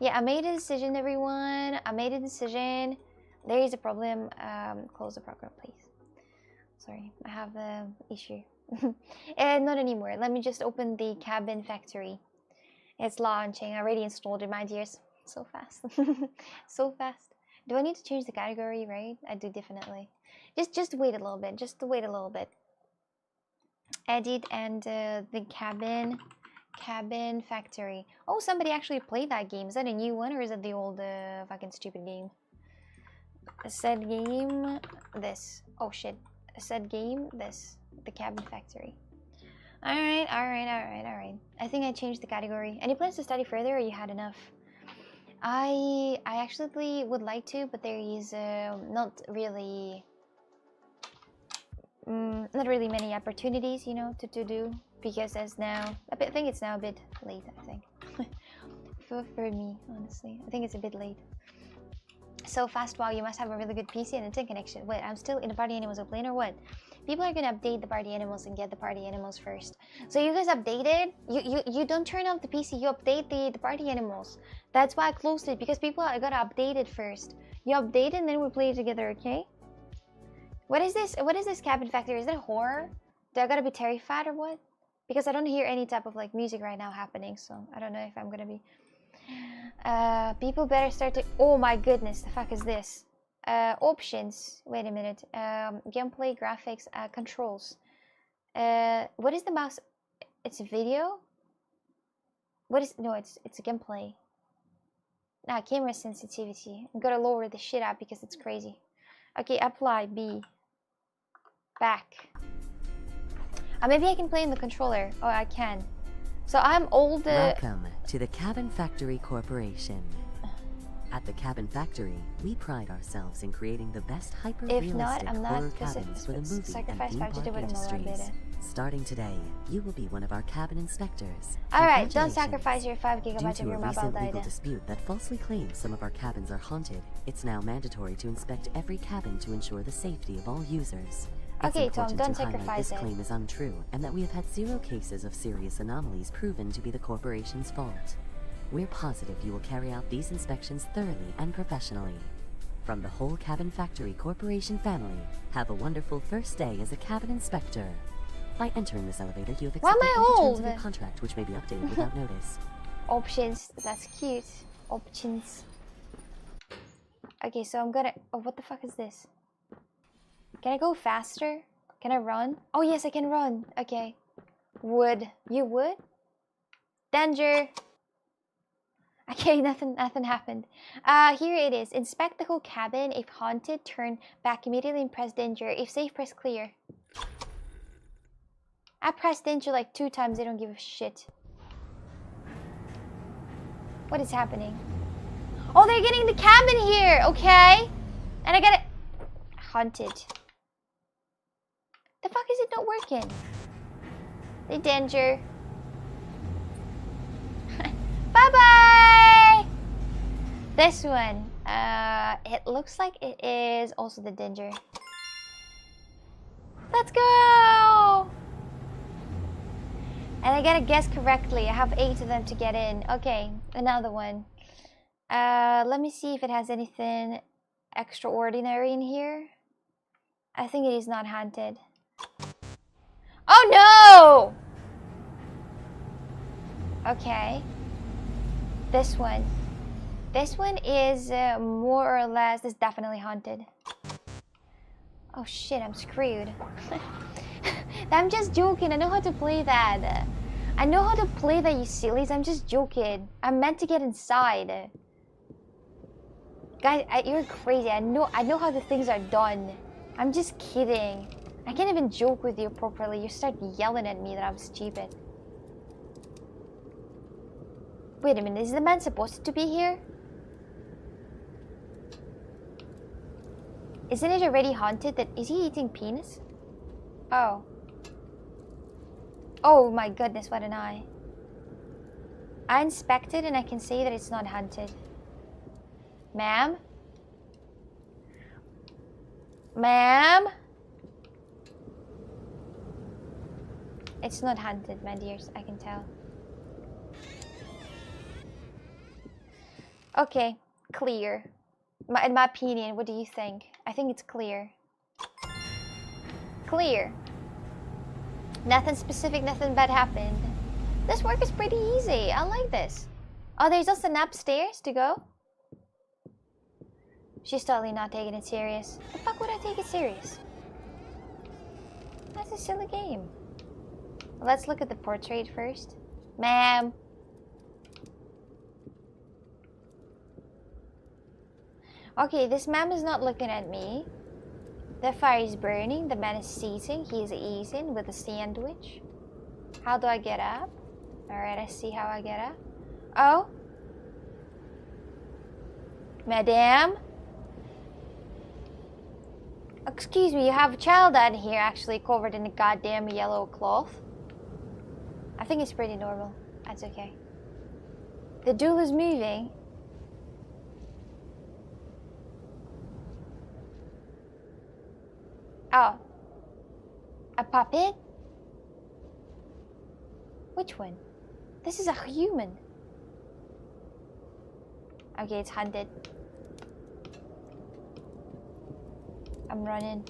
Yeah, I made a decision, everyone. I made a decision. There is a problem. Close the program, please. Sorry, I have an issue. Not anymore. Let me just open the cabin factory. It's launching. I already installed it, my dears. So fast. So fast. Do I need to change the category, right? I do, definitely. Just wait a little bit. Just wait a little bit. Edit and the cabin factory. Oh, somebody actually played that game. Is that a new one or is it the old fucking stupid game? Said game this. Oh shit. Said game this. The cabin factory. Alright. I think I changed the category. Any plans to study further or you had enough? I actually would like to, but there is not really many opportunities, you know, to do, because as now I think it's now a bit late. I think for me, honestly, I think it's a bit late. So fast! Wow, you must have a really good PC and internet connection. Wait, I'm still in the party animals plane or what? People are gonna update the party animals and get the party animals first. So you guys updated? You don't turn off the PC. You update the party animals. That's why I closed it, because people are gonna update it first. You update it and then we play it together, okay? What is this? What is this cabin factory? Is that horror? Do I gotta be terrified or what? Because I don't hear any type of like music right now happening, so I don't know if I'm gonna be. People better start to. Oh my goodness, the fuck is this? Options. Wait a minute. Gameplay, graphics, controls. What is the mouse? It's a video. What is? No, it's a gameplay. Nah, camera sensitivity. I'm gonna lower the shit up because it's crazy. Okay, apply B. Back. Maybe I can play in the controller. Oh, I can. So I'm old.
Welcome to the Cabin Factory Corporation. At the Cabin Factory, we pride ourselves in creating the best hyper-realistic horror cabins for the movie and theme park industries. Starting today, you will be one of our cabin inspectors.
Alright, don't sacrifice your 5 GB
Due
of
to
your
a
mobile
recent
data.
legal dispute that falsely claims some of our cabins are haunted, it's now mandatory to inspect every cabin to ensure the safety of all users.
Okay,
It's
Tom,
important
don't
to highlight
sacrifice
this
it.
claim is untrue, and that we have had 0 cases of serious anomalies proven to be the corporation's fault. We're positive you will carry out these inspections thoroughly and professionally. From the whole Cabin Factory Corporation family, have a wonderful first day as a cabin inspector. By entering this elevator, you have
Why am
accepted
I
all the terms
old?
of your contract, which may be updated without notice.
Options. That's cute. Options. Okay, so I'm gonna. Oh, what the fuck is this? Can I go faster? Can I run? Oh, yes, I can run. Okay. Wood. You would? Danger. Okay, nothing happened. Here it is. Inspect the whole cabin. If haunted, turn back immediately and press danger. If safe, press clear. I pressed danger like 2 times. They don't give a shit. What is happening? Oh, they're getting the cabin here. Okay. And I got it. Haunted. The fuck is it not working? The danger. Bye-bye! This one. It looks like it is also the danger. Let's go! And I gotta guess correctly. I have 8 of them to get in. Okay, another one. Let me see if it has anything extraordinary in here. I think it is not haunted. Oh no! Okay. This one. This one is more or less, is definitely haunted. Oh shit, I'm screwed. I'm just joking. I know how to play that. I know how to play that, you sillies. I'm just joking. I'm meant to get inside. Guys, you're crazy. I know how the things are done. I'm just kidding. I can't even joke with you properly. You start yelling at me that I'm stupid. Wait a minute, is the man supposed to be here? Isn't it already haunted? Is he eating penis? Oh. Oh my goodness, what an eye. I inspected and I can say that it's not haunted. Ma'am? Ma'am? It's not haunted, my dears, I can tell. Okay, clear. In my opinion, what do you think? I think it's clear. Clear. Nothing specific, nothing bad happened. This work is pretty easy. I like this. Oh, there's also an upstairs to go? She's totally not taking it serious. The fuck would I take it serious? That's a silly game. Let's look at the portrait first. Ma'am. Okay, this ma'am is not looking at me. The fire is burning. The man is sitting. He is eating with a sandwich. How do I get up? Alright, I see how I get up. Oh? Madame? Excuse me, you have a child out here actually covered in a goddamn yellow cloth. I think it's pretty normal. That's okay. The duel is moving. Oh. A puppet? Which one? This is a human. Okay, it's hunted. I'm running.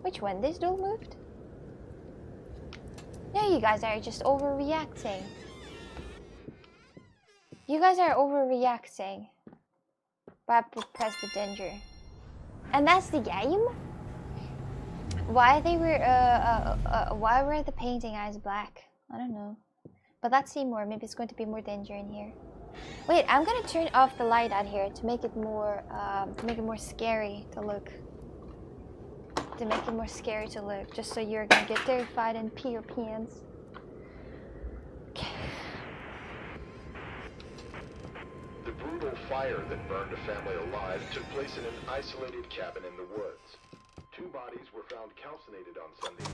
Which one? This duel moved? No, you guys are just overreacting. You guys are overreacting. But I have to press the danger. And that's the game? Why were the painting eyes black? I don't know. But let's see more. Maybe it's going to be more danger in here. Wait, I'm gonna turn off the light out here to make it more scary to look. Just so you're gonna get terrified and pee your pants. Okay.
The brutal fire that burned a family alive took place in an isolated cabin in the woods. 2 bodies were found calcinated on Sunday.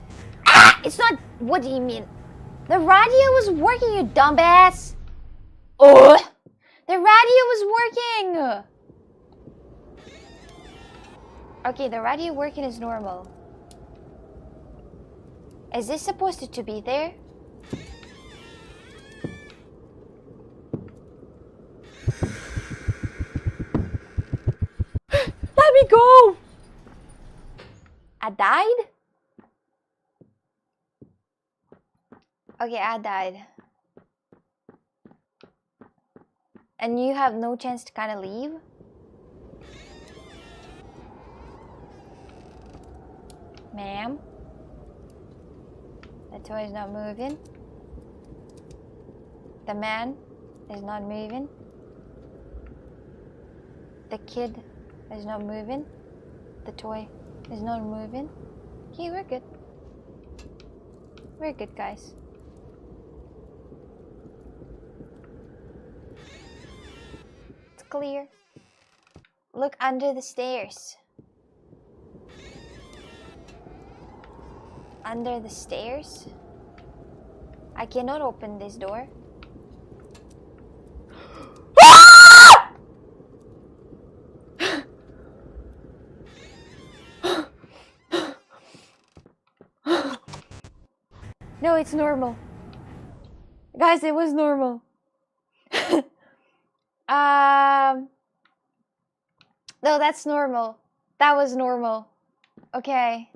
Ah! It's not. What do you mean? The radio was working, you dumbass. Oh! The radio was working. Okay, the radio working is normal. Is this supposed to be there? Let me go! I died? Okay, I died. And you have no chance to kind of leave? Ma'am? The toy is not moving. The man is not moving. The kid is not moving. The toy is not moving. Okay, we're good. We're good, guys. It's clear. Look under the stairs. Under the stairs? I cannot open this door. No, it's normal. Guys, it was normal. No, that's normal. That was normal. Okay.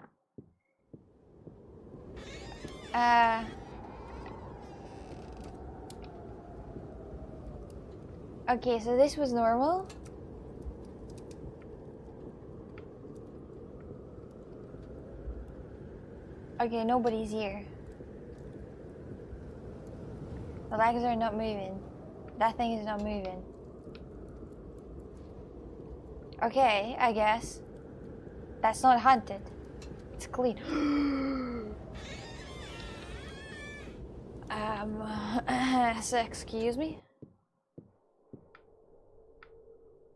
Okay, so this was normal. Okay, nobody's here. The legs are not moving. That thing is not moving. Okay, I guess. That's not haunted. It's clean. So excuse me?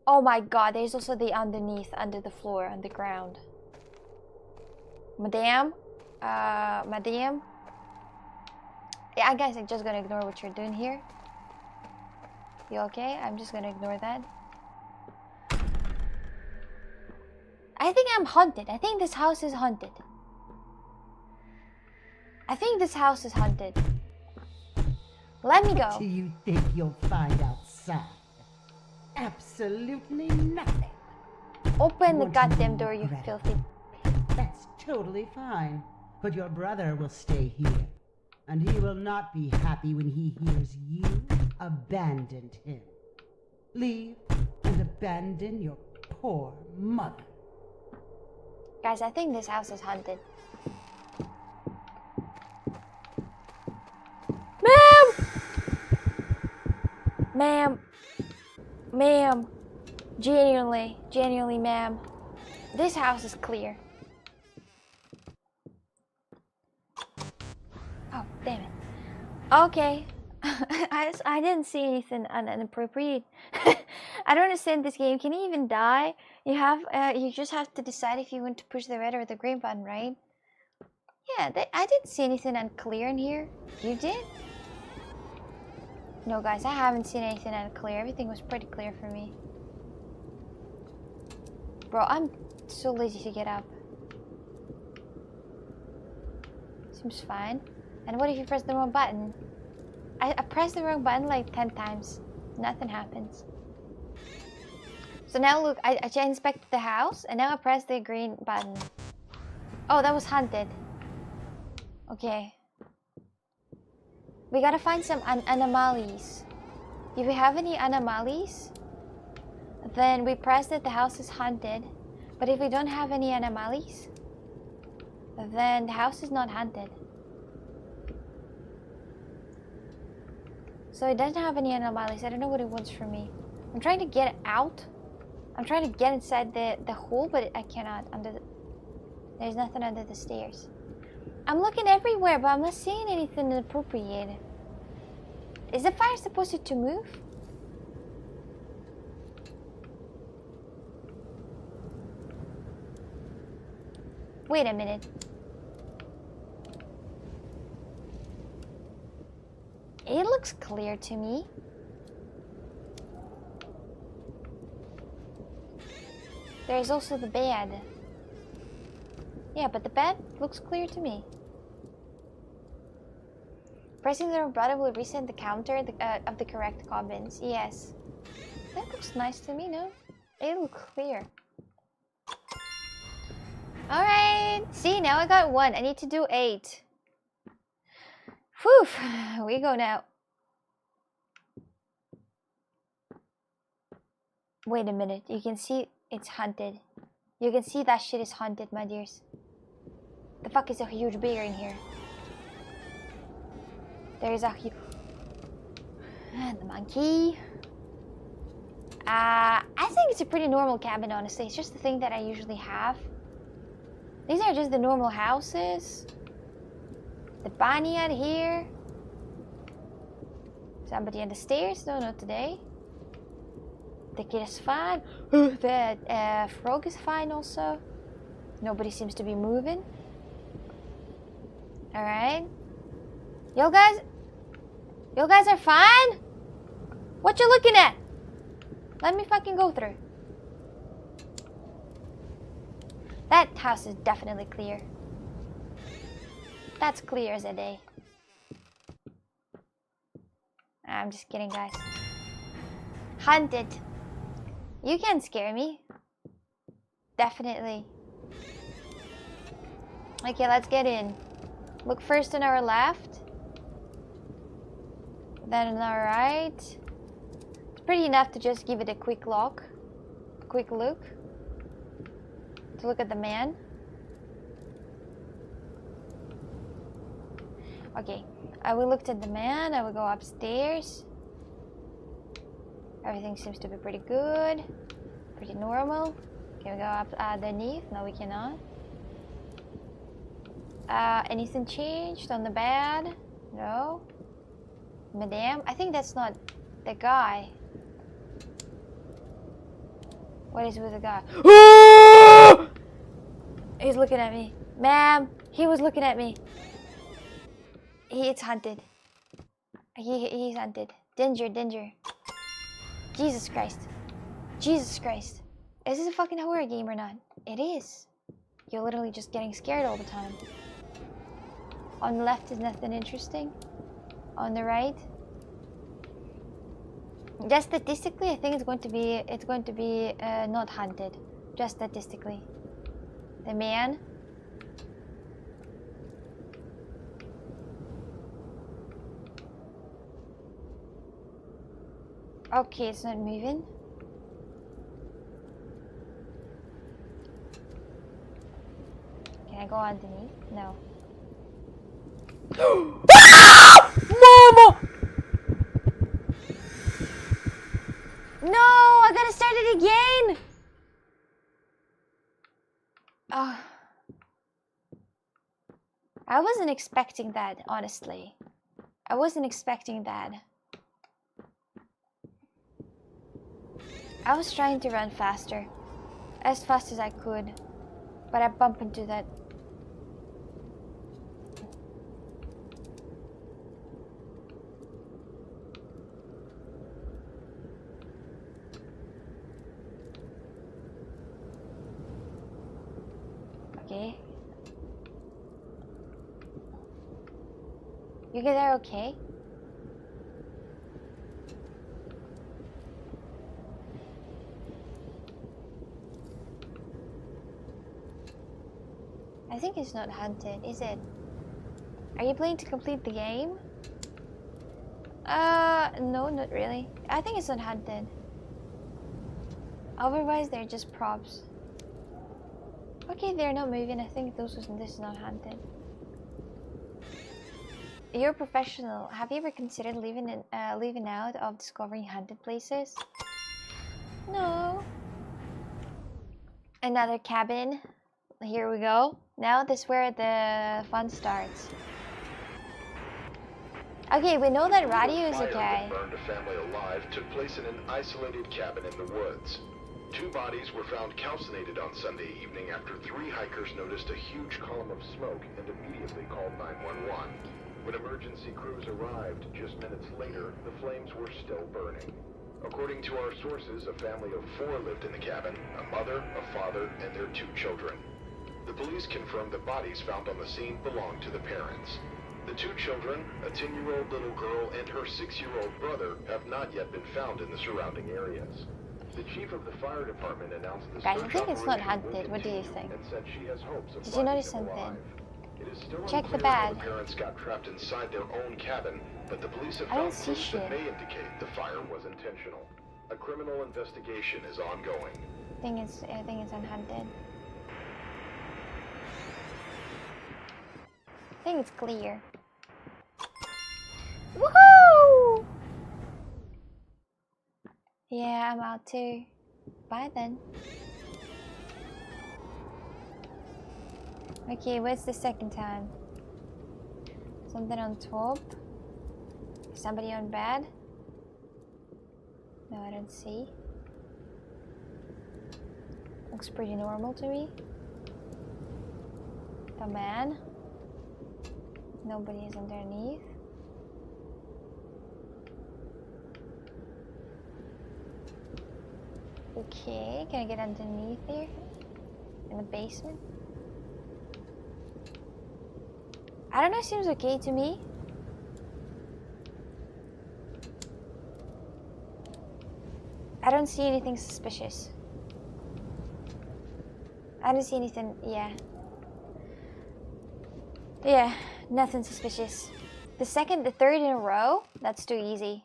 Oh my god, there's also the underneath, under the floor, on the ground. Madame? Madame? Yeah, I guess I'm just gonna ignore what you're doing here. You okay? I'm just gonna ignore that. I think I'm haunted. I think this house is haunted. I think this house is haunted. Let me go.
What do you think you'll find outside? Absolutely nothing.
Open the
What do
goddamn
you
door, you
regret?
filthy.
That's totally fine. But your brother will stay here. And he will not be happy when he hears you abandoned him. Leave and abandon your poor mother.
Guys, I think this house is haunted. Ma'am! Ma'am. Ma'am. Genuinely, ma'am. This house is clear. Oh, damn it. Okay. I didn't see anything inappropriate. I don't understand this game. Can you even die? You just have to decide if you want to push the red or the green button, right? Yeah, I didn't see anything unclear in here. You did? No, guys, I haven't seen anything unclear. Everything was pretty clear for me. Bro, I'm so lazy to get up. Seems fine. And what if you press the wrong button? I pressed the wrong button like 10 times. Nothing happens. So now look, I inspected the house and now I press the green button. Oh, that was haunted. Okay. We gotta find some anomalies. If we have any anomalies, then we press that the house is haunted. But if we don't have any anomalies, then the house is not haunted. So it doesn't have any anomalies. I don't know what it wants from me. I'm trying to get out. I'm trying to get inside the hole, but I cannot. There's nothing under the stairs. I'm looking everywhere, but I'm not seeing anything inappropriate. Is the fire supposed to move? Wait a minute. It looks clear to me. There's also the bed. Yeah, but the bed looks clear to me. Pressing the wrong button will reset the counter of the correct comments. Yes. That looks nice to me, no? It looks clear. Alright. See, now I got 1. I need to do 8. Whew. We go now. Wait a minute. You can see it's haunted. You can see that shit is haunted, my dears. The fuck is a huge bear in here? There is a huge... And the monkey. I think it's a pretty normal cabin, honestly. It's just the thing that I usually have. These are just the normal houses. The barnyard here. Somebody on the stairs? No, not today. The kid is fine. The frog is fine also. Nobody seems to be moving. Alright. You guys are fine? What you looking at? Let me fucking go through. That house is definitely clear. That's clear as a day. I'm just kidding, guys. Hunted. You can't scare me. Definitely. Okay, let's get in. Look first on our left. Then on our right. It's pretty enough to just give it a quick look. Quick look. To look at the man. Okay. We looked at the man. I will go upstairs. Everything seems to be pretty good. Pretty normal. Can we go up underneath? No, we cannot. Anything changed on the bed? No. Madame? I think that's not the guy. What is with the guy? He's looking at me. Ma'am, he was looking at me. It's hunted. He's hunted. Danger, danger. Jesus Christ. Jesus Christ. Is this a fucking horror game or not? It is. You're literally just getting scared all the time. On the left is nothing interesting. On the right, just statistically, I think it's going to be not hunted. Just statistically. The man. Okay, it's not moving. Can I go underneath? No. Mama! No, I gotta start it again. I wasn't expecting that, honestly. I wasn't expecting that. I was trying to run faster, as fast as I could, but I bumped into that. Okay. You guys are okay? I think it's not hunted, is it? Are you playing to complete the game? No, not really. I think it's not hunted. Otherwise, they're just props. Okay, they're not moving. I think this is not hunted. You're a professional. Have you ever considered leaving out of discovering haunted places? No. Another cabin. Here we go. Now this is where the fun starts. Okay, we know that radio is okay.
Fire that burned a family alive took place in an isolated cabin in the woods. 2 bodies were found calcinated on Sunday evening after 3 hikers noticed a huge column of smoke and immediately called 911. When emergency crews arrived just minutes later, the flames were still burning. According to our sources, a family of 4 lived in the cabin, a mother, a father, and their 2 children. The police confirmed the bodies found on the scene belonged to the parents. The 2 children, a 10-year-old little girl and her 6-year-old brother, have not yet been found in the surrounding areas. The chief of the fire department announced the
Guys, I
search
think it's not
operation
hunted.
will
What do you
continue
think?
and said she has hopes of
Did you
finding
notice
them
something?
alive. It is still
Check the
unclear how
bag.
the parents got trapped inside their own cabin, but the police have
I don't
found
see
clues
shit.
that may indicate the fire was intentional. A criminal investigation is ongoing.
I think it's unhunted. I think it's clear. Woohoo! Yeah, I'm out too. Bye then. Okay, what's the second time? Something on top? Somebody on bed? No, I don't see. Looks pretty normal to me. The man. Nobody is underneath. Okay, can I get underneath here? In the basement? I don't know, seems okay to me. I don't see anything suspicious. I don't see anything, yeah. Yeah, nothing suspicious. The second, the third in a row? That's too easy.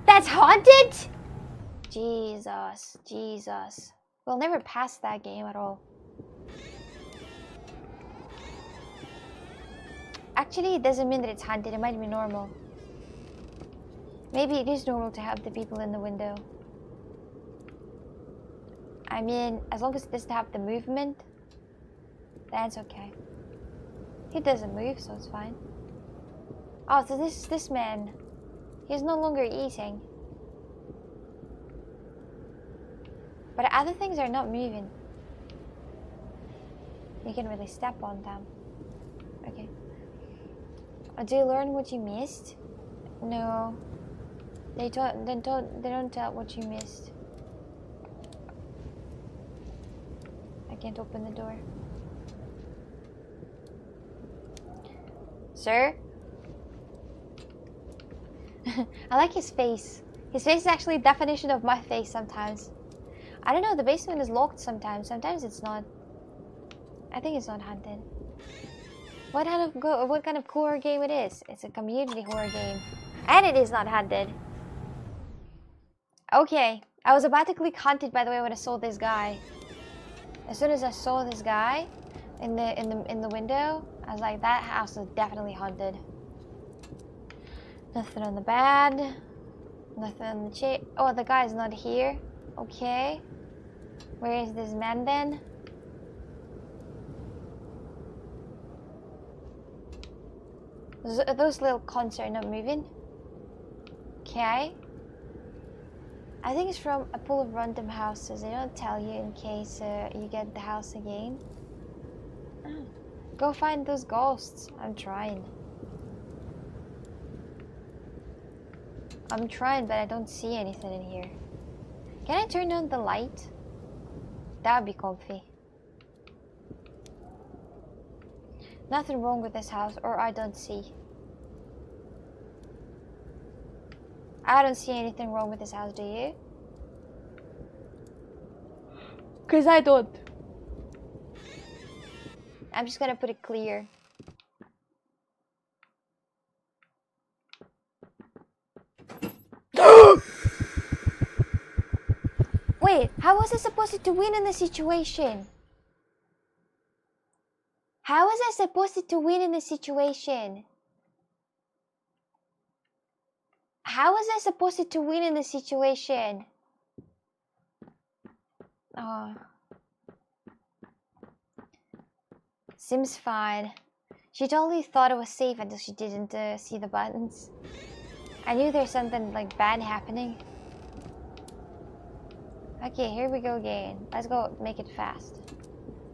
That's haunted?! Jesus, Jesus. We'll never pass that game at all. Actually, it doesn't mean that it's haunted, it might be normal. Maybe it is normal to have the people in the window. I mean, as long as it doesn't have the movement, that's okay. He doesn't move, so it's fine. Oh, so this man, he's no longer eating. But other things are not moving. You can really step on them. Okay. Do you learn what you missed? No. They don't tell what you missed. I can't open the door. Sir? I like his face. His face is actually a definition of my face sometimes. I don't know, the basement is locked sometimes. Sometimes it's not. I think it's not haunted. What kind of horror game it is? It's a community horror game. And it is not haunted. Okay. I was about to click haunted, by the way, when I saw this guy. As soon as I saw this guy in the window, I was like, that house is definitely haunted. Nothing on the bed. Nothing on the chair. Oh, the guy's not here. Okay. Where is this man then? Those little cons are not moving. Okay. I think it's from a pool of random houses. They don't tell you in case you get the house again. Oh. Go find those ghosts. I'm trying. I'm trying, but I don't see anything in here. Can I turn on the light? That would be comfy. Nothing wrong with this house, or I don't see. I don't see anything wrong with this house, do you? Cause I don't. I'm just gonna put it clear. Wait, how was I supposed to win in this situation? How was I supposed to win in this situation? How was I supposed to win in this situation? Oh. Seems fine. She totally thought it was safe until she didn't see the buttons. I knew there's something like bad happening. Okay, here we go again. Let's go make it fast.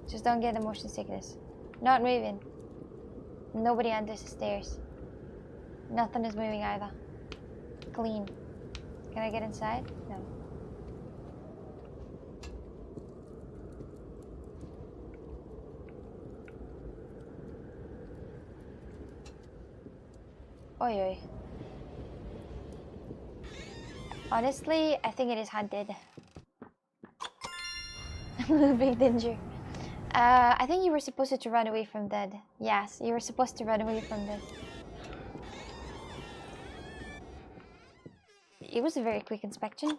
Just don't get the motion sickness. Not moving. Nobody under the stairs. Nothing is moving either. Clean. Can I get inside? No. Oi oi. Honestly, I think it is haunted. Big danger. I think you were supposed to run away from that. Yes, you were supposed to run away from this. It was a very quick inspection.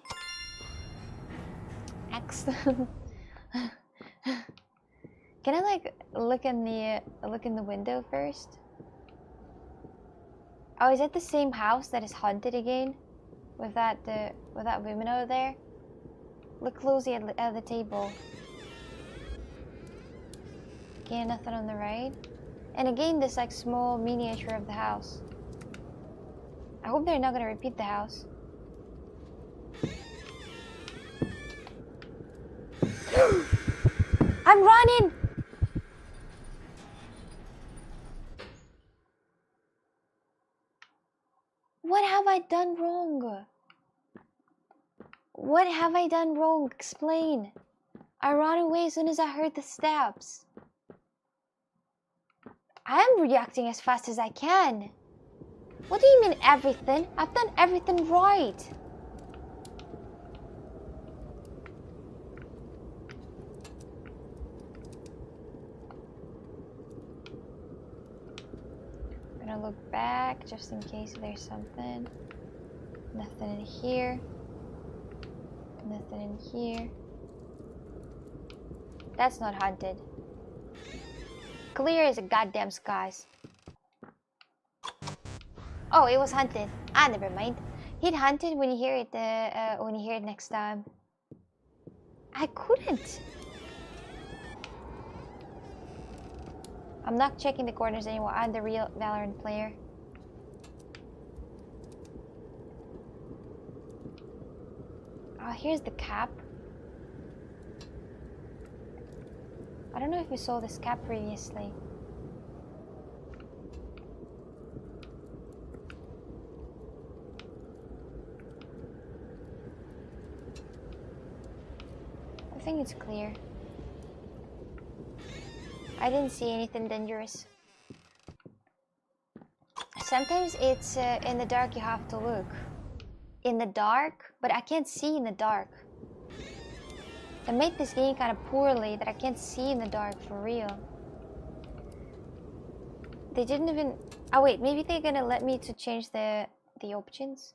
Excellent. Can I like look in the window first? Oh, is it the same house that is haunted again? with that woman over there. Look closely at the table. Okay, nothing on the right. And again, this like small miniature of the house. I hope they're not gonna repeat the house. I'm running! What have I done wrong? What have I done wrong? Explain. I ran away as soon as I heard the steps. I am reacting as fast as I can. What do you mean everything? I've done everything right. I'm gonna look back just in case there's something. Nothing in here. Nothing in here. That's not haunted. Clear as a goddamn skies. Oh, it was hunted. Ah, never mind. Hit hunted when you hear it. When you hear it next time. I couldn't. I'm not checking the corners anymore. I'm the real Valorant player. Oh, here's the cap. I don't know if we saw this cap previously. I think it's clear. I didn't see anything dangerous. Sometimes it's in the dark you have to look. In the dark? But I can't see in the dark. They made this game kind of poorly that I can't see in the dark for real. They didn't even... Oh wait, maybe they're gonna let me to change the options.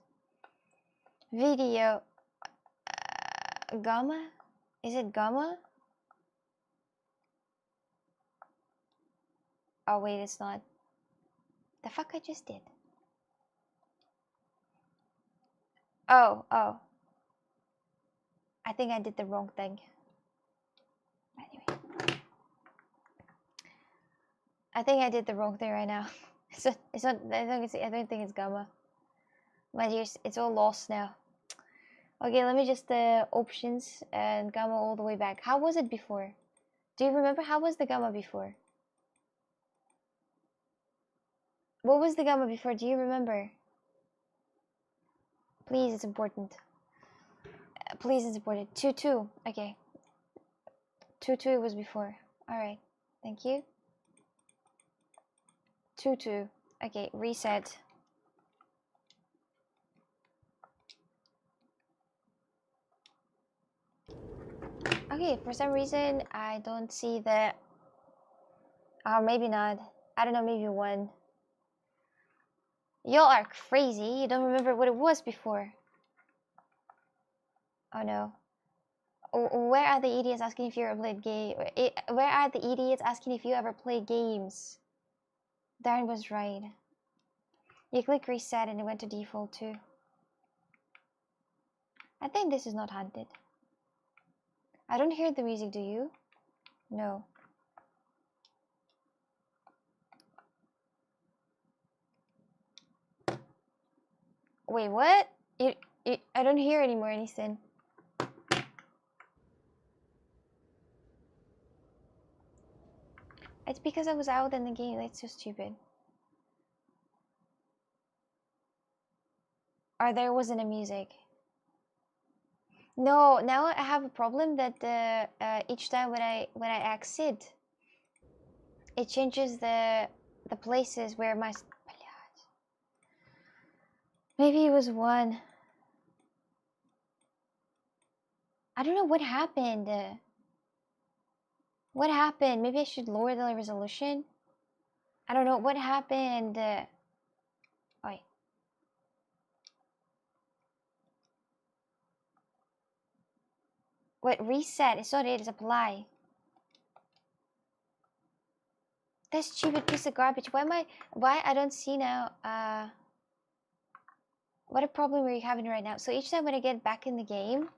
Video... Gamma? Is it Gamma? Oh wait, it's not. The fuck I just did? Oh. I think I did the wrong thing. Anyway. I think I did the wrong thing right now. It's not I don't think it's Gamma. My dears, it's all lost now. Okay, let me just options and Gamma all the way back. How was it before? Do you remember how was the Gamma before? What was the Gamma before? Do you remember? Please, it's important. Please, it's important. 2-2. Okay. 2-2 was before. Alright. Thank you. 2-2. Okay, reset. Okay, for some reason, I don't see the... maybe not. I don't know, maybe 1. Y'all are crazy. You don't remember what it was before. Oh no. Where are the idiots asking if you ever played game? Where are the idiots asking if you ever play games? Darren was right. You click reset and it went to default too. I think this is not haunted. I don't hear the music, do you? No. Wait, what? I don't hear anymore anything. It's because I was out in the game. That's so stupid. Or there wasn't a music. No, now I have a problem that each time when I exit, it changes the places where my... Maybe it was 1. I don't know what happened. What happened? Maybe I should lower the resolution. I don't know what happened. Wait. Wait, reset. It's not it. It's apply. That stupid piece of garbage. Why I don't see now? What a problem are you having right now? So each time when I get back in the game...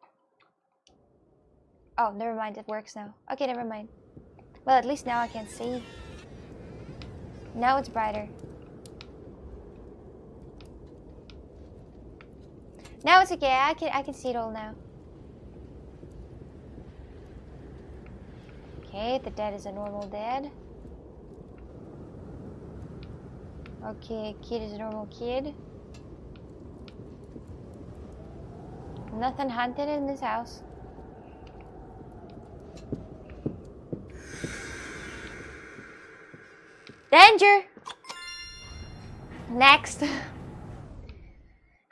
Oh, never mind. It works now. Okay, never mind. Well, at least now I can see. Now it's brighter. Now it's okay. I can see it all now. Okay, the dead is a normal dead. Okay, kid is a normal kid. Nothing hunted in this house. Danger! Next.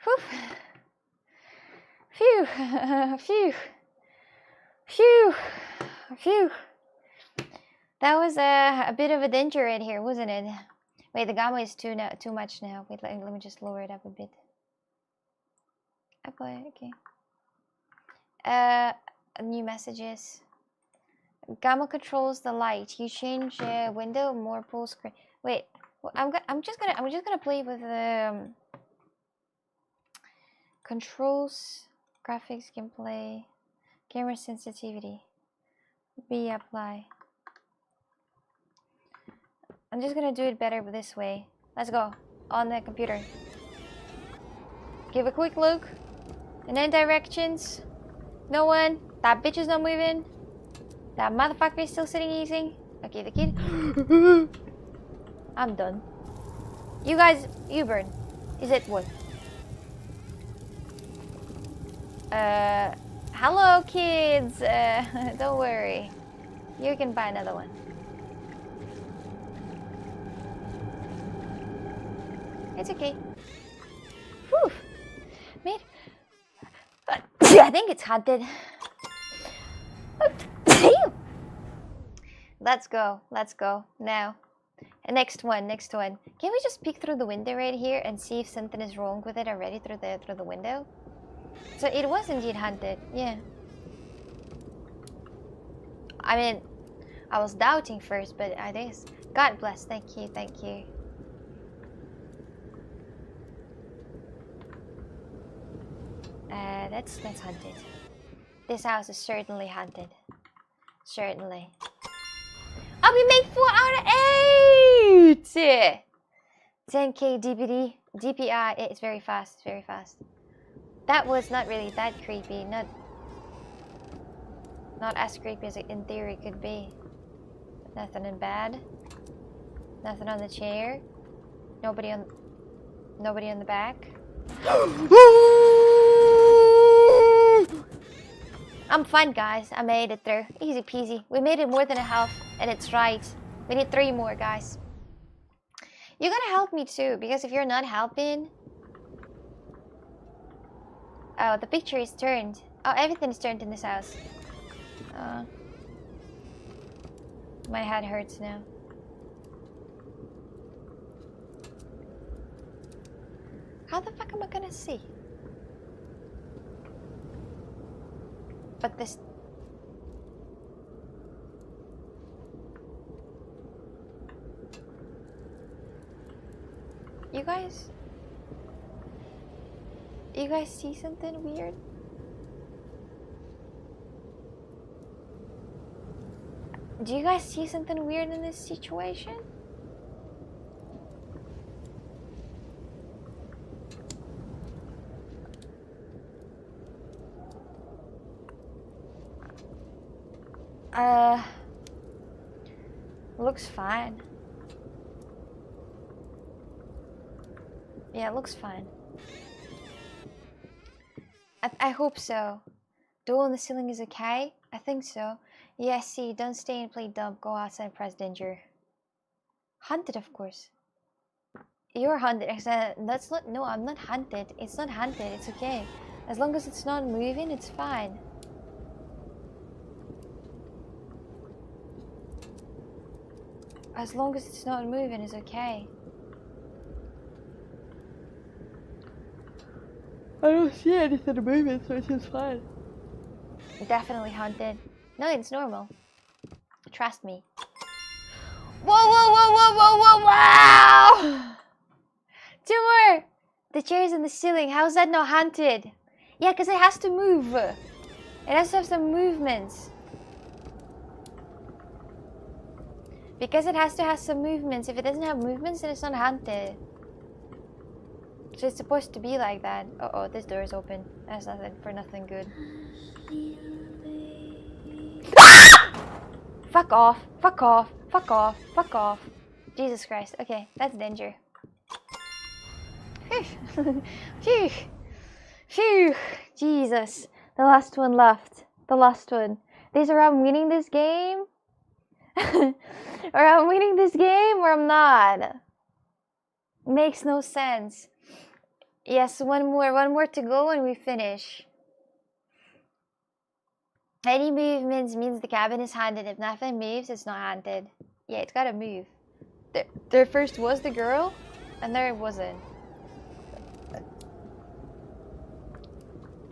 Whew. Phew. Phew. Phew. Phew. That was a bit of a danger in here, wasn't it? Wait, the gamma is too much now. Wait, let me just lower it up a bit. Okay. New messages. Gamma controls the light. You change window more full screen. Wait, I'm just gonna play with controls, graphics, gameplay, camera sensitivity. Reapply. I'm just gonna do it better this way. Let's go on the computer. Give a quick look, and then directions. No one. That bitch is not moving. That motherfucker is still sitting easy. Okay, the kid. I'm done. You guys, you burn. Is it what? Hello kids. Don't worry. You can buy another one. It's okay. Whew. Man. I think it's haunted. Damn. Let's go now. Next one. Can we just peek through the window right here and see if something is wrong with it already through the window? So it was indeed hunted, yeah. I mean, I was doubting first, but it is. God bless. Thank you. That's haunted. This house is certainly haunted. Certainly. Oh, we made 4 out of 8! 10k DPI. It's very fast. That was not really that creepy. Not as creepy as it in theory could be. Nothing in bed. Nothing on the chair. Nobody on the back. I'm fine, guys. I made it through. Easy peasy. We made it more than a half, and it's right. We need 3 more, guys. You gotta help me too, because if you're not helping... Oh, the picture is turned. Oh, everything is turned in this house. My head hurts now. How the fuck am I gonna see? But this... You guys see something weird? Do you guys see something weird in this situation? Looks fine. Yeah, it looks fine. I hope so. Door on the ceiling is okay? I think so. Yeah, see, don't stay and play dumb. Go outside and press danger. Hunted, of course. You're hunted. That's not... No, I'm not hunted. It's not hunted. It's okay. As long as it's not moving, it's fine. As long as it's not moving, it's okay. I don't see anything moving, so it seems fine. Definitely haunted. No, it's normal. Trust me. Whoa! 2 more! The chair is in the ceiling. How's that not haunted? Yeah, because it has to move. It has to have some movements. Because it has to have some movements. If it doesn't have movements, then it's not haunted. So it's supposed to be like that. Uh-oh, this door is open. That's nothing for nothing good. Fuck off. Fuck off. Fuck off. Fuck off. Jesus Christ. Okay, that's danger. Phew. Phew. Phew. Jesus. The last one left. The last one. These are I'm winning this game. Or I'm winning this game or I'm not. Makes no sense. Yes, one more to go and we finish. Any movements means the cabin is haunted. If nothing moves, it's not haunted. Yeah, it's gotta move. There first was the girl, and there it wasn't.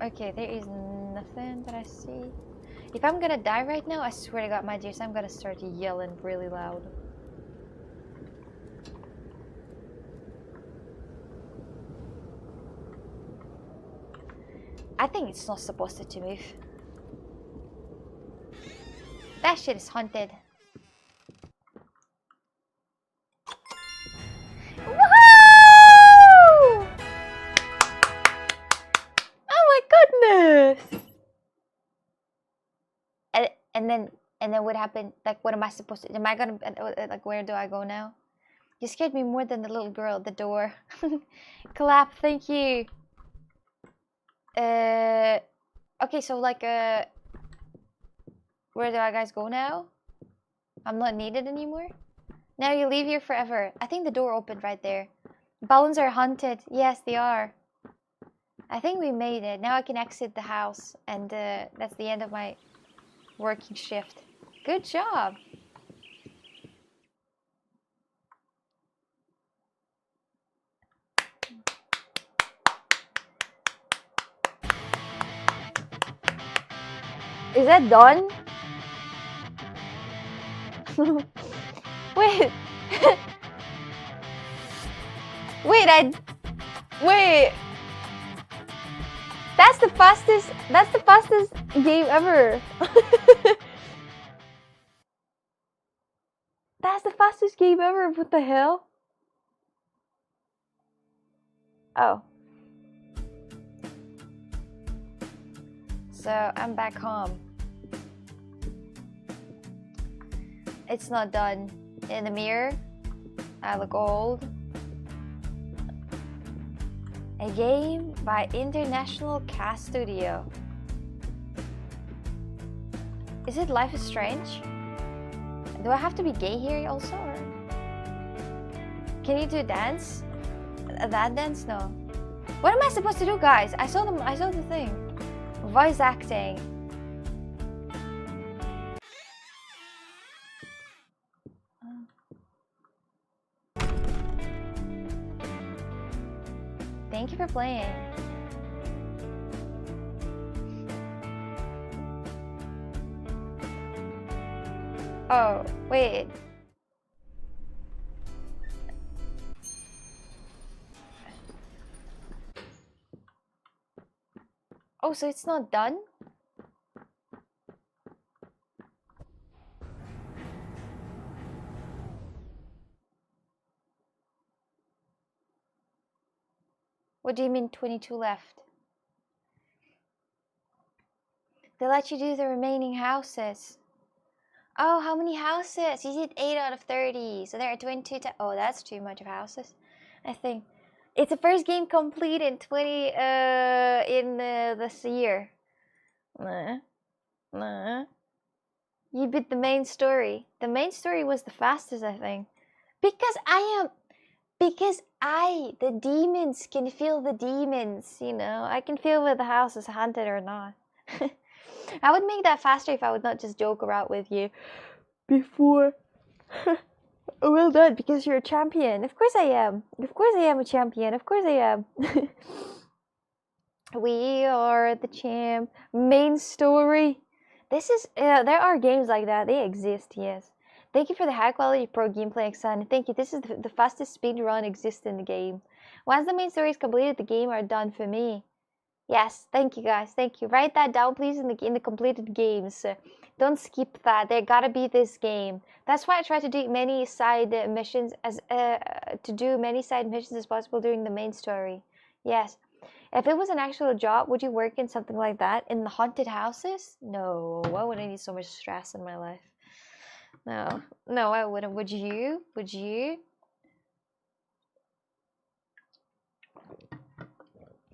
Okay, there is nothing that I see. If I'm gonna die right now, I swear to God, my dears, I'm gonna start yelling really loud. I think it's not supposed to move. That shit is haunted. Woohoo! Oh my goodness! And then what happened? Like, what am I supposed to? Am I gonna like? Where do I go now? You scared me more than the little girl at the door. Clap, thank you. Okay, so like, where do I guys go now? I'm not needed anymore. Now you leave here forever. I think the door opened right there. Balloons are haunted. Yes, they are. I think we made it. Now I can exit the house, and that's the end of my working shift. Good job. Is that done? Wait. Wait. That's the fastest game ever. That's the fastest game ever. What the hell? Oh. So I'm back home. It's not done. In the mirror, I look old. A game by International Cast Studio. Is it Life is Strange? Do I have to be gay here also? Or? Can you do dance? That dance? No. What am I supposed to do, guys? I saw the thing. Voice acting. Thank you for playing. Oh, wait. Oh, so it's not done? What do you mean 22 left? They let you do the remaining houses. Oh, how many houses? You did 8 out of 30. So there are 22. Oh, that's too much of houses. I think it's the first game complete in this year. You beat the main story. The main story was the fastest, I think, because the demons can feel the demons. You know, I can feel whether the house is haunted or not. I would make that faster if I would not just joke around with you before. Well done, because you're a champion. Of course I am. Of course I am a champion. Of course I am. We are the champ. Main story. This is there are games like that. They exist. Yes. Thank you for the high quality pro gameplay, Xan. Thank you. This is the fastest speedrun exists in the game. Once the main story is completed, the game are done for me. Yes, thank you guys, thank you. Write that down, please, in the completed games. Don't skip that. There gotta be this game. That's why I try to do many side missions as possible during the main story. Yes. If it was an actual job, would you work in something like that? In the haunted houses? No. Why would I need so much stress in my life? No. No, I wouldn't. Would you? Would you?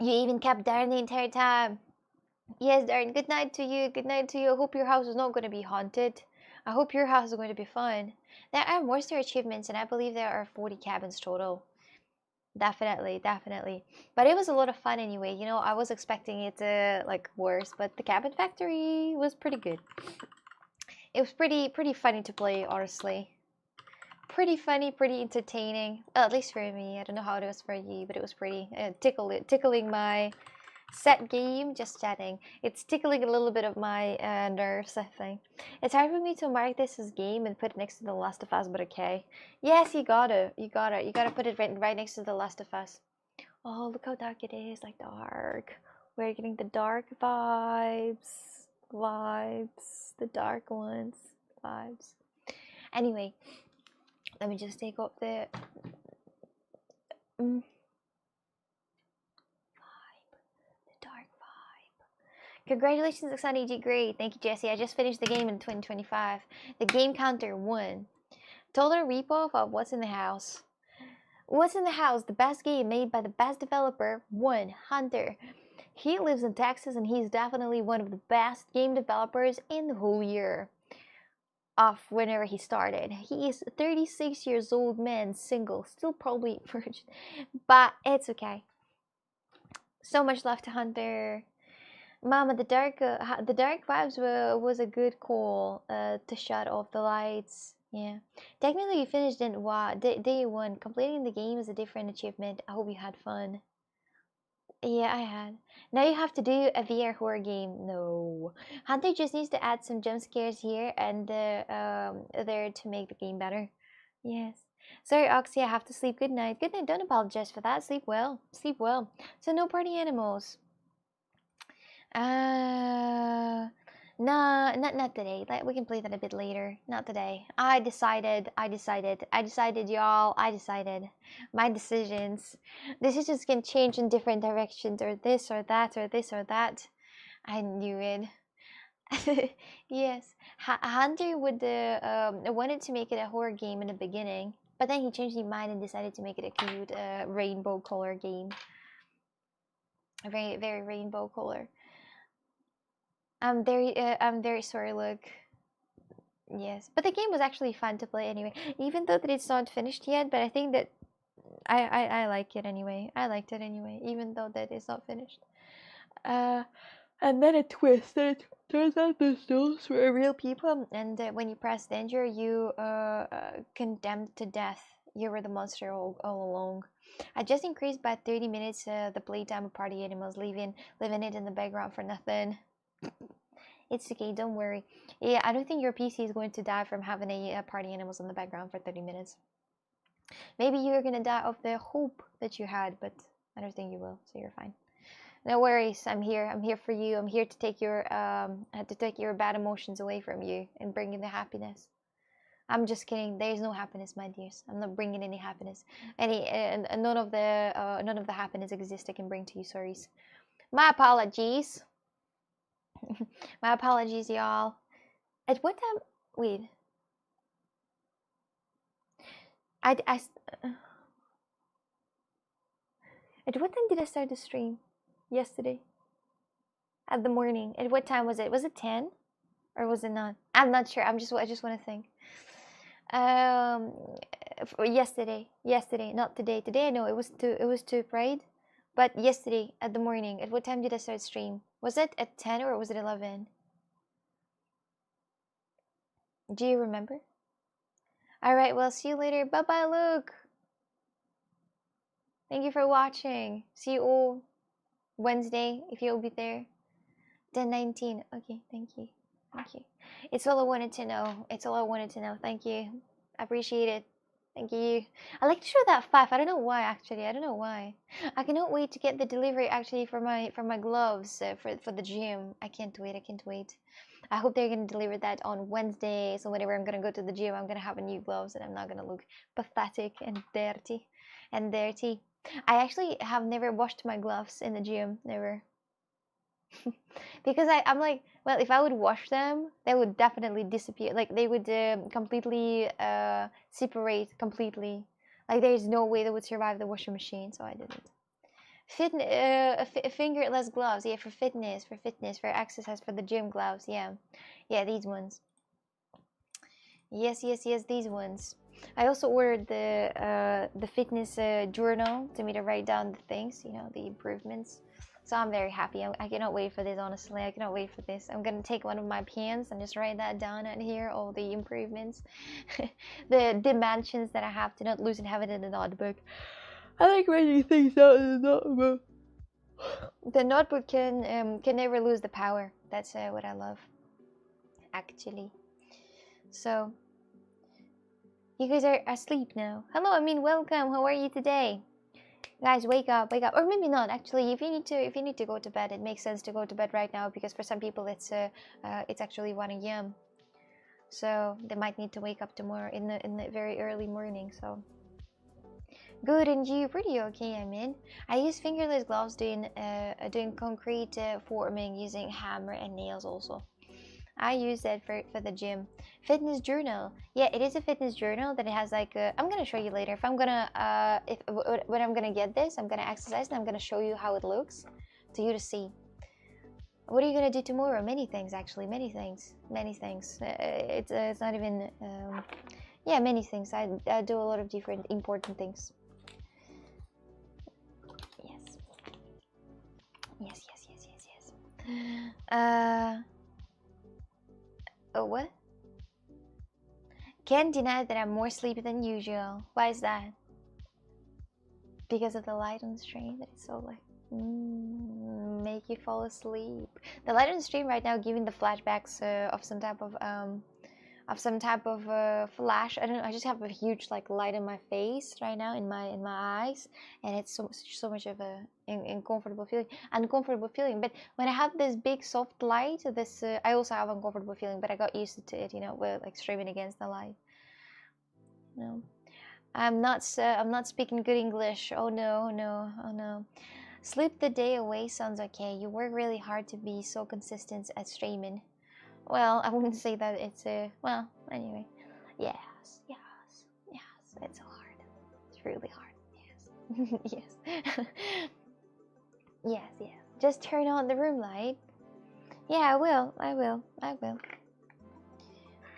You even kept Darren the entire time. Yes, Darren. Good night to you. Good night to you. I hope your house is not going to be haunted. I hope your house is going to be fun. There are more story achievements, and I believe there are 40 cabins total. Definitely, definitely. But it was a lot of fun anyway. You know, I was expecting it to like worse, but the Cabin Factory was pretty good. It was pretty funny to play, honestly. Pretty funny, pretty entertaining. Well, at least for me. I don't know how it was for you, but it was pretty tickling my set game. Just chatting. It's tickling a little bit of my nerves, I think. It's hard for me to mark this as game and put it next to The Last of Us, but okay. Yes, you gotta put it right next to The Last of Us. Oh, look how dark it is, like dark. We're getting the dark vibes, the dark ones, vibes. Anyway, let me just take up the vibe, the dark vibe. Congratulations, Oksana, you did great. Thank you, Jesse. I just finished the game in 2025. The game counter 1. Total repo of What's in the House. What's in the House, the best game made by the best developer, 1. Hunter. He lives in Texas and he's definitely one of the best game developers in the whole year of whenever he started. He is 36 years old man, single, still probably virgin, but it's okay. So much love to Hunter. Mama, the dark vibes was a good call to shut off the lights. Yeah, technically you finished in day 1. Completing the game is a different achievement. I hope you had fun. Yeah, I had. Now you have to do a VR horror game. No, Hunter just needs to add some jump scares here and there to make the game better. Yes. Sorry, Oxy, I have to sleep. Good night. Good night. Don't apologize for that. Sleep well. Sleep well. So no party animals. Nah, not today. Like, we can play that a bit later. Not today. I decided, y'all. I decided. My decisions. Decisions can change in different directions, or this or that, or this or that. I knew it. Yes. Hunter would wanted to make it a horror game in the beginning, but then he changed his mind and decided to make it a cute rainbow color game. A very, very rainbow color. I'm very sorry, look. Yes, but the game was actually fun to play anyway, even though that it's not finished yet. But I think that I like it anyway. I liked it anyway, even though that it's not finished. And then it twisted. Turns out the souls were real people, and when you press danger, you condemned to death. You were the monster all along. I just increased by 30 minutes the playtime of party animals, leaving it in the background for nothing. It's okay, don't worry. Yeah, I don't think your PC is going to die from having a party animals in the background for 30 minutes. Maybe you're gonna die of the hope that you had, but I don't think you will, so you're fine. No worries, I'm here. I'm here for you. I'm here to take your bad emotions away from you and bring you the happiness. I'm just kidding. There is no happiness, my dears. I'm not bringing any happiness. None of the happiness exists I can bring to you. Sorries. My apologies. My apologies, y'all. At what time? Wait. At what time did I start the stream? Yesterday. At the morning. At what time was it? Was it 10? Or was it not? I'm not sure. I just want to think. Yesterday, not today. Today I know it was two, right? But yesterday at the morning. At what time did I start stream? Was it at 10 or was it 11? Do you remember? Alright, well, see you later. Bye-bye, Luke. Thank you for watching. See you all Wednesday, if you'll be there. 10:19. Okay, thank you. Thank you. It's all I wanted to know. It's all I wanted to know. Thank you. I appreciate it. Thank you. I like to show that 5. I don't know why actually. I don't know why. I cannot wait to get the delivery actually for my gloves for the gym. I can't wait. I can't wait. I hope they're gonna deliver that on Wednesday. So whenever I'm gonna go to the gym, I'm gonna have a new gloves and I'm not gonna look pathetic and dirty and dirty. I actually have never washed my gloves in the gym. Never. Because I'm like, well, if I would wash them, they would definitely disappear. Like they would completely separate completely. Like there's no way they would survive the washing machine, so I didn't. Fingerless gloves, yeah, for fitness, for exercise, for the gym gloves, yeah, these ones. Yes, these ones. I also ordered the fitness journal to me to write down the things, you know, the improvements. So I'm very happy. I cannot wait for this, honestly. I cannot wait for this. I'm gonna take one of my pens and just write that down out here, all the improvements. The dimensions that I have to not lose and have it in the notebook. I like writing things out in the notebook. The notebook can never lose the power. That's what I love, actually. So, you guys are asleep now. Hello, I mean, welcome. How are you today? Guys, wake up, or maybe not. Actually, if you need to go to bed, it makes sense to go to bed right now because for some people it's actually 1 a.m. So they might need to wake up tomorrow in the very early morning. So good, and you? Pretty okay. I mean, I use fingerless gloves doing concrete forming using hammer and nails also. I use that for the gym. Fitness journal. Yeah, it is a fitness journal that it has like I'm gonna show you later. If I'm gonna when I'm gonna get this, I'm gonna exercise and I'm gonna show you how it looks to you to see. What are you gonna do tomorrow? Many things actually. Many things. It's not even yeah, many things. I do a lot of different important things. Yes. Oh, what? Can't deny that I'm more sleepy than usual. Why is that? Because of the light on the stream that is so like make you fall asleep. The light on the stream right now giving the flashbacks of some type of flash. I don't know. I just have a huge like light in my face right now in my eyes, and it's so much of a uncomfortable feeling. But when I have this big soft light, this I also have uncomfortable feeling, but I got used to it. You know, with like streaming against the light. You know, I'm not speaking good English. Oh no. Sleep the day away sounds okay. You work really hard to be so consistent at streaming. Well, I wouldn't say that it's well, anyway. Yes. It's hard. It's really hard. Yes. yes. Just turn on the room light. Yeah, I will.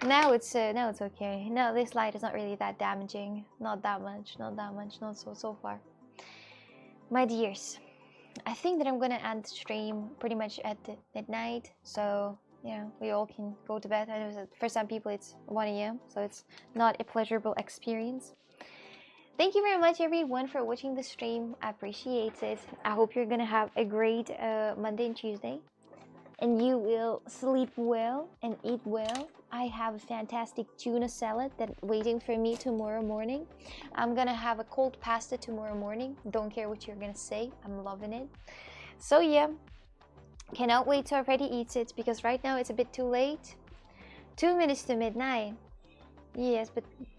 Now it's okay. No, this light is not really that damaging. Not that much. Not so far. My dears, I think that I'm gonna end the stream pretty much at midnight. So yeah, we all can go to bed. I know that for some people it's 1 a.m. so it's not a pleasurable experience. Thank you very much everyone for watching the stream. I appreciate it. I hope you're gonna have a great Monday and Tuesday, and you will sleep well and eat well. I have a fantastic tuna salad that's waiting for me tomorrow morning. I'm gonna have a cold pasta tomorrow morning. Don't care what you're gonna say. I'm loving it. So yeah, cannot wait to already eat it because right now it's a bit too late. 2 minutes to midnight. Yes,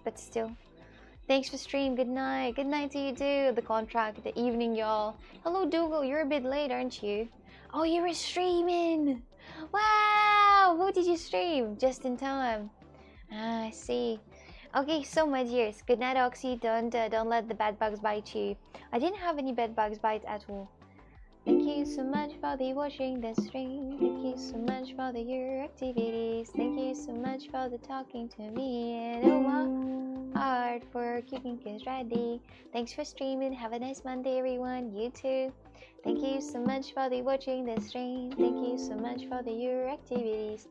but still. Thanks for stream. Good night. Good night to you too. The contract, the evening, y'all. Hello, Dougal. You're a bit late, aren't you? Oh, you were streaming. Wow. Who did you stream? Just in time. Ah, I see. Okay, so my dears. Good night, Oxy. Don't let the bed bugs bite you. I didn't have any bed bugs bite at all. Thank you so much for the watching the stream. Thank you so much for your activities. Thank you so much for the talking to me. And oh my heart for keeping kids ready. Thanks for streaming. Have a nice Monday, everyone. You too. Thank you so much for the watching the stream. Thank you so much for your activities.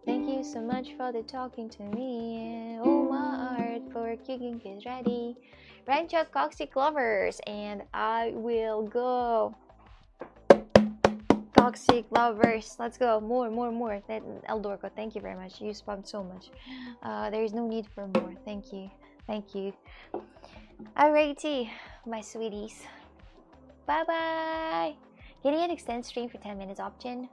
Thank you so much for the talking to me. And oh my heart for keeping kids ready. Rank out Coxic lovers, and I will go. Toxic lovers, let's go. More. Eldorco, thank you very much. You spammed so much. There is no need for more. Thank you. Thank you. Alrighty, my sweeties. Bye bye. Getting an extended stream for 10 minutes option.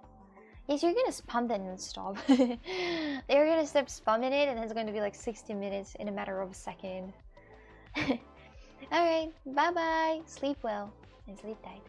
Yes, you're gonna spam that and stop. They're gonna start spamming it, and it's going to be like 60 minutes in a matter of a second. Alright, bye bye. Sleep well and sleep tight.